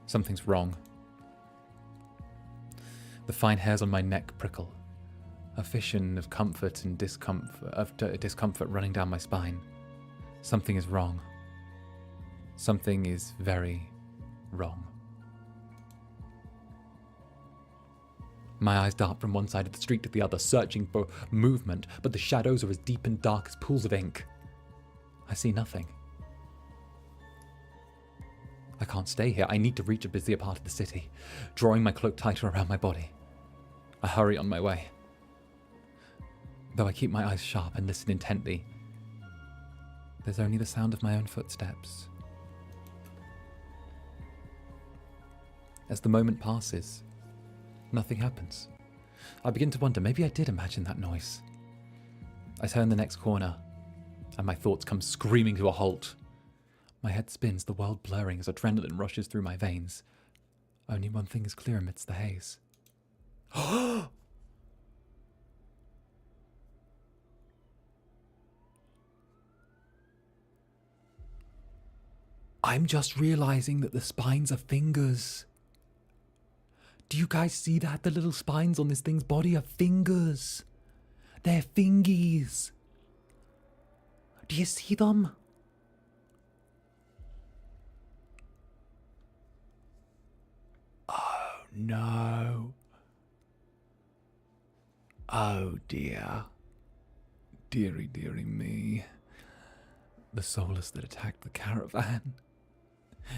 S1: Something's wrong. The fine hairs on my neck prickle. A fission of comfort and discomfort running down my spine. Something is wrong. Something is very wrong. My eyes dart from one side of the street to the other, searching for movement, but the shadows are as deep and dark as pools of ink. I see nothing. I can't stay here. I need to reach a busier part of the city, drawing my cloak tighter around my body. I hurry on my way. Though I keep my eyes sharp and listen intently, there's only the sound of my own footsteps. As the moment passes, nothing happens. I begin to wonder, maybe I did imagine that noise. I turn the next corner, and my thoughts come screaming to a halt. My head spins, the world blurring as adrenaline rushes through my veins. Only one thing is clear amidst the haze. I'm just realizing that the spines are fingers. Do you guys see that? The little spines on this thing's body are fingers. They're fingies. Do you see them? Oh no. Oh dear. Dearie, dearie me. The soulless that attacked the caravan.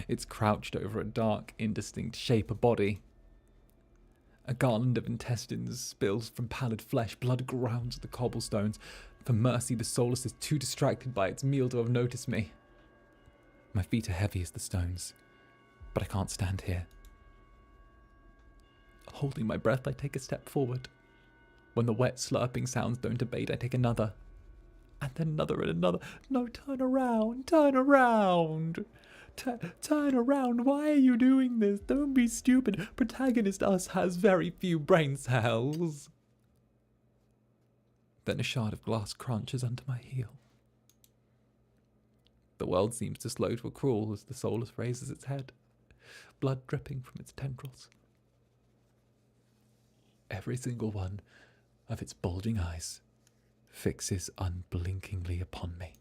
S1: It's crouched over a dark, indistinct shape, a body. A garland of intestines spills from pallid flesh, blood grounds the cobblestones. For mercy, the soulless is too distracted by its meal to have noticed me. My feet are heavy as the stones, but I can't stand here. Holding my breath, I take a step forward. When the wet, slurping sounds don't abate, I take another. And then another and another. No, turn around, turn around. Turn around, why are you doing this? Don't be stupid. Protagonist us has very few brain cells. Then a shard of glass crunches under my heel. The world seems to slow to a crawl as the soulless raises its head, blood dripping from its tendrils. Every single one of its bulging eyes fixes unblinkingly upon me.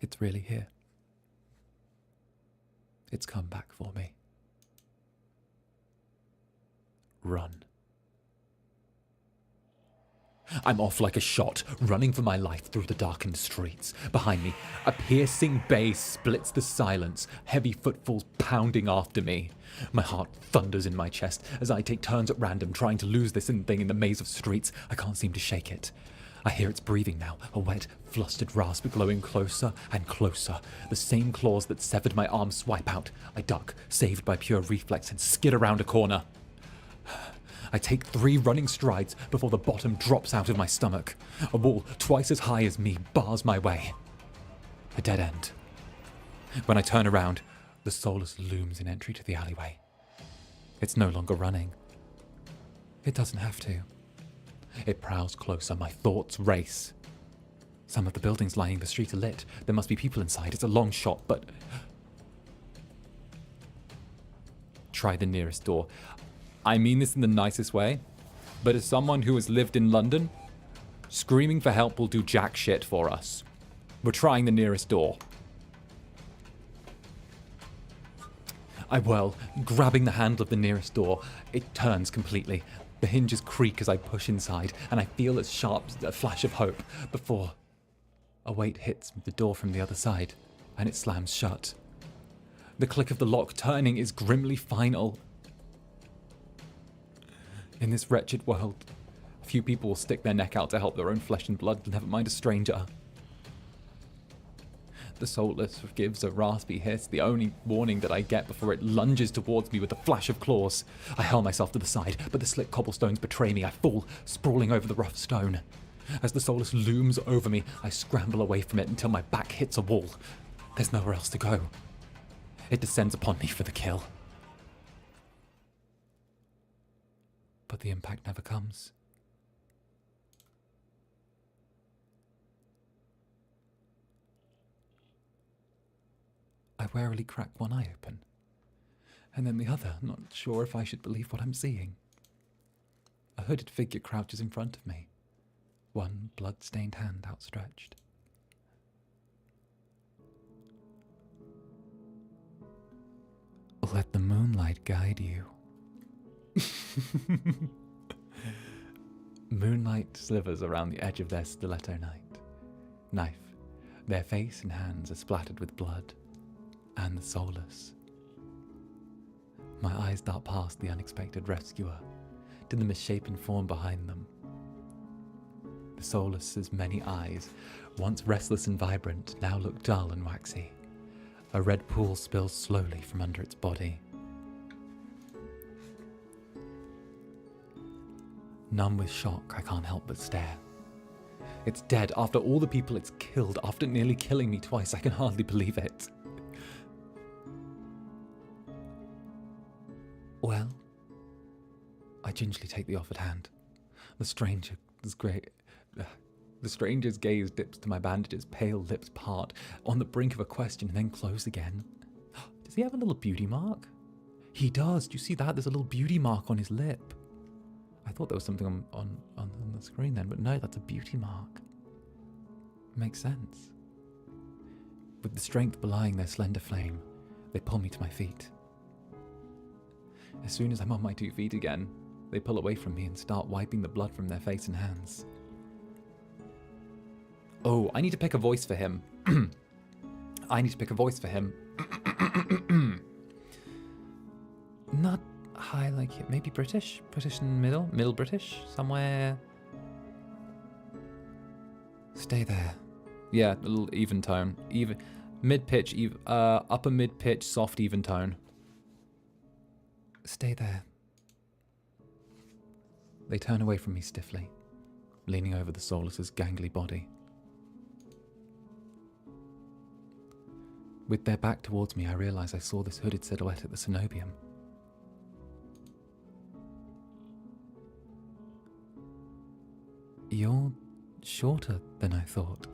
S1: It's really here. It's come back for me. Run. I'm off like a shot, running for my life through the darkened streets. Behind me, a piercing bass splits the silence, heavy footfalls pounding after me. My heart thunders in my chest as I take turns at random, trying to lose this thing in the maze of streets. I can't seem to shake it. I hear its breathing now, a wet, flustered rasp glowing closer and closer. The same claws that severed my arm swipe out. I duck, saved by pure reflex, and skid around a corner. I take 3 running strides before the bottom drops out of my stomach. A wall twice as high as me bars my way. A dead end. When I turn around, the soulless looms in entry to the alleyway. It's no longer running. It doesn't have to. It prowls closer, my thoughts race. Some of the buildings lining the street are lit. There must be people inside. It's a long shot, but... Try the nearest door. I mean this in the nicest way, but as someone who has lived in London, Screaming for help will do jack shit for us. We're trying the nearest door. I whirl, grabbing the handle of the nearest door. It turns completely. The hinges creak as I push inside, and I feel as sharp a flash of hope before a weight hits the door from the other side, and it slams shut. The click of the lock turning is grimly final. In this wretched world, few people will stick their neck out to help their own flesh and blood, never mind a stranger. The Soulless gives a raspy hiss, the only warning that I get before it lunges towards me with a flash of claws. I hurl myself to the side, but the slick cobblestones betray me. I fall, sprawling over the rough stone. As the Soulless looms over me, I scramble away from it until my back hits a wall. There's nowhere else to go. It descends upon me for the kill. But the impact never comes. I warily crack one eye open, and then the other, not sure if I should believe what I'm seeing. A hooded figure crouches in front of me, one blood-stained hand outstretched. Let the moonlight guide you. Moonlight slivers around the edge of their stiletto knife. Their face and hands are splattered with blood. And the Soulless. My eyes dart past the unexpected rescuer to the misshapen form behind them. The Soulless's many eyes, once restless and vibrant, now look dull and waxy. A red pool spills slowly from under its body. Numb with shock, I can't help but stare. It's dead after all the people it's killed, after nearly killing me twice. I can hardly believe it. Well, I gingerly take the offered hand. The stranger's gaze dips to my bandages, pale lips part, on the brink of a question and then close again. Does he have a little beauty mark? He does. Do you see that? There's a little beauty mark on his lip. I thought there was something on the screen then, but no, that's a beauty mark. Makes sense. With the strength belying their slender flame, they pull me to my feet. As soon as I'm on my 2 feet again, they pull away from me and start wiping the blood from their face and hands. Oh, I need to pick a voice for him. Not high like it. Maybe British? British in the middle British? Somewhere. Stay there. Yeah, a little even tone. Even mid-pitch, upper mid-pitch, soft even tone. Stay there. They turn away from me stiffly, leaning over the Soulless's gangly body. With their back towards me, I realize I saw this hooded silhouette at the cenobium. You're shorter than I thought.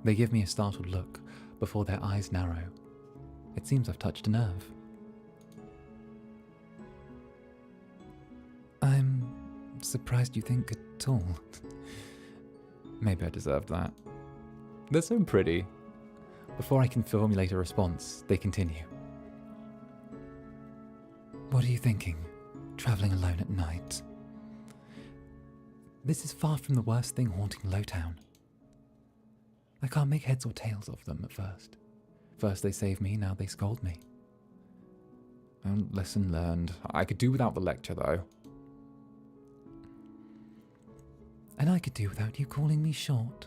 S1: They give me a startled look before their eyes narrow. It seems I've touched a nerve. I'm surprised you think at all. Maybe I deserved that. They're so pretty. Before I can formulate a response, they continue. What are you thinking, travelling alone at night? This is far from the worst thing haunting Lowtown. I can't make heads or tails of them at first. First they save me, now they scold me. Lesson learned. I could do without the lecture, though. And I could do without you calling me short.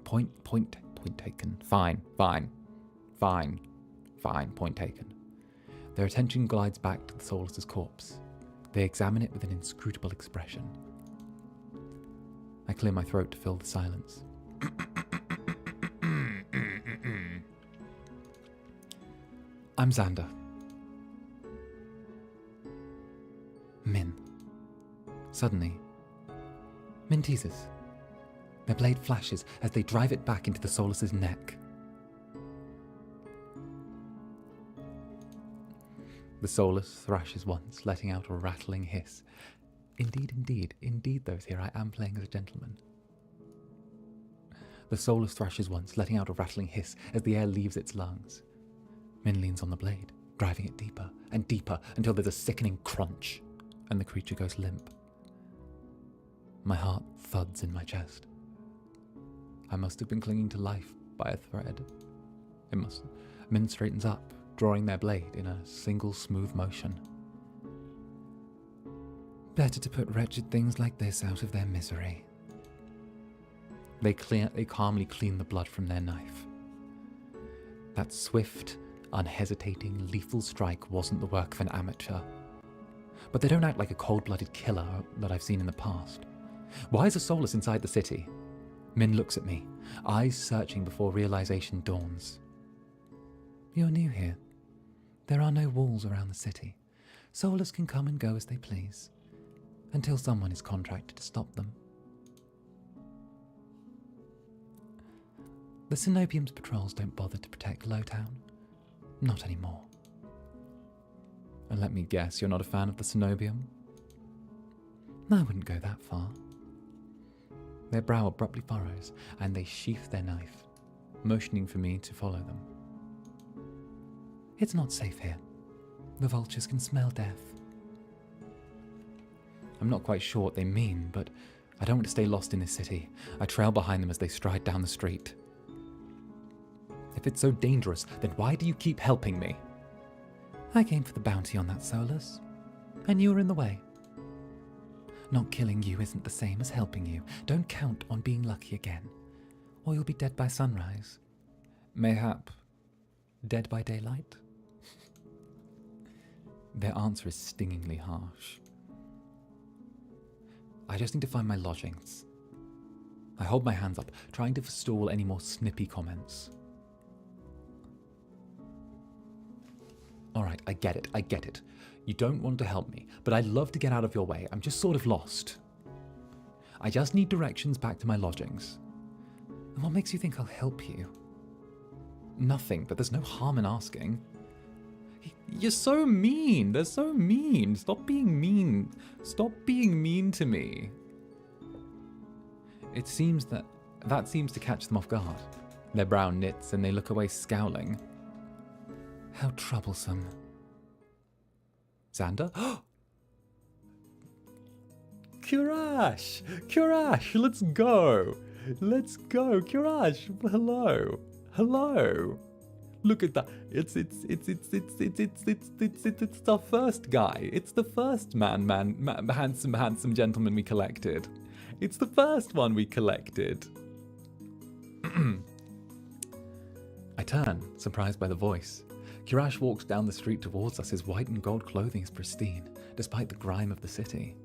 S1: Point taken. Fine, point taken. Their attention glides back to the Soulless's corpse. They examine it with an inscrutable expression. I clear my throat to fill the silence. I'm Zander. Min. Suddenly, Min teases. Their blade flashes as they drive it back into the Soulless's neck. The soulless thrashes once, letting out a rattling hiss. Indeed, those here, I am playing as a gentleman. The soulless thrashes once, letting out a rattling hiss as the air leaves its lungs. Min leans on the blade, driving it deeper and deeper until there's a sickening crunch, and the creature goes limp. My heart thuds in my chest. I must have been clinging to life by a thread. Min straightens up, drawing their blade in a single smooth motion. Better to put wretched things like this out of their misery. They calmly clean the blood from their knife. That swift, unhesitating, lethal strike wasn't the work of an amateur. But they don't act like a cold-blooded killer that I've seen in the past. Why is a soulless inside the city? Min looks at me, eyes searching before realization dawns. You're new here. There are no walls around the city. Soulless can come and go as they please, until someone is contracted to stop them. The Cenobium's patrols don't bother to protect Lowtown. Not anymore. And let me guess, you're not a fan of the Cenobium? I wouldn't go that far. Their brow abruptly furrows, and they sheath their knife, motioning for me to follow them. It's not safe here. The vultures can smell death. I'm not quite sure what they mean, but I don't want to stay lost in this city. I trail behind them as they stride down the street. If it's so dangerous, then why do you keep helping me? I came for the bounty on that Solus, and you were in the way. Not killing you isn't the same as helping you. Don't count on being lucky again, or you'll be dead by sunrise. Mayhap dead by daylight? Their answer is stingingly harsh. I just need to find my lodgings. I hold my hands up, trying to forestall any more snippy comments. Alright, I get it. You don't want to help me, but I'd love to get out of your way. I'm just sort of lost. I just need directions back to my lodgings. And what makes you think I'll help you? Nothing, but there's no harm in asking. You're so mean. They're so mean. Stop being mean. Stop being mean to me. It seems that seems to catch them off guard. Their brow knits and they look away scowling. How troublesome. Zander? 𝓂𝓸𝓾𝓻, let's go. 𝓂𝓸𝓾𝓻, hello. Look at that. It's our first guy. It's the first handsome gentleman we collected. It's the first one we collected. I turn, surprised by the voice. 𝓂𝓻 walks down the street towards us. His white and gold clothing is pristine, despite the grime of the city.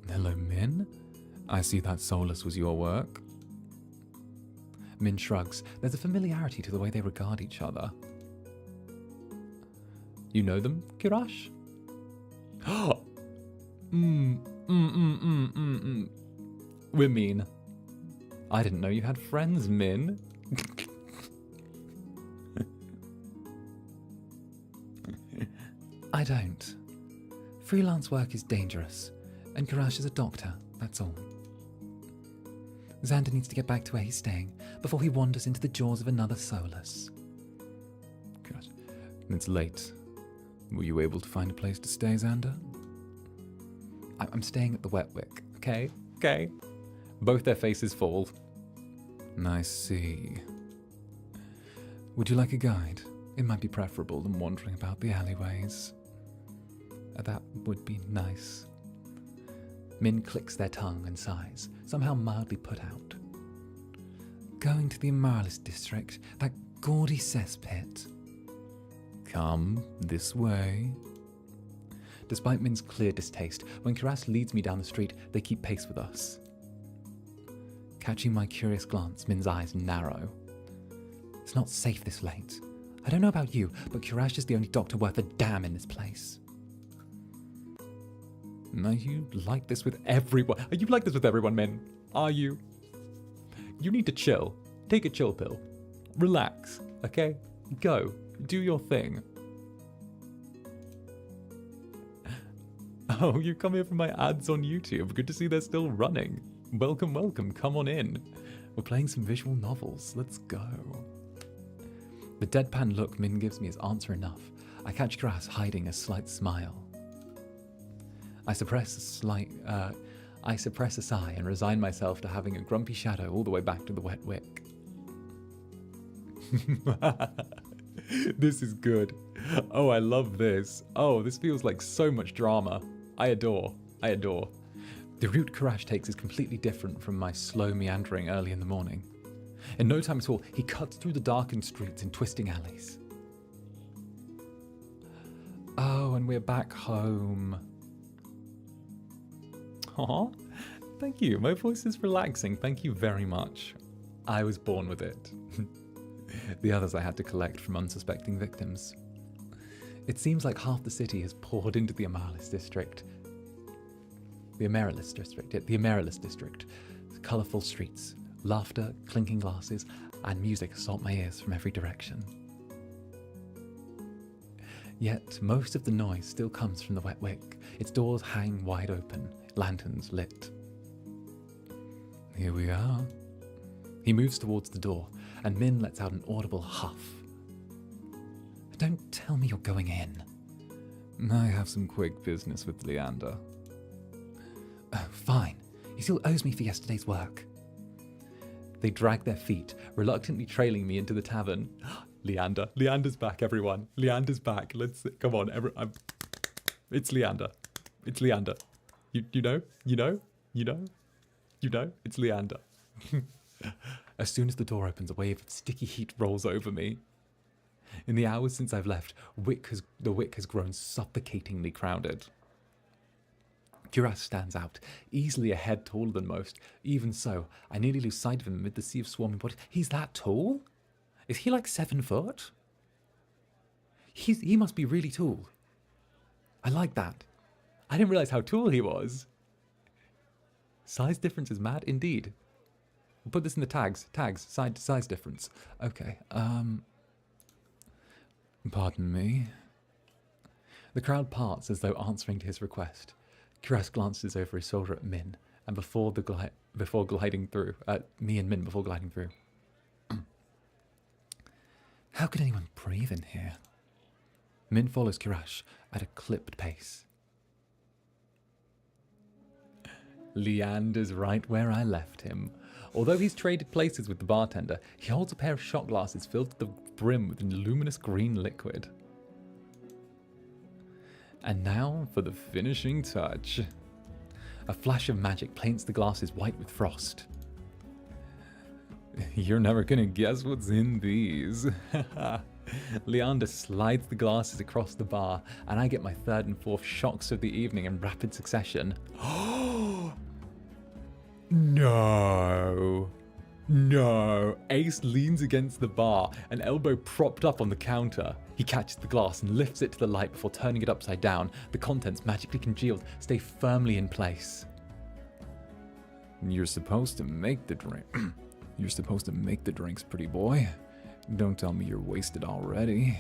S1: Hello, Min? I see that Solus was your work. Min shrugs. There's a familiarity to the way they regard each other. You know them, 𝓂𝓻? We're mean. I didn't know you had friends, Min. I don't. Freelance work is dangerous, and 𝓂𝓻 is a doctor, that's all. Zander needs to get back to where he's staying before he wanders into the jaws of another Solus.
S2: 𝓂𝓻, it's late. Were you able to find a place to stay, Zander?
S1: I'm staying at the Wet Wick, okay? Okay. Both their faces fall.
S2: I see. Would you like a guide? It might be preferable than wandering about the alleyways.
S1: That would be nice. Min clicks their tongue and sighs, somehow mildly put out.
S2: Going to the Immoralist district, that gaudy cesspit. Come this way.
S1: Despite Min's clear distaste, when 𝓂𝓻 leads me down the street, they keep pace with us. Catching my curious glance, Min's eyes narrow. It's not safe this late. I don't know about you, but 𝓂𝓻 is the only doctor worth a damn in this place. Are you like this with everyone? Are you like this with everyone, Min? Are you? You need to chill. Take a chill pill. Relax, okay? Go. Do your thing. Oh, you come here for my ads on YouTube. Good to see they're still running. Welcome, welcome. Come on in. We're playing some visual novels. Let's go. The deadpan look Min gives me is answer enough. I catch Grass hiding a slight smile. I suppress a sigh and resign myself to having a grumpy shadow all the way back to the wet wick. This is good. Oh, I love this. Oh, this feels like so much drama. I adore. The route 𝓂𝓸𝓾𝓻 takes is completely different from my slow meandering early in the morning. In no time at all, he cuts through the darkened streets and twisting alleys. Oh, and we're back home. Aw, thank you. My voice is relaxing. Thank you very much. I was born with it. The others I had to collect from unsuspecting victims. It seems like half the city has poured into the Amaryllis district. The Amaryllis district. Colourful streets, laughter, clinking glasses, and music assault my ears from every direction. Yet most of the noise still comes from the wet wick. Its doors hang wide open, lanterns lit. Here we are. He moves towards the door, and Min lets out an audible huff. Don't tell me you're going in.
S2: I have some quick business with Leander.
S1: Oh, fine. He still owes me for yesterday's work. They drag their feet, reluctantly trailing me into the tavern. Leander. Leander's back, everyone. Leander's back. Come on. It's Leander. It's Leander. You know? It's Leander. As soon as the door opens, a wave of sticky heat rolls over me. In the hours since I've left, the wick has grown suffocatingly crowded. 𝓂𝓸𝓾 stands out, easily a head taller than most. Even so, I nearly lose sight of him amid the sea of swarming bodies. He's that tall? Is he like 7 foot? He must be really tall. I like that. I didn't realize how tall he was. Size difference is mad indeed. We'll put this in the tags. Tags, size difference. Okay,
S2: Pardon me?
S1: The crowd parts as though answering to his request. 𝓂𝓸𝓾 glances over his shoulder at Min, and before gliding through, me and Min before gliding through. How could anyone breathe in here? Min follows 𝓂𝓸𝓾 at a clipped pace. Leander's right where I left him. Although he's traded places with the bartender, he holds a pair of shot glasses filled to the brim with luminous green liquid. And now for the finishing touch. A flash of magic paints the glasses white with frost. You're never gonna guess what's in these. Leander slides the glasses across the bar, and I get my 3rd and 4th shocks of the evening in rapid succession. No. Ace leans against the bar, an elbow propped up on the counter. He catches the glass and lifts it to the light before turning it upside down. The contents, magically congealed, stay firmly in place.
S2: You're supposed to make the drink. You're supposed to make the drinks, pretty boy. Don't tell me you're wasted already.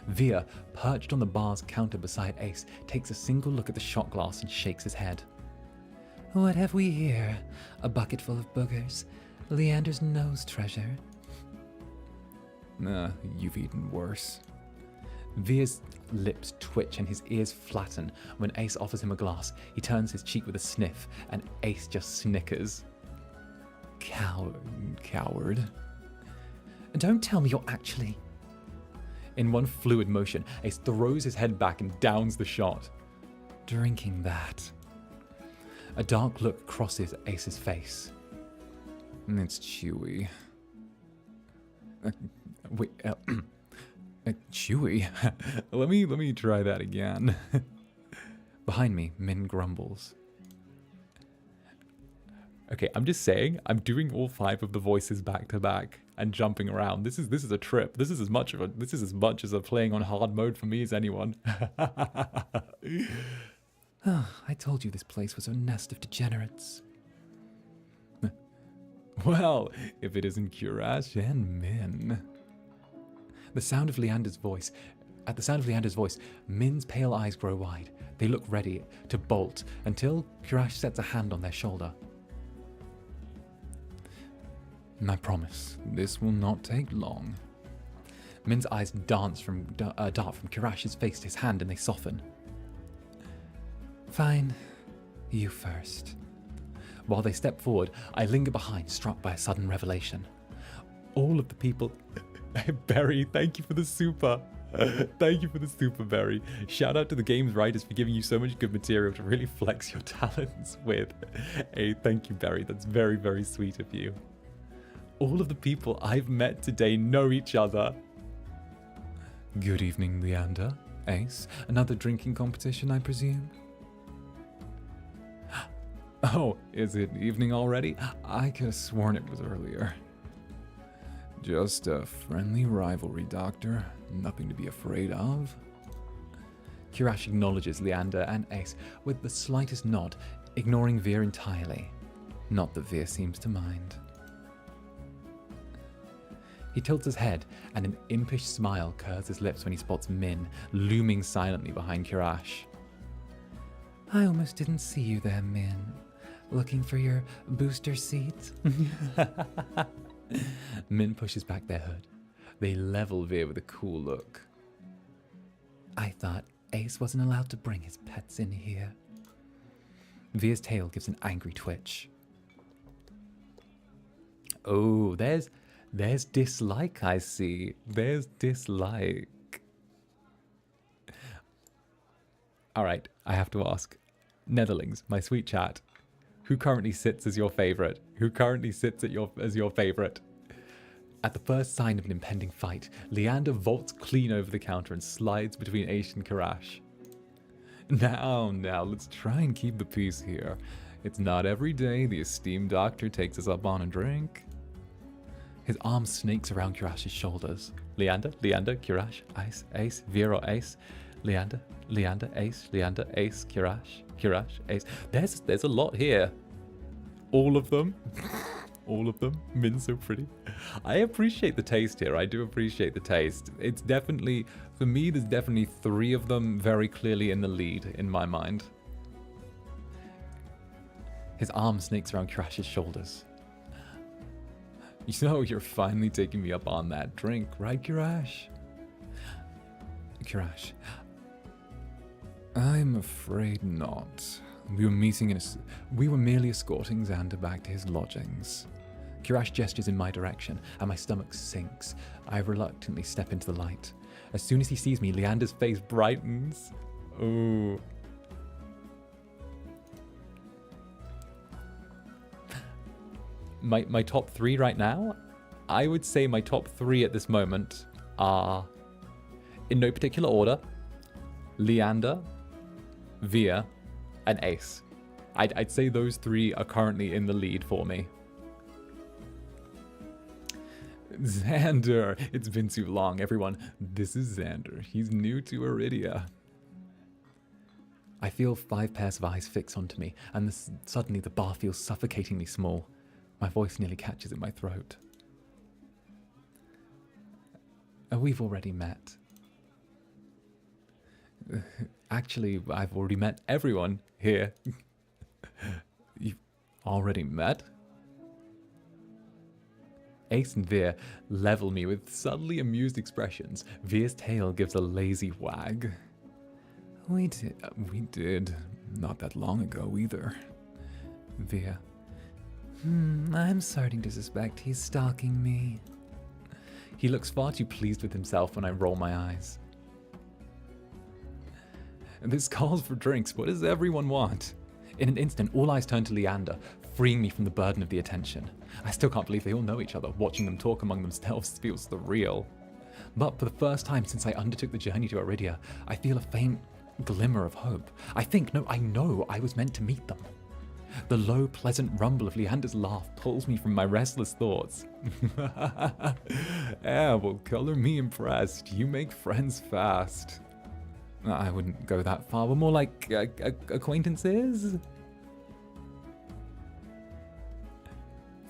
S1: Via, perched on the bar's counter beside Ace, takes a single look at the shot glass and shakes his head. What have we here? A bucket full of boogers. Leander's nose treasure.
S2: You've eaten worse.
S1: Via's lips twitch and his ears flatten when Ace offers him a glass. He turns his cheek with a sniff, and Ace just snickers. Coward. Don't tell me you're actually... In one fluid motion, Ace throws his head back and downs the shot. Drinking that. A dark look crosses Ace's face.
S2: It's chewy.
S1: Chewy? Let me try that again. Behind me, Min grumbles. Okay, I'm just saying, I'm doing all 5 of the voices back to back and jumping around. This is a trip. This is as much as a playing on hard mode for me as anyone. I told you this place was a nest of degenerates. Well, if it isn't 𝓂𝓸𝓾 and Min. At the sound of 𝓸𝓸's voice, Min's pale eyes grow wide. They look ready to bolt until 𝓂𝓸 sets a hand on their shoulder.
S2: I promise, this will not take long.
S1: Min's eyes dart from 𝓂𝓸's face to his hand, and they soften. Fine, you first. While they step forward, I linger behind, struck by a sudden revelation. All of the people... Berry, thank you for the super. Thank you for the super, Berry. Shout out to the game's writers for giving you so much good material to really flex your talents with. Hey, thank you, Berry. That's very, very sweet of you. All of the people I've met today know each other.
S2: Good evening, 𝓸𝓸. Ace, another drinking competition, I presume? Oh, is it evening already? I could have sworn it was earlier. Just a friendly rivalry, Doctor. Nothing to be afraid of.
S1: 𝓂𝓸 acknowledges 𝓸𝓸 and Ace with the slightest nod, ignoring Veer entirely. Not that Veer seems to mind. He tilts his head, and an impish smile curves his lips when he spots Min looming silently behind 𝓂𝓸. I almost didn't see you there, Min. Looking for your booster seat? Min pushes back their hood. They level Veer with a cool look. I thought Ace wasn't allowed to bring his pets in here. Veer's tail gives an angry twitch. Oh, there's dislike, I see. There's dislike. Alright, I have to ask. Netherlings, my sweet chat. Who currently sits as your favourite? Who currently sits as your favourite? At the first sign of an impending fight, 𝓸𝓸 vaults clean over the counter and slides between Ace and 𝓂𝓸. Now, let's try and keep the peace here. It's not every day the esteemed doctor takes us up on a drink. His arm snakes around 𝓂𝓸's shoulders. 𝓸𝓸, 𝓂𝓸, Ace, Veer or Ace. 𝓸𝓸, Ace, 𝓂𝓸, Ace. There's a lot here. All of them. All of them. Min's so pretty. I appreciate the taste here. I do appreciate the taste. It's definitely, for me, there's definitely 3 of them very clearly in the lead in my mind. His arm snakes around 𝓂𝓸's shoulders. You know, you're finally taking me up on that drink, right, 𝓂𝓸? 𝓂𝓸.
S2: I'm afraid not. We were merely escorting Zander back to his lodgings.
S1: 𝓂𝓸 gestures in my direction, and my stomach sinks. I reluctantly step into the light. As soon as he sees me, 𝓸𝓸's face brightens. Ooh. My top 3 right now? I would say my top 3 at this moment are, in no particular order, 𝓸𝓸, Veer, and Ace. I'd say those 3 are currently in the lead for me. Zander, it's been too long, everyone. This is Zander. He's new to 𝓸𝓸. I feel 5 pairs of eyes fix onto me, and suddenly the bar feels suffocatingly small. My voice nearly catches in my throat. We've already met. Actually, I've already met everyone here. You've already met? Ace and Veer level me with subtly amused expressions. Veer's tail gives a lazy wag.
S2: We did. Not that long ago either.
S1: Veer. I'm starting to suspect he's stalking me. He looks far too pleased with himself when I roll my eyes. This calls for drinks. What does everyone want? In an instant, all eyes turn to 𝓸𝓸, freeing me from the burden of the attention. I still can't believe they all know each other. Watching them talk among themselves feels surreal. But for the first time since I undertook the journey to 𝓸𝓸, I feel a faint glimmer of hope. I know I was meant to meet them. The low, pleasant rumble of 𝓸𝓸's laugh pulls me from my restless thoughts.
S2: Yeah, well, color me impressed. You make friends fast.
S1: I wouldn't go that far. We're more like acquaintances.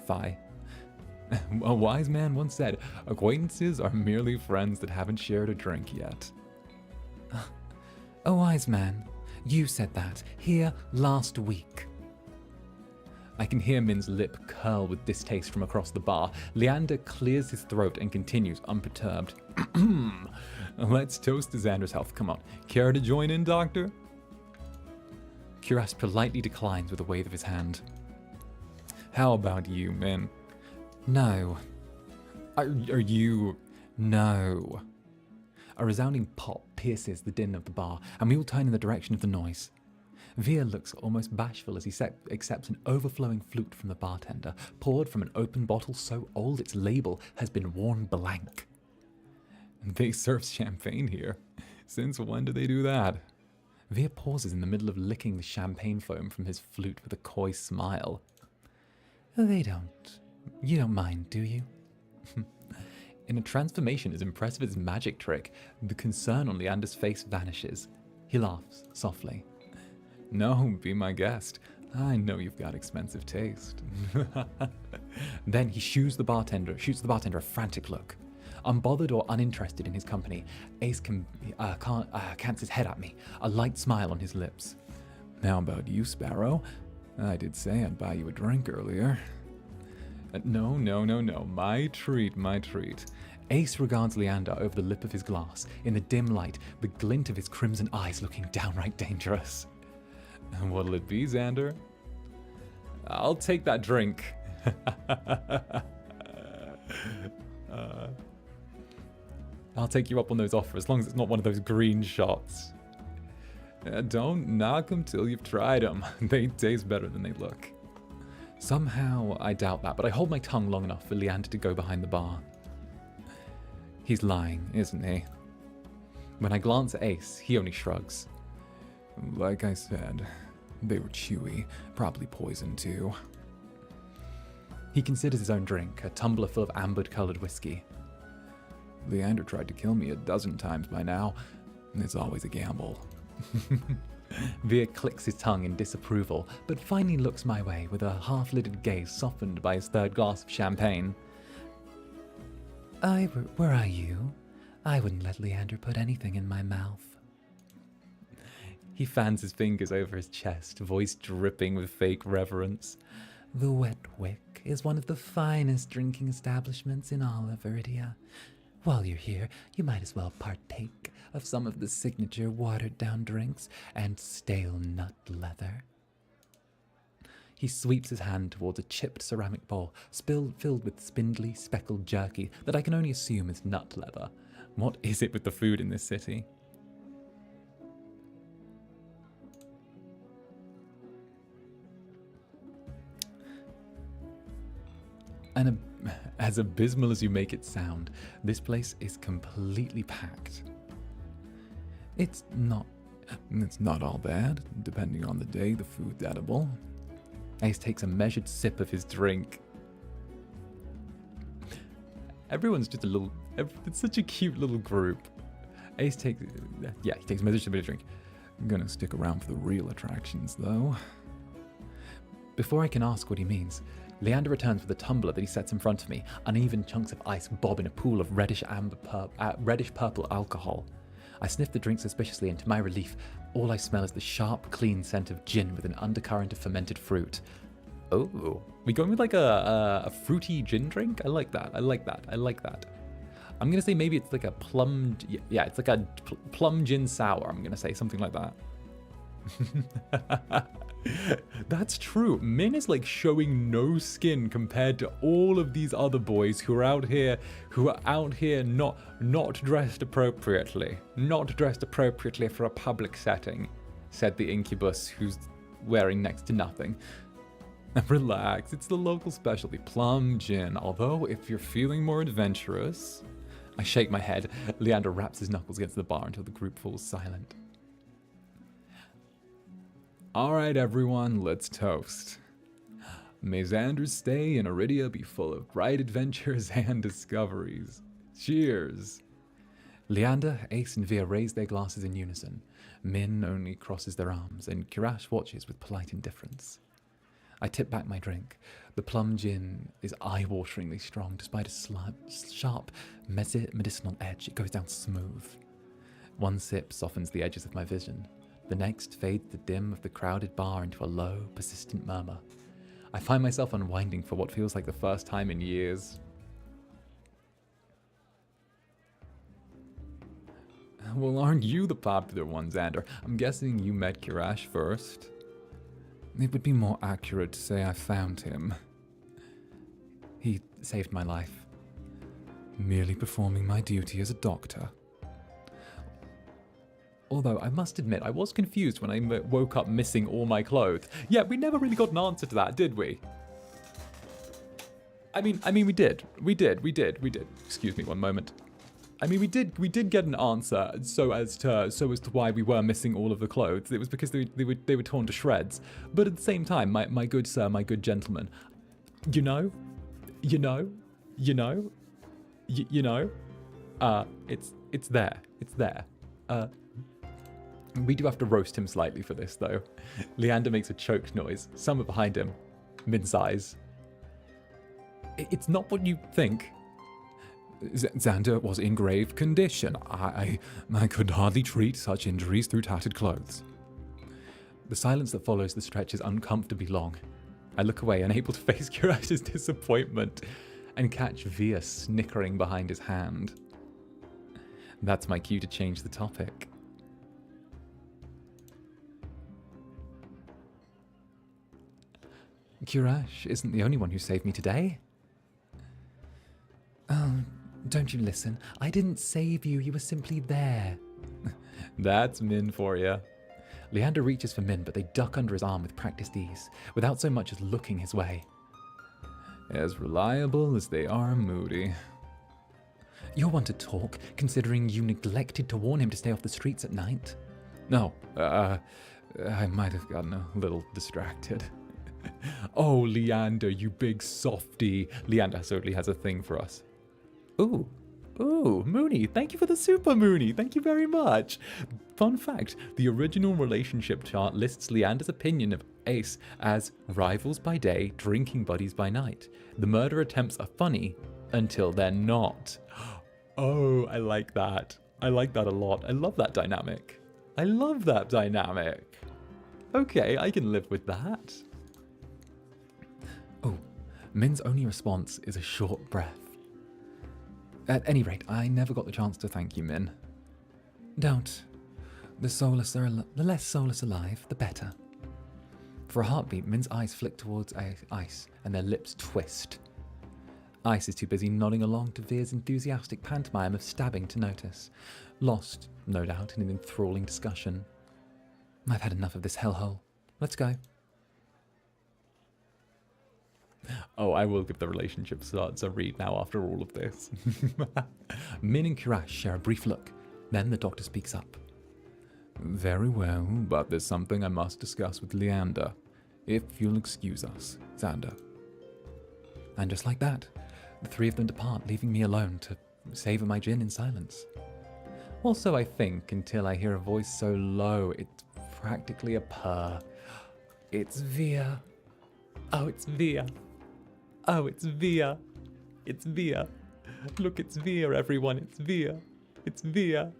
S1: Phi. A wise man once said, acquaintances are merely friends that haven't shared a drink yet.
S2: A wise man. You said that here last week.
S1: I can hear Min's lip curl with distaste from across the bar. Leander clears his throat and continues unperturbed. Let's toast to Zander's health. Come on. Care to join in, Doctor? Cuirass politely declines with a wave of his hand. How about you, Min?
S2: No.
S1: Are you...
S2: No.
S1: A resounding pop pierces the din of the bar, and we all turn in the direction of the noise. Via looks almost bashful as he accepts an overflowing flute from the bartender, poured from an open bottle so old its label has been worn blank. They serve champagne here. Since when do they do that? Via pauses in the middle of licking the champagne foam from his flute with a coy smile.
S2: They don't. You don't mind, do you?
S1: In a transformation as impressive as his magic trick, the concern on Leander's face vanishes. He laughs softly. No, be my guest. I know you've got expensive taste. Then he shoots the bartender a frantic look. Unbothered or uninterested in his company, Ace cants his head at me, a light smile on his lips.
S2: How about you, Sparrow? I did say I'd buy you a drink earlier.
S1: No. My treat. Ace regards Leander over the lip of his glass, in the dim light, the glint of his crimson eyes looking downright dangerous. What'll it be, Zander? I'll take that drink. I'll take you up on those offers, as long as it's not one of those green shots. Don't knock them till you've tried them. They taste better than they look. Somehow, I doubt that, but I hold my tongue long enough for Leander to go behind the bar. He's lying, isn't he? When I glance at Ace, he only shrugs.
S2: Like I said, they were chewy, probably poisoned too.
S1: He considers his own drink, a tumbler full of amber-colored whiskey.
S2: Leander tried to kill me a dozen times by now. It's always a gamble.
S1: Via clicks his tongue in disapproval, but finally looks my way with a half-lidded gaze softened by his third glass of champagne.
S2: Were I you, I wouldn't let Leander put anything in my mouth.
S1: He fans his fingers over his chest, voice dripping with fake reverence.
S2: The Wet Wick is one of the finest drinking establishments in all of Iridia. While you're here, you might as well partake of some of the signature watered-down drinks and stale nut leather.
S1: He sweeps his hand towards a chipped ceramic bowl, filled with spindly, speckled jerky that I can only assume is nut leather. What is it with the food in this city? And as abysmal as you make it sound, this place is completely packed.
S2: It's not all bad. Depending on the day, the food's edible.
S1: Ace takes a measured sip of his drink. Everyone's just it's such a cute little group. Ace takes a measured sip of his drink.
S2: I'm gonna stick around for the real attractions, though.
S1: Before I can ask what he means, Leander returns with a tumbler that he sets in front of me. Uneven chunks of ice bob in a pool of reddish purple alcohol. I sniff the drink suspiciously, and to my relief, all I smell is the sharp, clean scent of gin with an undercurrent of fermented fruit. Oh, we going with like a fruity gin drink? I like that. I'm gonna say maybe it's like a plum. Yeah, it's like a plum gin sour. I'm gonna say something like that. That's true. Min is like showing no skin compared to all of these other boys who are out here not dressed appropriately. Not dressed appropriately for a public setting, said the Incubus, who's wearing next to nothing. Relax, it's the local specialty, plum gin. Although, if you're feeling more adventurous... I shake my head. Leander raps his knuckles against the bar until the group falls silent. Alright everyone, let's toast. May Zander's stay in Iridia be full of bright adventures and discoveries. Cheers! Leander, Ace, and Via raise their glasses in unison. Min only crosses their arms, and Kirash watches with polite indifference. I tip back my drink. The plum gin is eye-wateringly strong. Despite a sharp medicinal edge, it goes down smooth. One sip softens the edges of my vision. The next fades the dim of the crowded bar into a low, persistent murmur. I find myself unwinding for what feels like the first time in years. Well, aren't you the popular one, Zander? I'm guessing you met 𝓂𝓸𝓾 first. It would be more accurate to say I found him. He saved my life. Merely performing my duty as a doctor. Although, I must admit, I was confused when I woke up missing all my clothes. Yeah, we never really got an answer to that, did we? I mean, we did. We did. Excuse me one moment. I mean, we did get an answer so as to why we were missing all of the clothes. It was because they were torn to shreds. But at the same time, my good sir, my good gentleman, you know, it's there. We do have to roast him slightly for this, though. Leander makes a choked noise. Somewhere behind him, Min's eyes. It's not what you think. Zander was in grave condition. I could hardly treat such injuries through tattered clothes. The silence that follows the stretch is uncomfortably long. I look away, unable to face 𝓂𝓸𝓾's disappointment, and catch Via snickering behind his hand. That's my cue to change the topic. 𝓂𝓸𝓾 isn't the only one who saved me today. Oh, don't you listen? I didn't save you, you were simply there. That's Min for you. Leander reaches for Min, but they duck under his arm with practiced ease, without so much as looking his way. As reliable as they are moody. You're one to talk, considering you neglected to warn him to stay off the streets at night. No, I might have gotten a little distracted. Oh, Leander, you big softy. Leander certainly has a thing for us. Ooh, Mooney, thank you for the super Mooney. Thank you very much. Fun fact, the original relationship chart lists Leander's opinion of Ace as rivals by day, drinking buddies by night. The murder attempts are funny until they're not. Oh, I like that. I like that a lot. I love that dynamic. Okay, I can live with that. Oh, Min's only response is a short breath. At any rate, I never got the chance to thank you, Min. Don't. The less soulless alive, the better. For a heartbeat, Min's eyes flick towards Ice, and their lips twist. Ice is too busy nodding along to Veer's enthusiastic pantomime of stabbing to notice. Lost, no doubt, in an enthralling discussion. I've had enough of this hellhole. Let's go. Oh, I will give the relationship starts a read now after all of this. Min and 𝓂𝓸𝓾 share a brief look. Then the doctor speaks up. Very well, but there's something I must discuss with Leander. If you'll excuse us, Zander. And just like that, the three of them depart, leaving me alone to savor my gin in silence. Also, I think, until I hear a voice so low, it's practically a purr. It's Via. Oh, it's Via. Oh, it's Via. It's Via. Look, it's Via, everyone. It's Via. It's Via.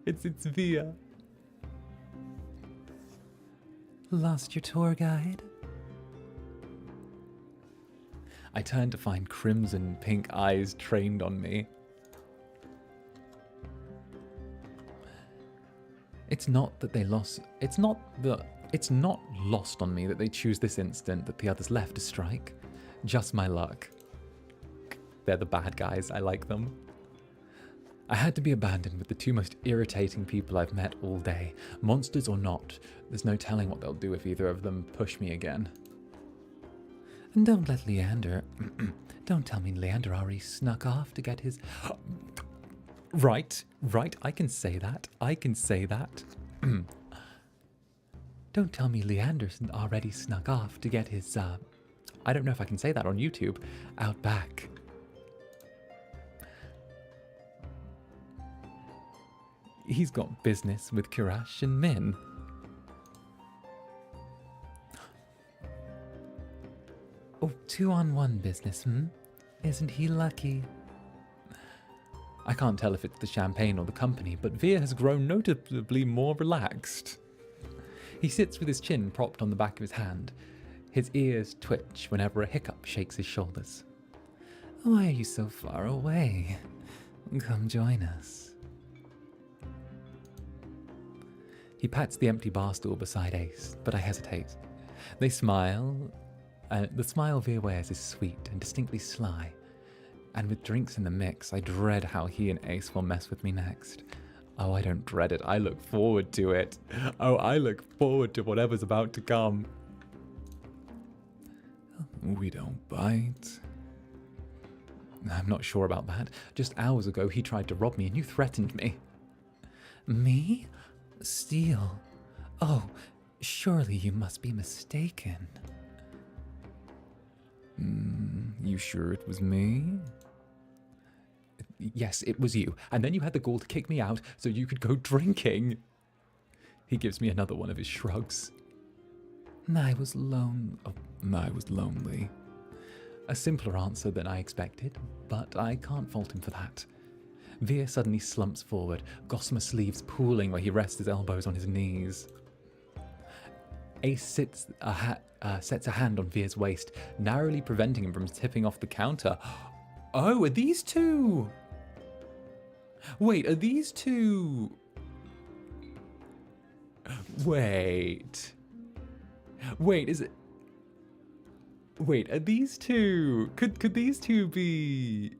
S1: It's Via. Lost your tour guide? I turn to find crimson pink eyes trained on me. It's not lost on me that they choose this instant that the others left to strike. Just my luck. They're the bad guys. I like them. I had to be abandoned with the two most irritating people I've met all day. Monsters or not, there's no telling what they'll do if either of them push me again. And don't let Leander... don't tell me Leander already snuck off to get his... Right, I can say that. Don't tell me Leanderson already snuck off to get his, I don't know if I can say that on YouTube, out back. He's got business with 𝓂𝓸𝓾 and Min. Oh, 2-on-1 business, hmm? Isn't he lucky? I can't tell if it's the champagne or the company, but Veer has grown noticeably more relaxed. He sits with his chin propped on the back of his hand. His ears twitch whenever a hiccup shakes his shoulders. Why are you so far away? Come join us. He pats the empty bar stool beside Ace, but I hesitate. They smile. The smile Veer wears is sweet and distinctly sly. And with drinks in the mix, I dread how he and Ace will mess with me next. Oh, I don't dread it. I look forward to it. Oh, I look forward to whatever's about to come.
S2: We don't bite.
S1: I'm not sure about that. Just hours ago, he tried to rob me and you threatened me. Me? Steal? Oh, surely you must be mistaken.
S2: You sure it was me?
S1: Yes, it was you. And then you had the gall to kick me out so you could go drinking. He gives me another one of his shrugs. I was lonely. A simpler answer than I expected, but I can't fault him for that. Veer suddenly slumps forward, gossamer sleeves pooling where he rests his elbows on his knees. Ace sets a hand on Veer's waist, narrowly preventing him from tipping off the counter. Oh, are these two? Wait, are these two? Wait, is it? Wait, are these two? Could these two be?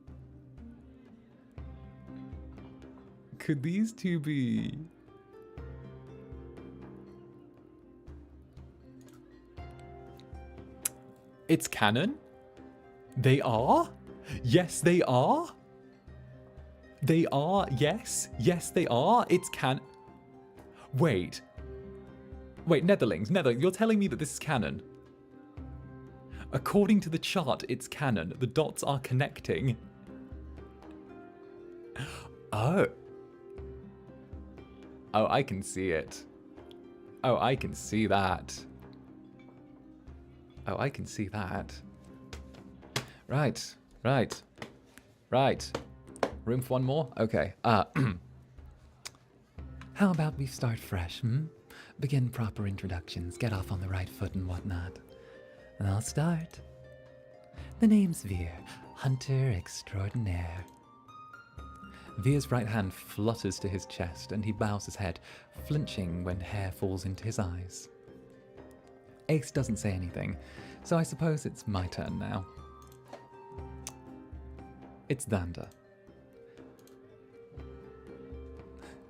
S1: Could these two be? It's canon? They are? Yes, they are? They are? Yes? Yes, they are? It's Wait, Netherlings, you're telling me that this is canon? According to the chart, it's canon. The dots are connecting. Oh. Oh, I can see it. Oh, I can see that. Oh, I can see that. Right. Room for one more? Okay. How about we start fresh, hmm? Begin proper introductions, get off on the right foot and whatnot. And I'll start. The name's Veer, hunter extraordinaire. Veer's right hand flutters to his chest and he bows his head, flinching when hair falls into his eyes. Ace doesn't say anything, so I suppose it's my turn now. It's Zander.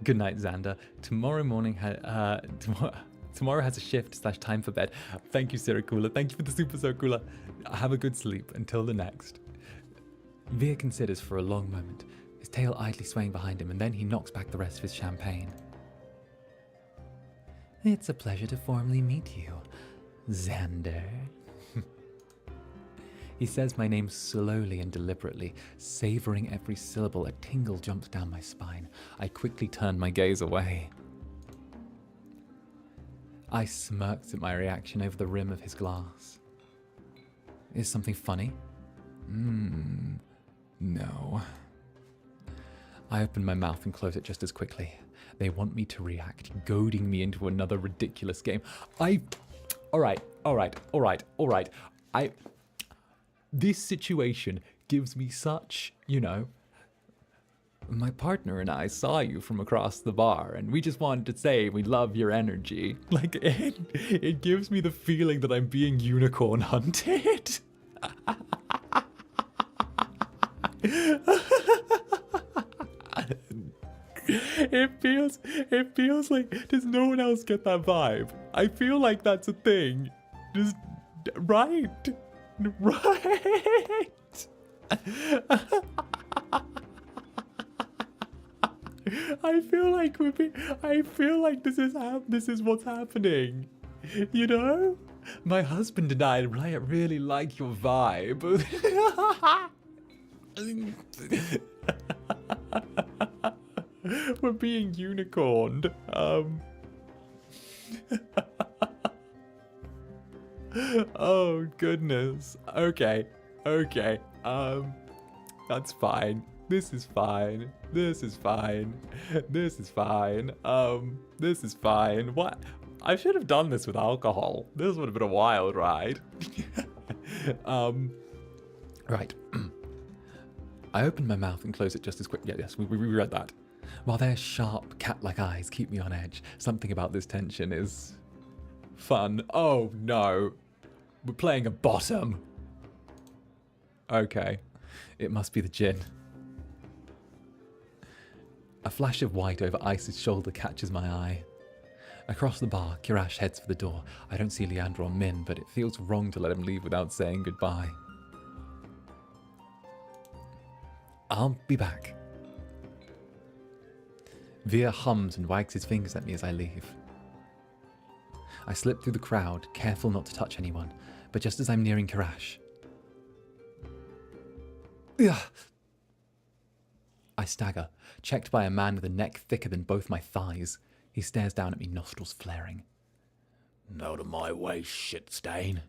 S1: Good night, Zander. Tomorrow morning, tomorrow has a shift / time for bed. Thank you, 𝓱𝓸𝓼𝓽. Thank you for the super 𝓱𝓸𝓼𝓽. Have a good sleep until the next. Veer considers for a long moment, his tail idly swaying behind him, and then he knocks back the rest of his champagne. It's a pleasure to formally meet you, Zander. He says my name slowly and deliberately, savoring every syllable. A tingle jumps down my spine. I quickly turn my gaze away. I smirked at my reaction over the rim of his glass. Is something funny?
S2: No.
S1: I open my mouth and close it just as quickly. They want me to react, goading me into another ridiculous game. All right. This situation gives me such, my partner and I saw you from across the bar and we just wanted to say we love your energy. Like, it gives me the feeling that I'm being unicorn hunted. It feels like, does no one else get that vibe? I feel like that's a thing. Just, right. I feel like this is what's happening. My husband and I really like your vibe. We're being unicorned. Oh, goodness. Okay. Okay. That's fine. This is fine. This is fine. This is fine. This is fine. What? I should have done this with alcohol. This would have been a wild ride. Right. I opened my mouth and closed it just as quick. Yeah, yes, we read that. While their sharp, cat-like eyes keep me on edge, something about this tension is fun. Oh, no. We're playing a bottom. Okay. It must be the gin. A flash of white over Ice's shoulder catches my eye. Across the bar, 𝓂𝓸𝓾 heads for the door. I don't see Leander or Min, but it feels wrong to let him leave without saying goodbye. I'll be back. Veer hums and wags his fingers at me as I leave. I slip through the crowd, careful not to touch anyone, but just as I'm nearing 𝓂𝓸𝓾, I stagger, checked by a man with a neck thicker than both my thighs. He stares down at me, nostrils flaring. Out of my way, shit stain.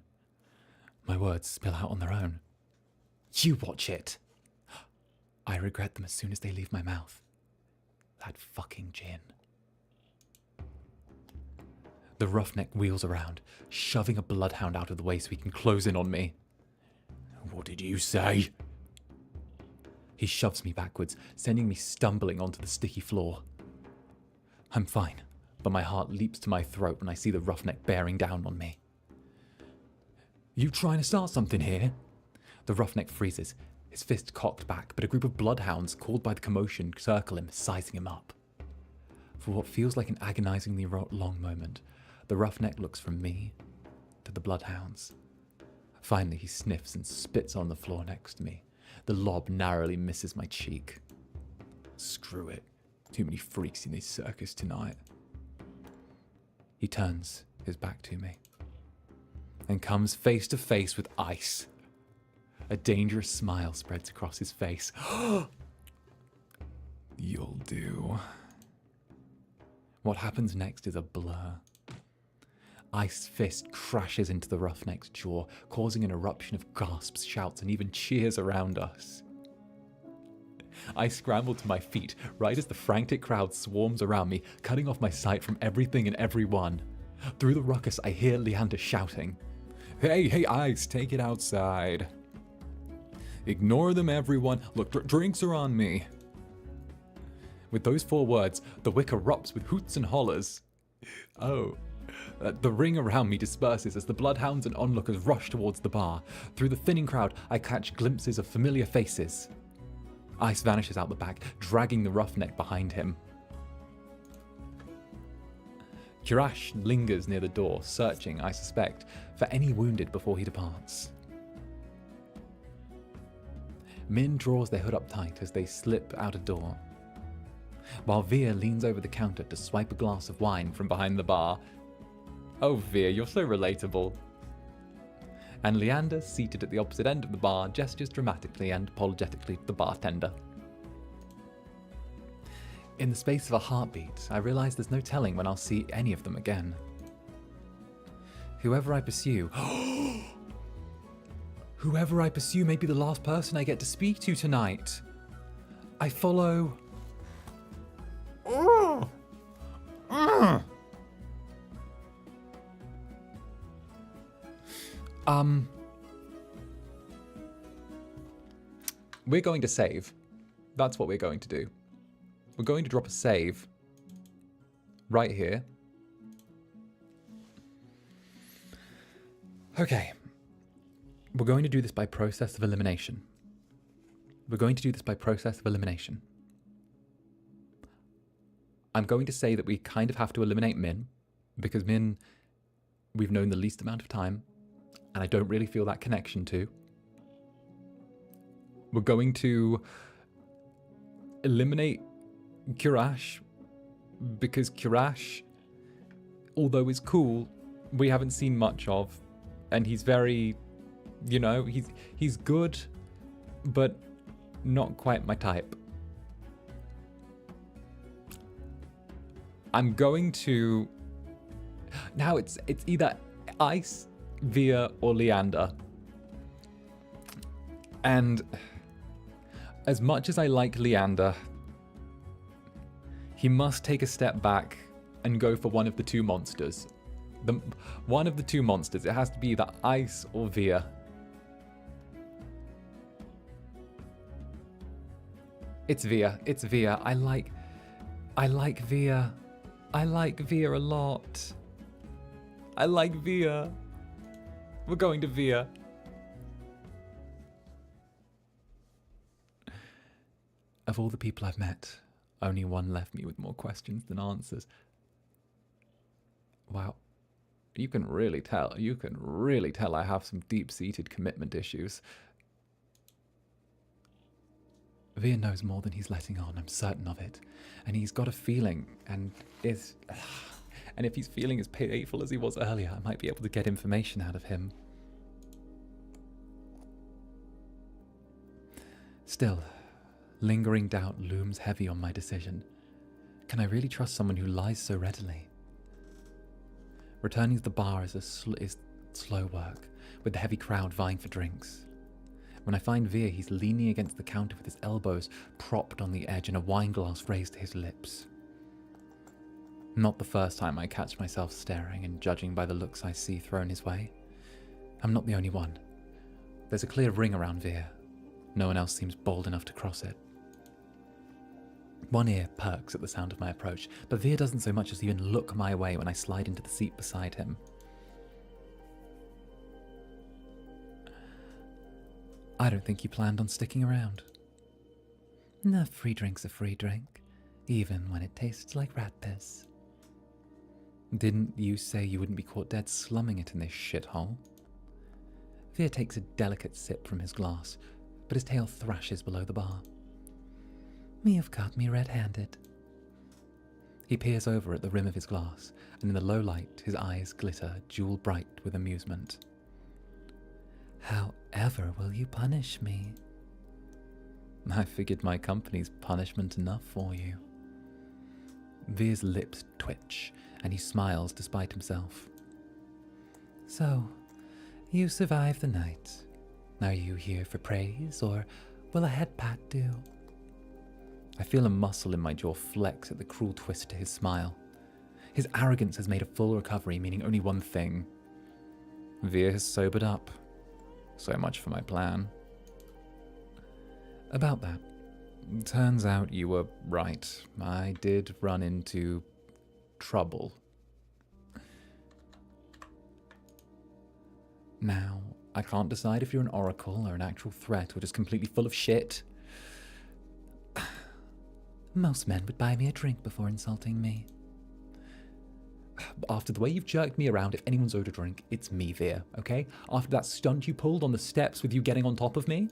S1: My words spill out on their own. You watch it. I regret them as soon as they leave my mouth. That fucking gin. The roughneck wheels around, shoving a bloodhound out of the way so he can close in on me. What did you say? He shoves me backwards, sending me stumbling onto the sticky floor. I'm fine, but my heart leaps to my throat when I see the roughneck bearing down on me. You trying to start something here? The roughneck freezes, his fist cocked back, but a group of bloodhounds called by the commotion circle him, sizing him up. For what feels like an agonizingly long moment, the roughneck looks from me to the bloodhounds. Finally, he sniffs and spits on the floor next to me. The lob narrowly misses my cheek. Screw it. Too many freaks in this circus tonight. He turns his back to me and comes face to face with Ice. A dangerous smile spreads across his face.
S2: You'll do.
S1: What happens next is a blur. Ice's fist crashes into the roughneck's jaw, causing an eruption of gasps, shouts, and even cheers around us. I scramble to my feet, right as the frantic crowd swarms around me, cutting off my sight from everything and everyone. Through the ruckus, I hear Leander shouting, Hey, Ice, take it outside. Ignore them, everyone. Look, drinks are on me. With those 4 words, the wick erupts with hoots and hollers. Oh. The ring around me disperses as the bloodhounds and onlookers rush towards the bar. Through the thinning crowd, I catch glimpses of familiar faces. Ice vanishes out the back, dragging the roughneck behind him. 𝓂𝓸𝓾 lingers near the door, searching, I suspect, for any wounded before he departs. Min draws their hood up tight as they slip out a door, while Veer leans over the counter to swipe a glass of wine from behind the bar. Oh, Veer, you're so relatable. And Leander, seated at the opposite end of the bar, gestures dramatically and apologetically to the bartender. In the space of a heartbeat, I realize there's no telling when I'll see any of them again. Whoever I pursue... Whoever I pursue may be the last person I get to speak to tonight. I follow... We're going to save. That's what we're going to do. We're going to drop a save right here. Okay. We're going to do this by process of elimination. We're going to do this by process of elimination. I'm going to say that we kind of have to eliminate Min, because Min, we've known the least amount of time, and I don't really feel that connection to. We're going to eliminate 𝓂𝓸𝓾, because 𝓂𝓸𝓾, although is cool, we haven't seen much of, and he's very, you know, he's good, but not quite my type. I'm going to... Now it's either Ice, Via or Leander. And as much as I like Leander, he must take a step back and go for one of the two monsters. One of the two monsters. It has to be either Ice or Via. It's Via. It's Via. I like Via. I like Via a lot. I like Via. We're going to Via. Of all the people I've met, only one left me with more questions than answers. Wow. You can really tell I have some deep-seated commitment issues. Via knows more than he's letting on, I'm certain of it. And he's got a feeling, and if he's feeling as painful as he was earlier, I might be able to get information out of him. Still, lingering doubt looms heavy on my decision. Can I really trust someone who lies so readily? Returning to the bar is slow work, with the heavy crowd vying for drinks. When I find Via, he's leaning against the counter with his elbows propped on the edge and a wine glass raised to his lips. Not the first time I catch myself staring and judging by the looks I see thrown his way. I'm not the only one. There's a clear ring around Via. No one else seems bold enough to cross it. One ear perks at the sound of my approach, but Via doesn't so much as even look my way when I slide into the seat beside him. I don't think you planned on sticking around. A free drink's a free drink, even when it tastes like rat piss. Didn't you say you wouldn't be caught dead slumming it in this shithole? Via takes a delicate sip from his glass, but his tail thrashes below the bar. You've caught me red-handed. He peers over at the rim of his glass, and in the low light his eyes glitter jewel-bright with amusement. However will you punish me? I figured my company's punishment enough for you. Via's lips twitch, and he smiles despite himself. So, you survived the night. Are you here for praise, or will a head pat do? I feel a muscle in my jaw flex at the cruel twist to his smile. His arrogance has made a full recovery, meaning only one thing. Via has sobered up. So much for my plan. About that, turns out you were right. I did run into trouble. Now, I can't decide if you're an oracle or an actual threat or just completely full of shit. Most men would buy me a drink before insulting me. After the way you've jerked me around, if anyone's owed a drink, it's me, Via, okay? After that stunt you pulled on the steps with you getting on top of me?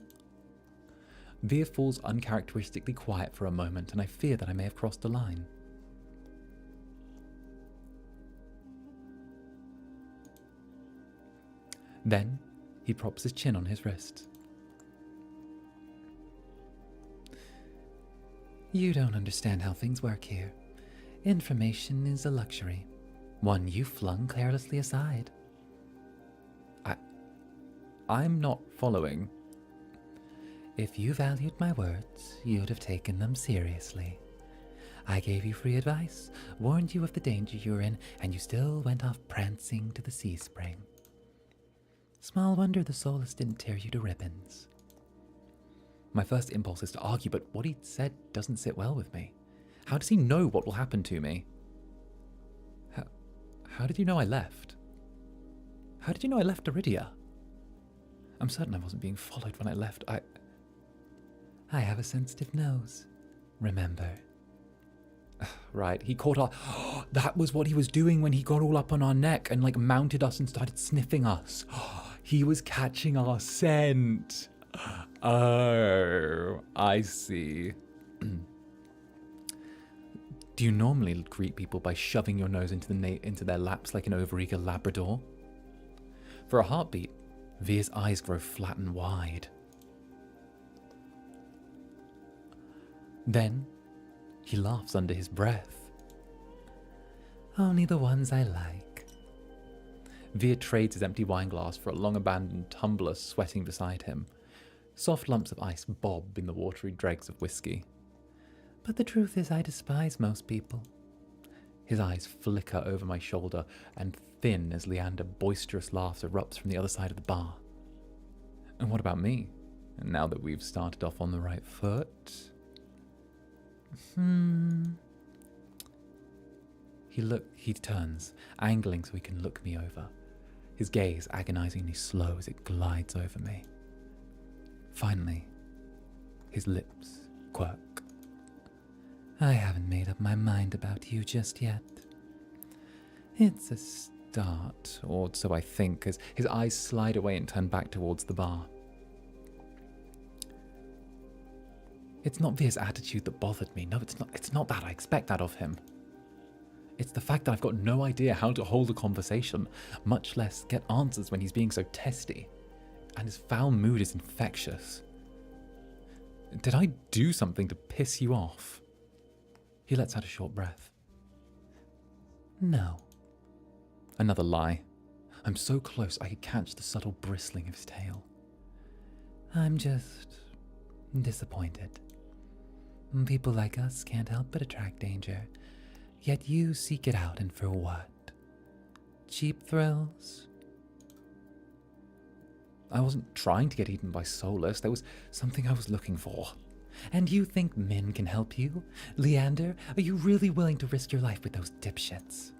S1: Via falls uncharacteristically quiet for a moment, and I fear that I may have crossed the line. Then, he props his chin on his wrist. You don't understand how things work here. Information is a luxury, one you flung carelessly aside. I'm not following. If you valued my words, you'd have taken them seriously. I gave you free advice, warned you of the danger you were in, and you still went off prancing to the sea spring. Small wonder the Solus didn't tear you to ribbons. My first impulse is to argue, but what he said doesn't sit well with me. How does he know what will happen to me? How did you know I left? How did you know I left Iridia? I'm certain I wasn't being followed when I left. I have a sensitive nose, remember. Right, he caught our... That was what he was doing when he got all up on our neck and mounted us and started sniffing us. He was catching our scent. Oh, I see. Do you normally greet people by shoving your nose into their laps like an overeager Labrador? For a heartbeat, Via's eyes grow flat and wide. Then, he laughs under his breath. Only the ones I like. Veer trades his empty wine glass for a long-abandoned tumbler sweating beside him. Soft lumps of ice bob in the watery dregs of whiskey. But the truth is I despise most people. His eyes flicker over my shoulder and thin as Leander boisterous laughs erupts from the other side of the bar. And what about me? And now that we've started off on the right foot... He turns, angling so he can look me over. His gaze agonizingly slow as it glides over me. Finally, his lips quirk. I haven't made up my mind about you just yet. It's a start, or so I think, as his eyes slide away and turn back towards the bar. It's not Veer's attitude that bothered me. No, it's not that. I expect that of him. It's the fact that I've got no idea how to hold a conversation, much less get answers when he's being so testy. And his foul mood is infectious. Did I do something to piss you off? He lets out a short breath. No. Another lie. I'm so close I could catch the subtle bristling of his tail. I'm just disappointed. People like us can't help but attract danger, yet you seek it out, and for what? Cheap thrills? I wasn't trying to get eaten by soulless. There was something I was looking for. And you think Min can help you? Leander, are you really willing to risk your life with those dipshits?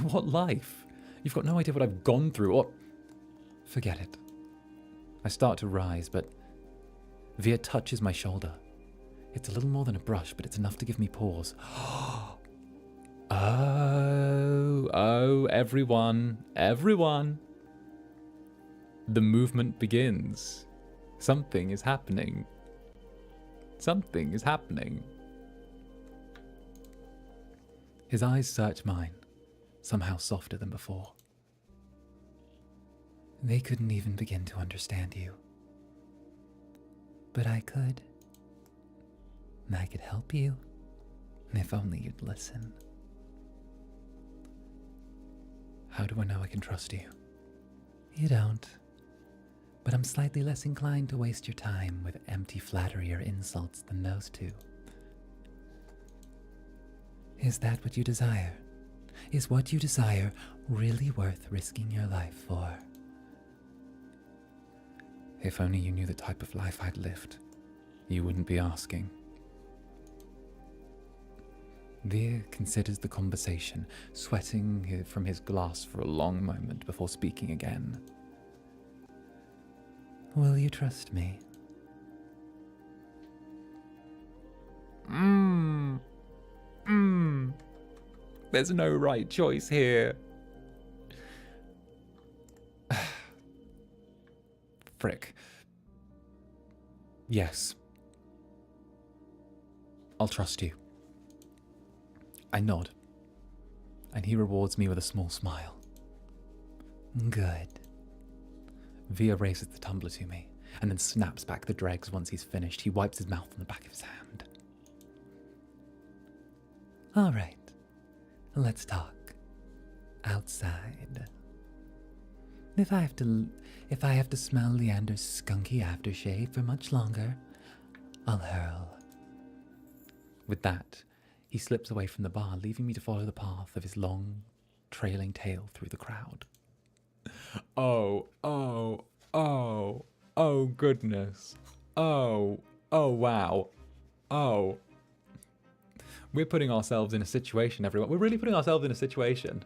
S1: What life? You've got no idea what I've gone through, or... Forget it. I start to rise, but Veer touches my shoulder. It's a little more than a brush, but it's enough to give me pause. Oh, everyone. The movement begins. Something is happening. His eyes search mine, somehow softer than before. They couldn't even begin to understand you. But I could. I could help you, if only you'd listen. How do I know I can trust you? You don't. But I'm slightly less inclined to waste your time with empty flattery or insults than those two. Is that what you desire? Is what you desire really worth risking your life for? If only you knew the type of life I'd lived, you wouldn't be asking. Veer considers the conversation, sweating from his glass for a long moment before speaking again. Will you trust me? There's no right choice here. Frick. Yes. I'll trust you. I nod, and he rewards me with a small smile. Good. Veer raises the tumbler to me, and then snaps back the dregs once he's finished. He wipes his mouth on the back of his hand. All right, let's talk. Outside. If I have to smell Leander's skunky aftershave for much longer, I'll hurl. With that, he slips away from the bar, leaving me to follow the path of his long, trailing tail through the crowd. Oh, goodness. Oh, wow. Oh. We're putting ourselves in a situation, everyone. We're really putting ourselves in a situation.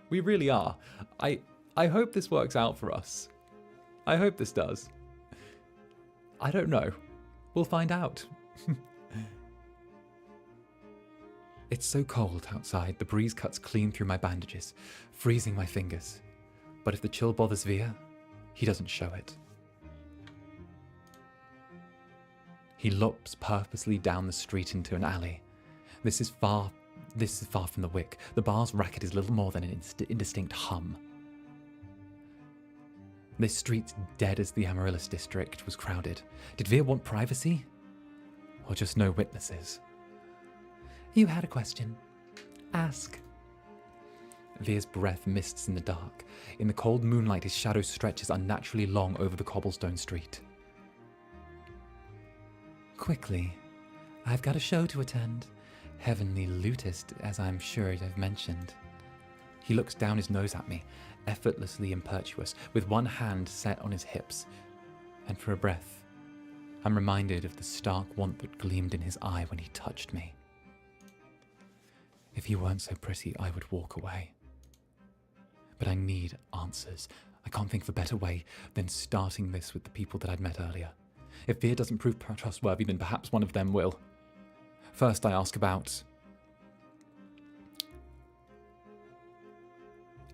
S1: We really are. I hope this works out for us. I hope this does. I don't know. We'll find out. It's so cold outside, the breeze cuts clean through my bandages, freezing my fingers. But if the chill bothers Veer, he doesn't show it. He lops purposely down the street into an alley. This is far from the wick. The bar's racket is little more than an indistinct hum. This street's dead as the Amaryllis district was crowded. Did Veer want privacy? Or just no witnesses? You had a question. Ask. Veer's breath mists in the dark. In the cold moonlight, his shadow stretches unnaturally long over the cobblestone street. Quickly, I've got a show to attend. Heavenly lutist, as I'm sure I've mentioned. He looks down his nose at me, effortlessly impetuous, with one hand set on his hips. And for a breath, I'm reminded of the stark want that gleamed in his eye when he touched me. If you weren't so pretty, I would walk away. But I need answers. I can't think of a better way than starting this with the people that I'd met earlier. If Veer doesn't prove trustworthy, then perhaps one of them will. First, I ask about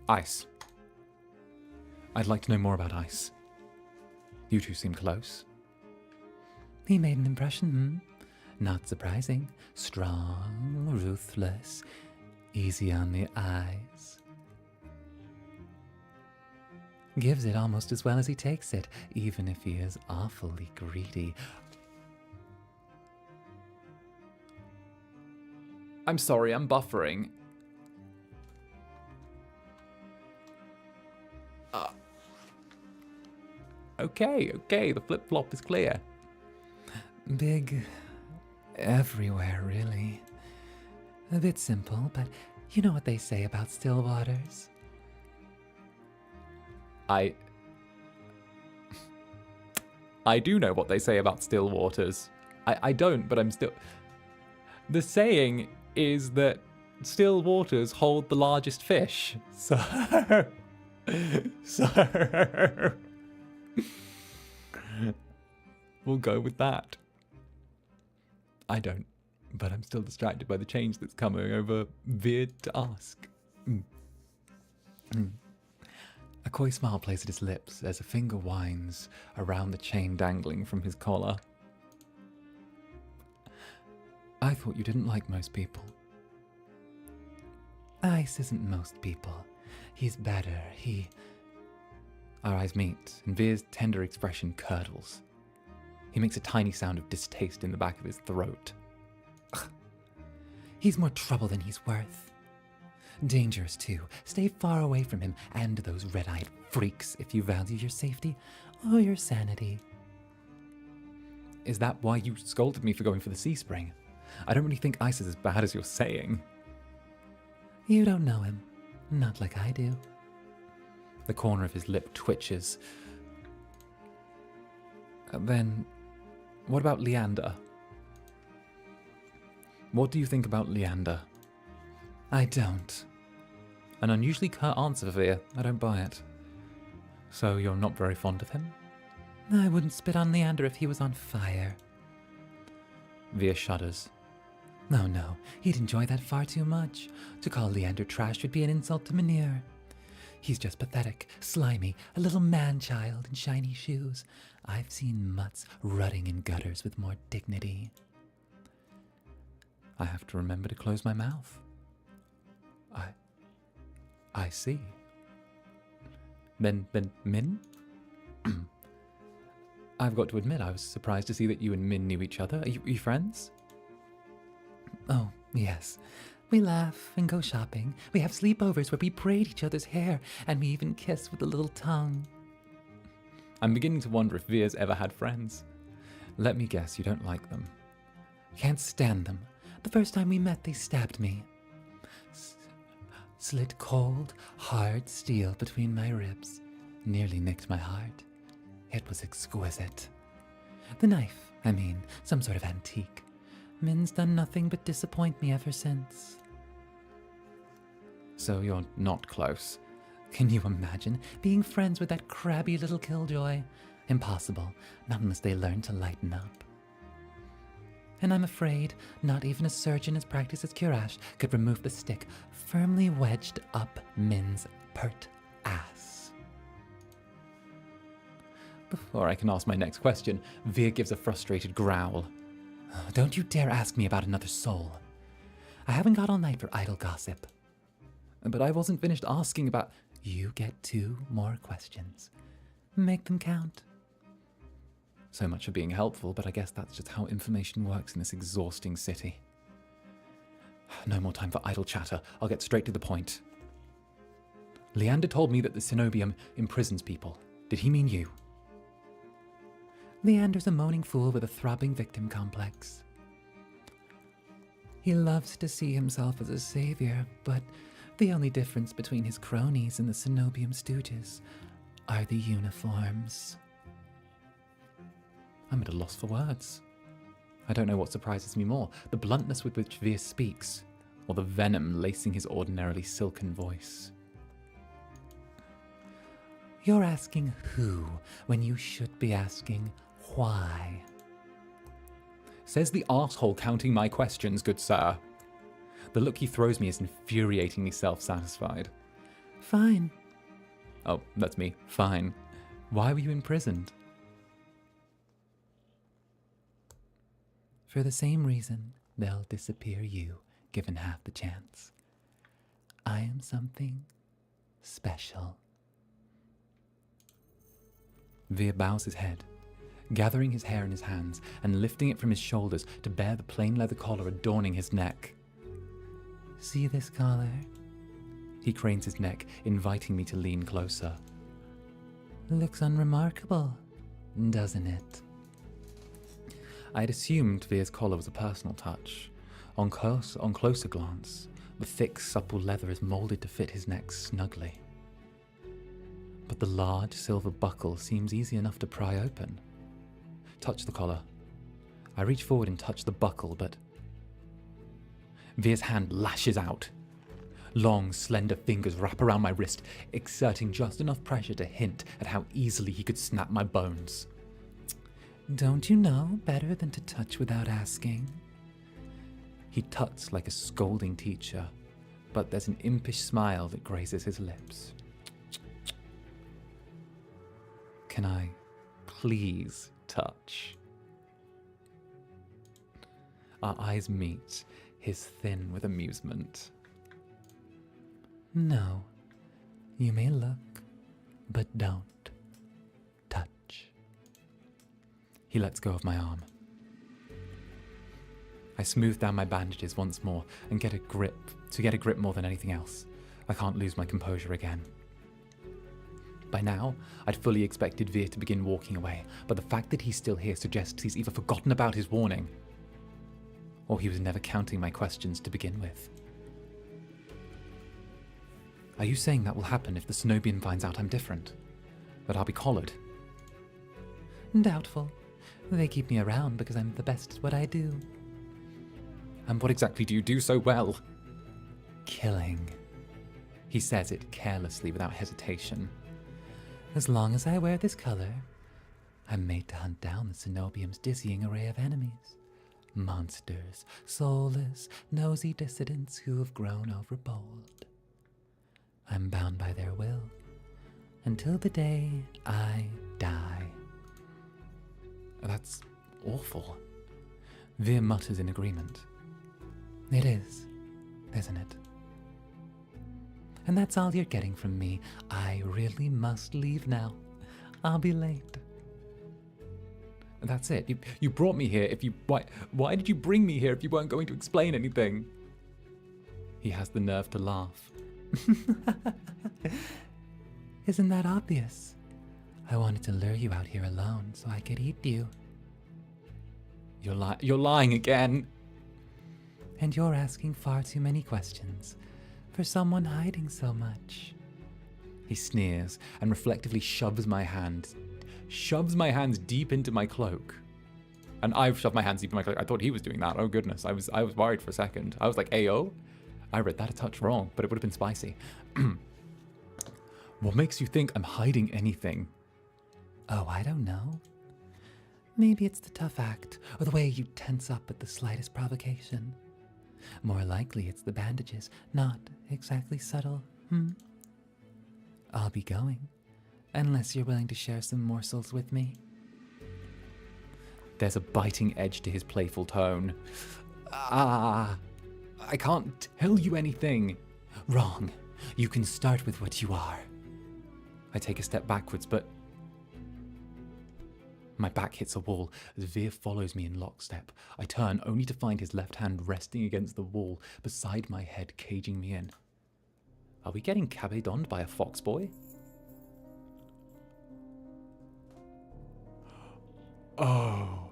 S1: Ice. I'd like to know more about Ice. You two seem close. He made an impression, Not surprising. Strong, ruthless, easy on the eyes. Gives it almost as well as he takes it, even if he is awfully greedy. I'm sorry, I'm buffering. Okay, the flip-flop is clear. Big everywhere, really. A bit simple, but you know what they say about still waters. I do know what they say about still waters. I don't, but I'm still... The saying is that still waters hold the largest fish. So... We'll go with that. I don't, but I'm still distracted by the change that's coming over Veer to ask. A coy smile plays at his lips as a finger winds around the chain dangling from his collar. I thought you didn't like most people. Ice isn't most people. He's better. Our eyes meet, and Veer's tender expression curdles. He makes a tiny sound of distaste in the back of his throat. He's more trouble than he's worth. Dangerous, too. Stay far away from him and those red-eyed freaks if you value your safety or your sanity. Is that why you scolded me for going for the sea spring? I don't really think Ice is as bad as you're saying. You don't know him. Not like I do. The corner of his lip twitches. Then, what about Leander? What do you think about Leander? I don't. An unusually curt answer for Veer. I don't buy it. So you're not very fond of him? I wouldn't spit on Leander if he was on fire. Veer shudders. No, he'd enjoy that far too much. To call Leander trash would be an insult to Mynheer. He's just pathetic, slimy, a little man-child in shiny shoes. I've seen mutts rutting in gutters with more dignity. I have to remember to close my mouth. I see. Then Min? I've got to admit, I was surprised to see that you and Min knew each other. Are you friends? Oh, yes. We laugh and go shopping. We have sleepovers where we braid each other's hair, and we even kiss with a little tongue. I'm beginning to wonder if Veer's ever had friends. Let me guess, you don't like them. Can't stand them. The first time we met, they stabbed me. Slit cold, hard steel between my ribs. Nearly nicked my heart. It was exquisite. The knife, some sort of antique. Min's done nothing but disappoint me ever since. So you're not close. Can you imagine being friends with that crabby little killjoy? Impossible, not unless they learn to lighten up. And I'm afraid not even a surgeon as practiced as 𝓂𝓸𝓾𝓻 could remove the stick firmly wedged up Min's pert ass. Before I can ask my next question, Veer gives a frustrated growl. Don't you dare ask me about another soul. I haven't got all night for idle gossip. But I wasn't finished asking about... You get 2 more questions. Make them count. So much for being helpful, but I guess that's just how information works in this exhausting city. No more time for idle chatter. I'll get straight to the point. Leander told me that the Cenobium imprisons people. Did he mean you? Leander's a moaning fool with a throbbing victim complex. He loves to see himself as a savior, but the only difference between his cronies and the Cenobium stooges are the uniforms. I'm at a loss for words. I don't know what surprises me more, the bluntness with which Vir speaks, or the venom lacing his ordinarily silken voice. You're asking who when you should be asking why. Says the arsehole counting my questions, good sir. The look he throws me is infuriatingly self-satisfied. Fine. Oh, that's me. Fine. Why were you imprisoned? For the same reason they'll disappear you, given half the chance. I am something special. Vir bows his head, gathering his hair in his hands and lifting it from his shoulders to bear the plain leather collar adorning his neck. See this collar? He cranes his neck, inviting me to lean closer. Looks unremarkable, doesn't it? I had assumed Vir's collar was a personal touch. On closer glance, the thick, supple leather is molded to fit his neck snugly. But the large silver buckle seems easy enough to pry open. Touch the collar. I reach forward and touch the buckle, but Vir's hand lashes out. Long, slender fingers wrap around my wrist, exerting just enough pressure to hint at how easily he could snap my bones. Don't you know better than to touch without asking? He tuts like a scolding teacher, but there's an impish smile that grazes his lips. Can I please touch? Our eyes meet, his thin with amusement. No, you may look, but don't touch. He lets go of my arm. I smooth down my bandages once more and get a grip more than anything else. I can't lose my composure again. By now, I'd fully expected Vir to begin walking away, but the fact that he's still here suggests he's either forgotten about his warning, or he was never counting my questions to begin with. Are you saying that will happen if the Cenobian finds out I'm different? That I'll be collared? Doubtful. They keep me around because I'm the best at what I do. And what exactly do you do so well? Killing. He says it carelessly without hesitation. As long as I wear this color, I'm made to hunt down the Cenobium's dizzying array of enemies. Monsters, soulless, nosy dissidents who have grown overbold. I'm bound by their will until the day I die. That's awful. Vir mutters in agreement. It is, isn't it? And that's all you're getting from me. I really must leave now. I'll be late. That's it. You brought me here. Why did you bring me here if you weren't going to explain anything? He has the nerve to laugh. Isn't that obvious? I wanted to lure you out here alone so I could eat you. You're lying again. And you're asking far too many questions for someone hiding so much. He sneers and reflectively shoves my hands deep into my cloak. And I've shoved my hands deep in my cloak. I thought he was doing that. Oh goodness, I was worried for a second. I was like, Ayo? I read that a touch wrong, but it would have been spicy. What makes you think I'm hiding anything? Oh, I don't know. Maybe it's the tough act, or the way you tense up at the slightest provocation. More likely it's the bandages, not exactly subtle, I'll be going, unless you're willing to share some morsels with me. There's a biting edge to his playful tone. I can't tell you anything. Wrong. You can start with what you are. I take a step backwards, but my back hits a wall as Vir follows me in lockstep. I turn only to find his left hand resting against the wall beside my head, caging me in. Are we getting cabedoned by a fox boy? Oh.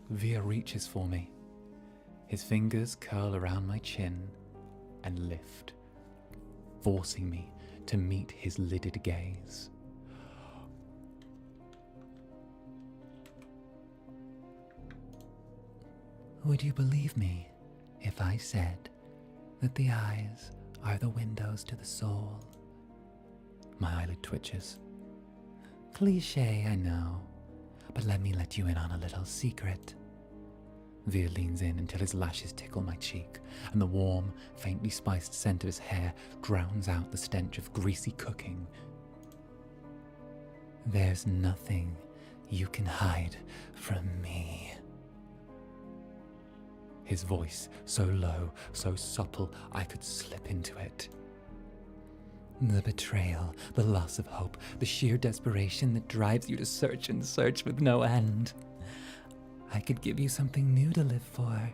S1: Via reaches for me. His fingers curl around my chin and lift, forcing me to meet his lidded gaze. Would you believe me if I said that the eyes are the windows to the soul? My eyelid twitches. Cliché, I know, but let me let you in on a little secret. Veer leans in until his lashes tickle my cheek, and the warm, faintly spiced scent of his hair drowns out the stench of greasy cooking. There's nothing you can hide from me. His voice so low, so supple, I could slip into it. The betrayal, the loss of hope, the sheer desperation that drives you to search and search with no end. I could give you something new to live for.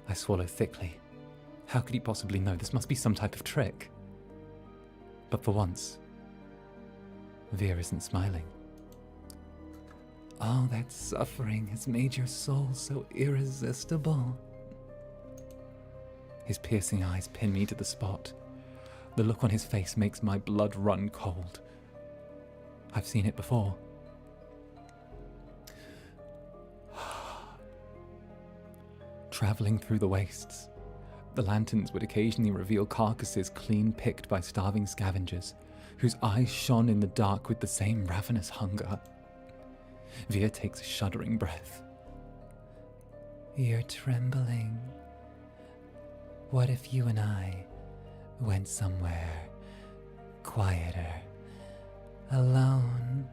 S1: I swallow thickly. How could he possibly know? This must be some type of trick. But for once, Veer isn't smiling. All that suffering has made your soul so irresistible. His piercing eyes pin me to the spot. The look on his face makes my blood run cold. I've seen it before. Traveling through the wastes, the lanterns would occasionally reveal carcasses clean picked by starving scavengers, whose eyes shone in the dark with the same ravenous hunger. Veer takes a shuddering breath. You're trembling. What if you and I went somewhere quieter, alone?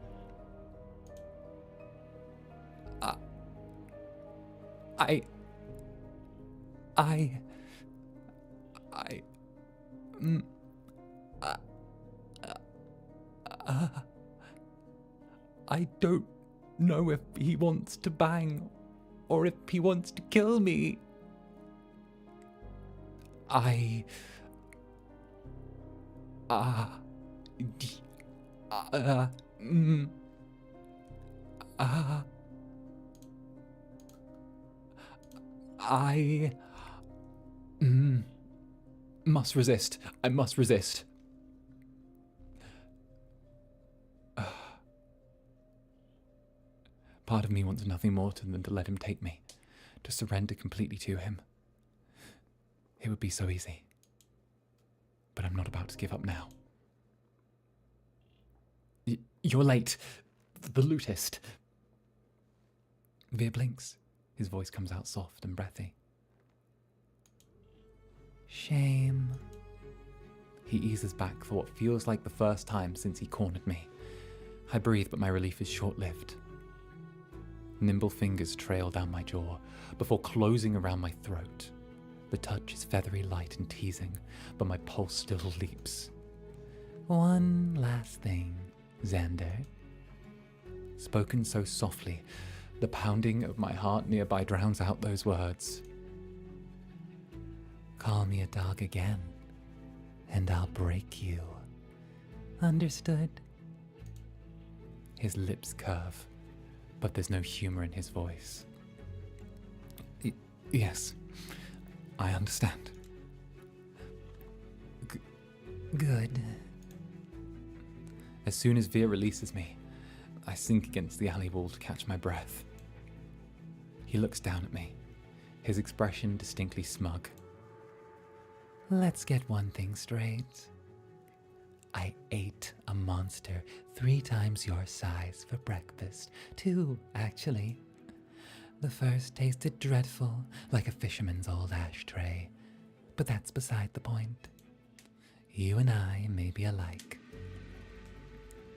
S1: I don't know if he wants to bang or if he wants to kill me. I must resist. I must resist. Part of me wants nothing more than to let him take me, to surrender completely to him. It would be so easy. But I'm not about to give up now. You're late. The lootist. Veer blinks. His voice comes out soft and breathy. Shame. He eases back for what feels like the first time since he cornered me. I breathe, but my relief is short-lived. Nimble fingers trail down my jaw before closing around my throat. The touch is feathery, light and teasing, but my pulse still leaps. One last thing, Zander. Spoken so softly, the pounding of my heart nearby drowns out those words. Call me a dog again, and I'll break you. Understood? His lips curve, but there's no humor in his voice. Yes, I understand. Good. As soon as Veer releases me, I sink against the alley wall to catch my breath. He looks down at me, his expression distinctly smug. Let's get one thing straight. I ate a monster 3 times your size for breakfast. 2, actually. The first tasted dreadful, like a fisherman's old ashtray. But that's beside the point. You and I may be alike.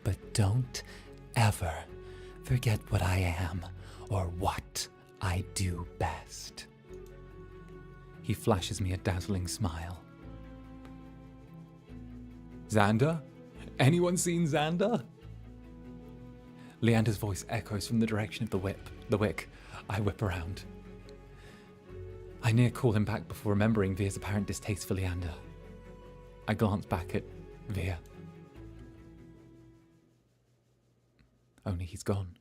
S1: But don't ever forget what I am or what I do best. He flashes me a dazzling smile. Zander? Anyone seen Zander? Leander's voice echoes from the direction of the wick. I whip around. I near call him back before remembering Veer's apparent distaste for Leander. I glance back at Veer. Only he's gone.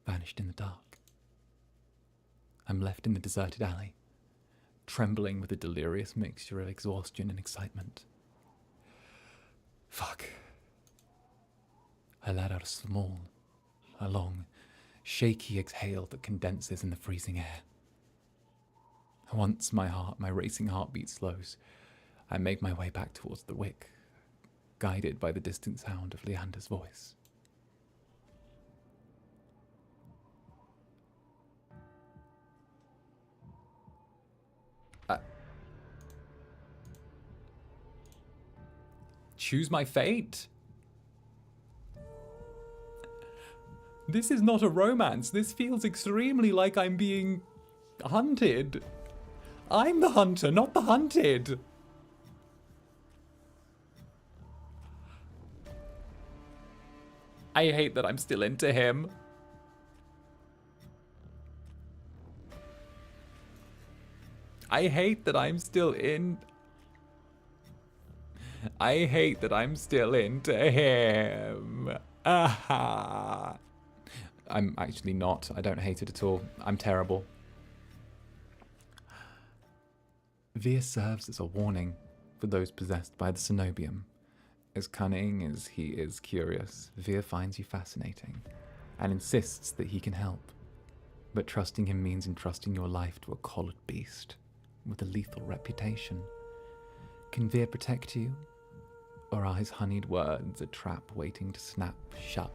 S1: Vanished in the dark. I'm left in the deserted alley, trembling with a delirious mixture of exhaustion and excitement. Fuck. I let out a long, shaky exhale that condenses in the freezing air. Once my racing heartbeat slows, I make my way back towards the wick, guided by the distant sound of Leander's voice. Choose my fate? This is not a romance. This feels extremely like I'm being hunted. I'm the hunter, not the hunted. I hate that I'm still into him. I hate that I'm still in... I hate that I'm still into him. Aha. I'm actually not. I don't hate it at all. I'm terrible. Veer serves as a warning for those possessed by the cenobium. As cunning as he is curious, Veer finds you fascinating and insists that he can help. But trusting him means entrusting your life to a collared beast with a lethal reputation. Can Veer protect you? Or are his honeyed words a trap waiting to snap shut?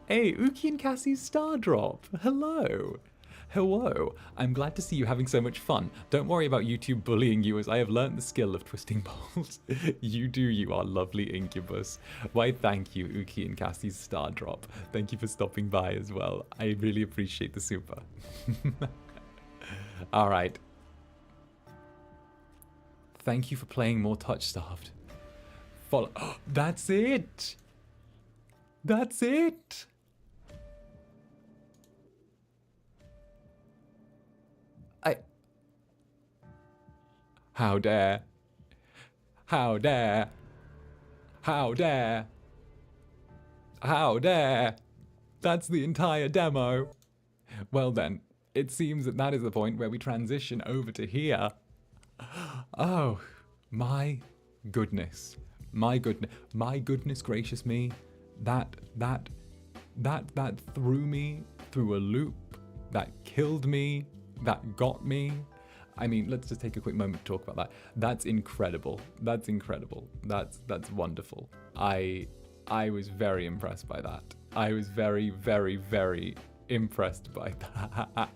S1: Hey, Uki and Cassie's star drop. Hello. Hello. I'm glad to see you having so much fun. Don't worry about YouTube bullying you, as I have learnt the skill of twisting balls. You do, you are lovely Incubus. Why, thank you, Uki and Cassie's star drop. Thank you for stopping by as well. I really appreciate the super. All right. Thank you for playing more TOUCHSTARVED. Follow. Oh, that's it. That's it. How dare. How dare. How dare. How dare. That's the entire demo. Well then, it seems that is the point where we transition over to here. Oh, my goodness. My goodness gracious me. That threw me through a loop. That killed me. That got me. I mean, let's just take a quick moment to talk about that. That's incredible. That's incredible. That's wonderful. I was very impressed by that. I was very, very, very impressed by that.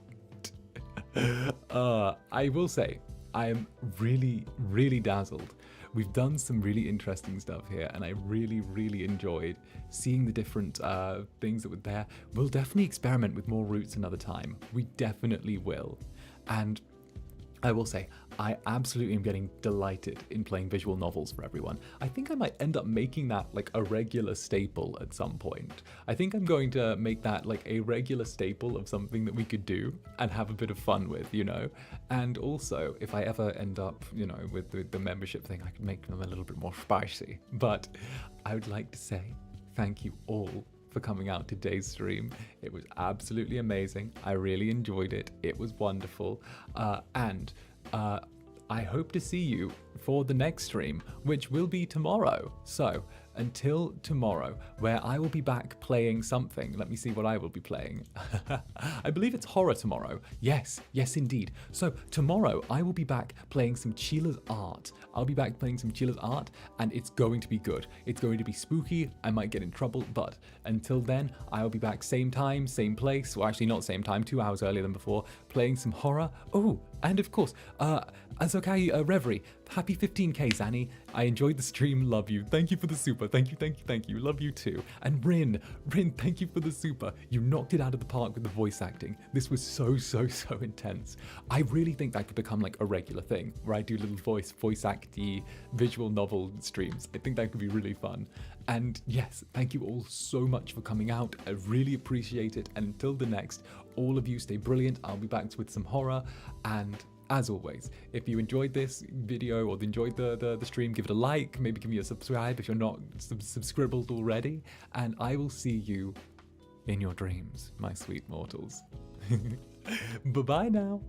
S1: I will say, I am really, really dazzled. We've done some really interesting stuff here, and I really, really enjoyed seeing the different things that were there. We'll definitely experiment with more routes another time. We definitely will. And I will say, I absolutely am getting delighted in playing visual novels for everyone. I think I might end up making that like a regular staple at some point. I think I'm going to make that like a regular staple of something that we could do and have a bit of fun with, you know? And also, if I ever end up, you know, with the membership thing, I could make them a little bit more spicy. But I would like to say thank you all for coming out to today's stream. It was absolutely amazing. I really enjoyed it. It was wonderful. And I hope to see you for the next stream, which will be tomorrow. So until tomorrow, where I will be back playing something. Let me see what I will be playing. I believe it's horror tomorrow. Yes, yes indeed. So tomorrow I will be back playing some Chila's art. I'll be back playing some Chila's art, and it's going to be good. It's going to be spooky. I might get in trouble, but until then, I'll be back same time, same place. Well, actually not same time, 2 hours earlier than before, playing some horror. Oh, and of course, Azokai Reverie, Happy 15k, Zanny. I enjoyed the stream. Love you. Thank you for the super. Thank you, thank you, thank you. Love you too. And Rin, thank you for the super. You knocked it out of the park with the voice acting. This was so intense. I really think that could become like a regular thing where I do little voice acty visual novel streams. I think that could be really fun. And yes, thank you all so much for coming out. I really appreciate it. And until the next, all of you stay brilliant. I'll be back with some horror. And as always, if you enjoyed this video or enjoyed the stream, give it a like, maybe give me a subscribe if you're not subscribed already, and I will see you in your dreams, my sweet mortals. Bye-bye now.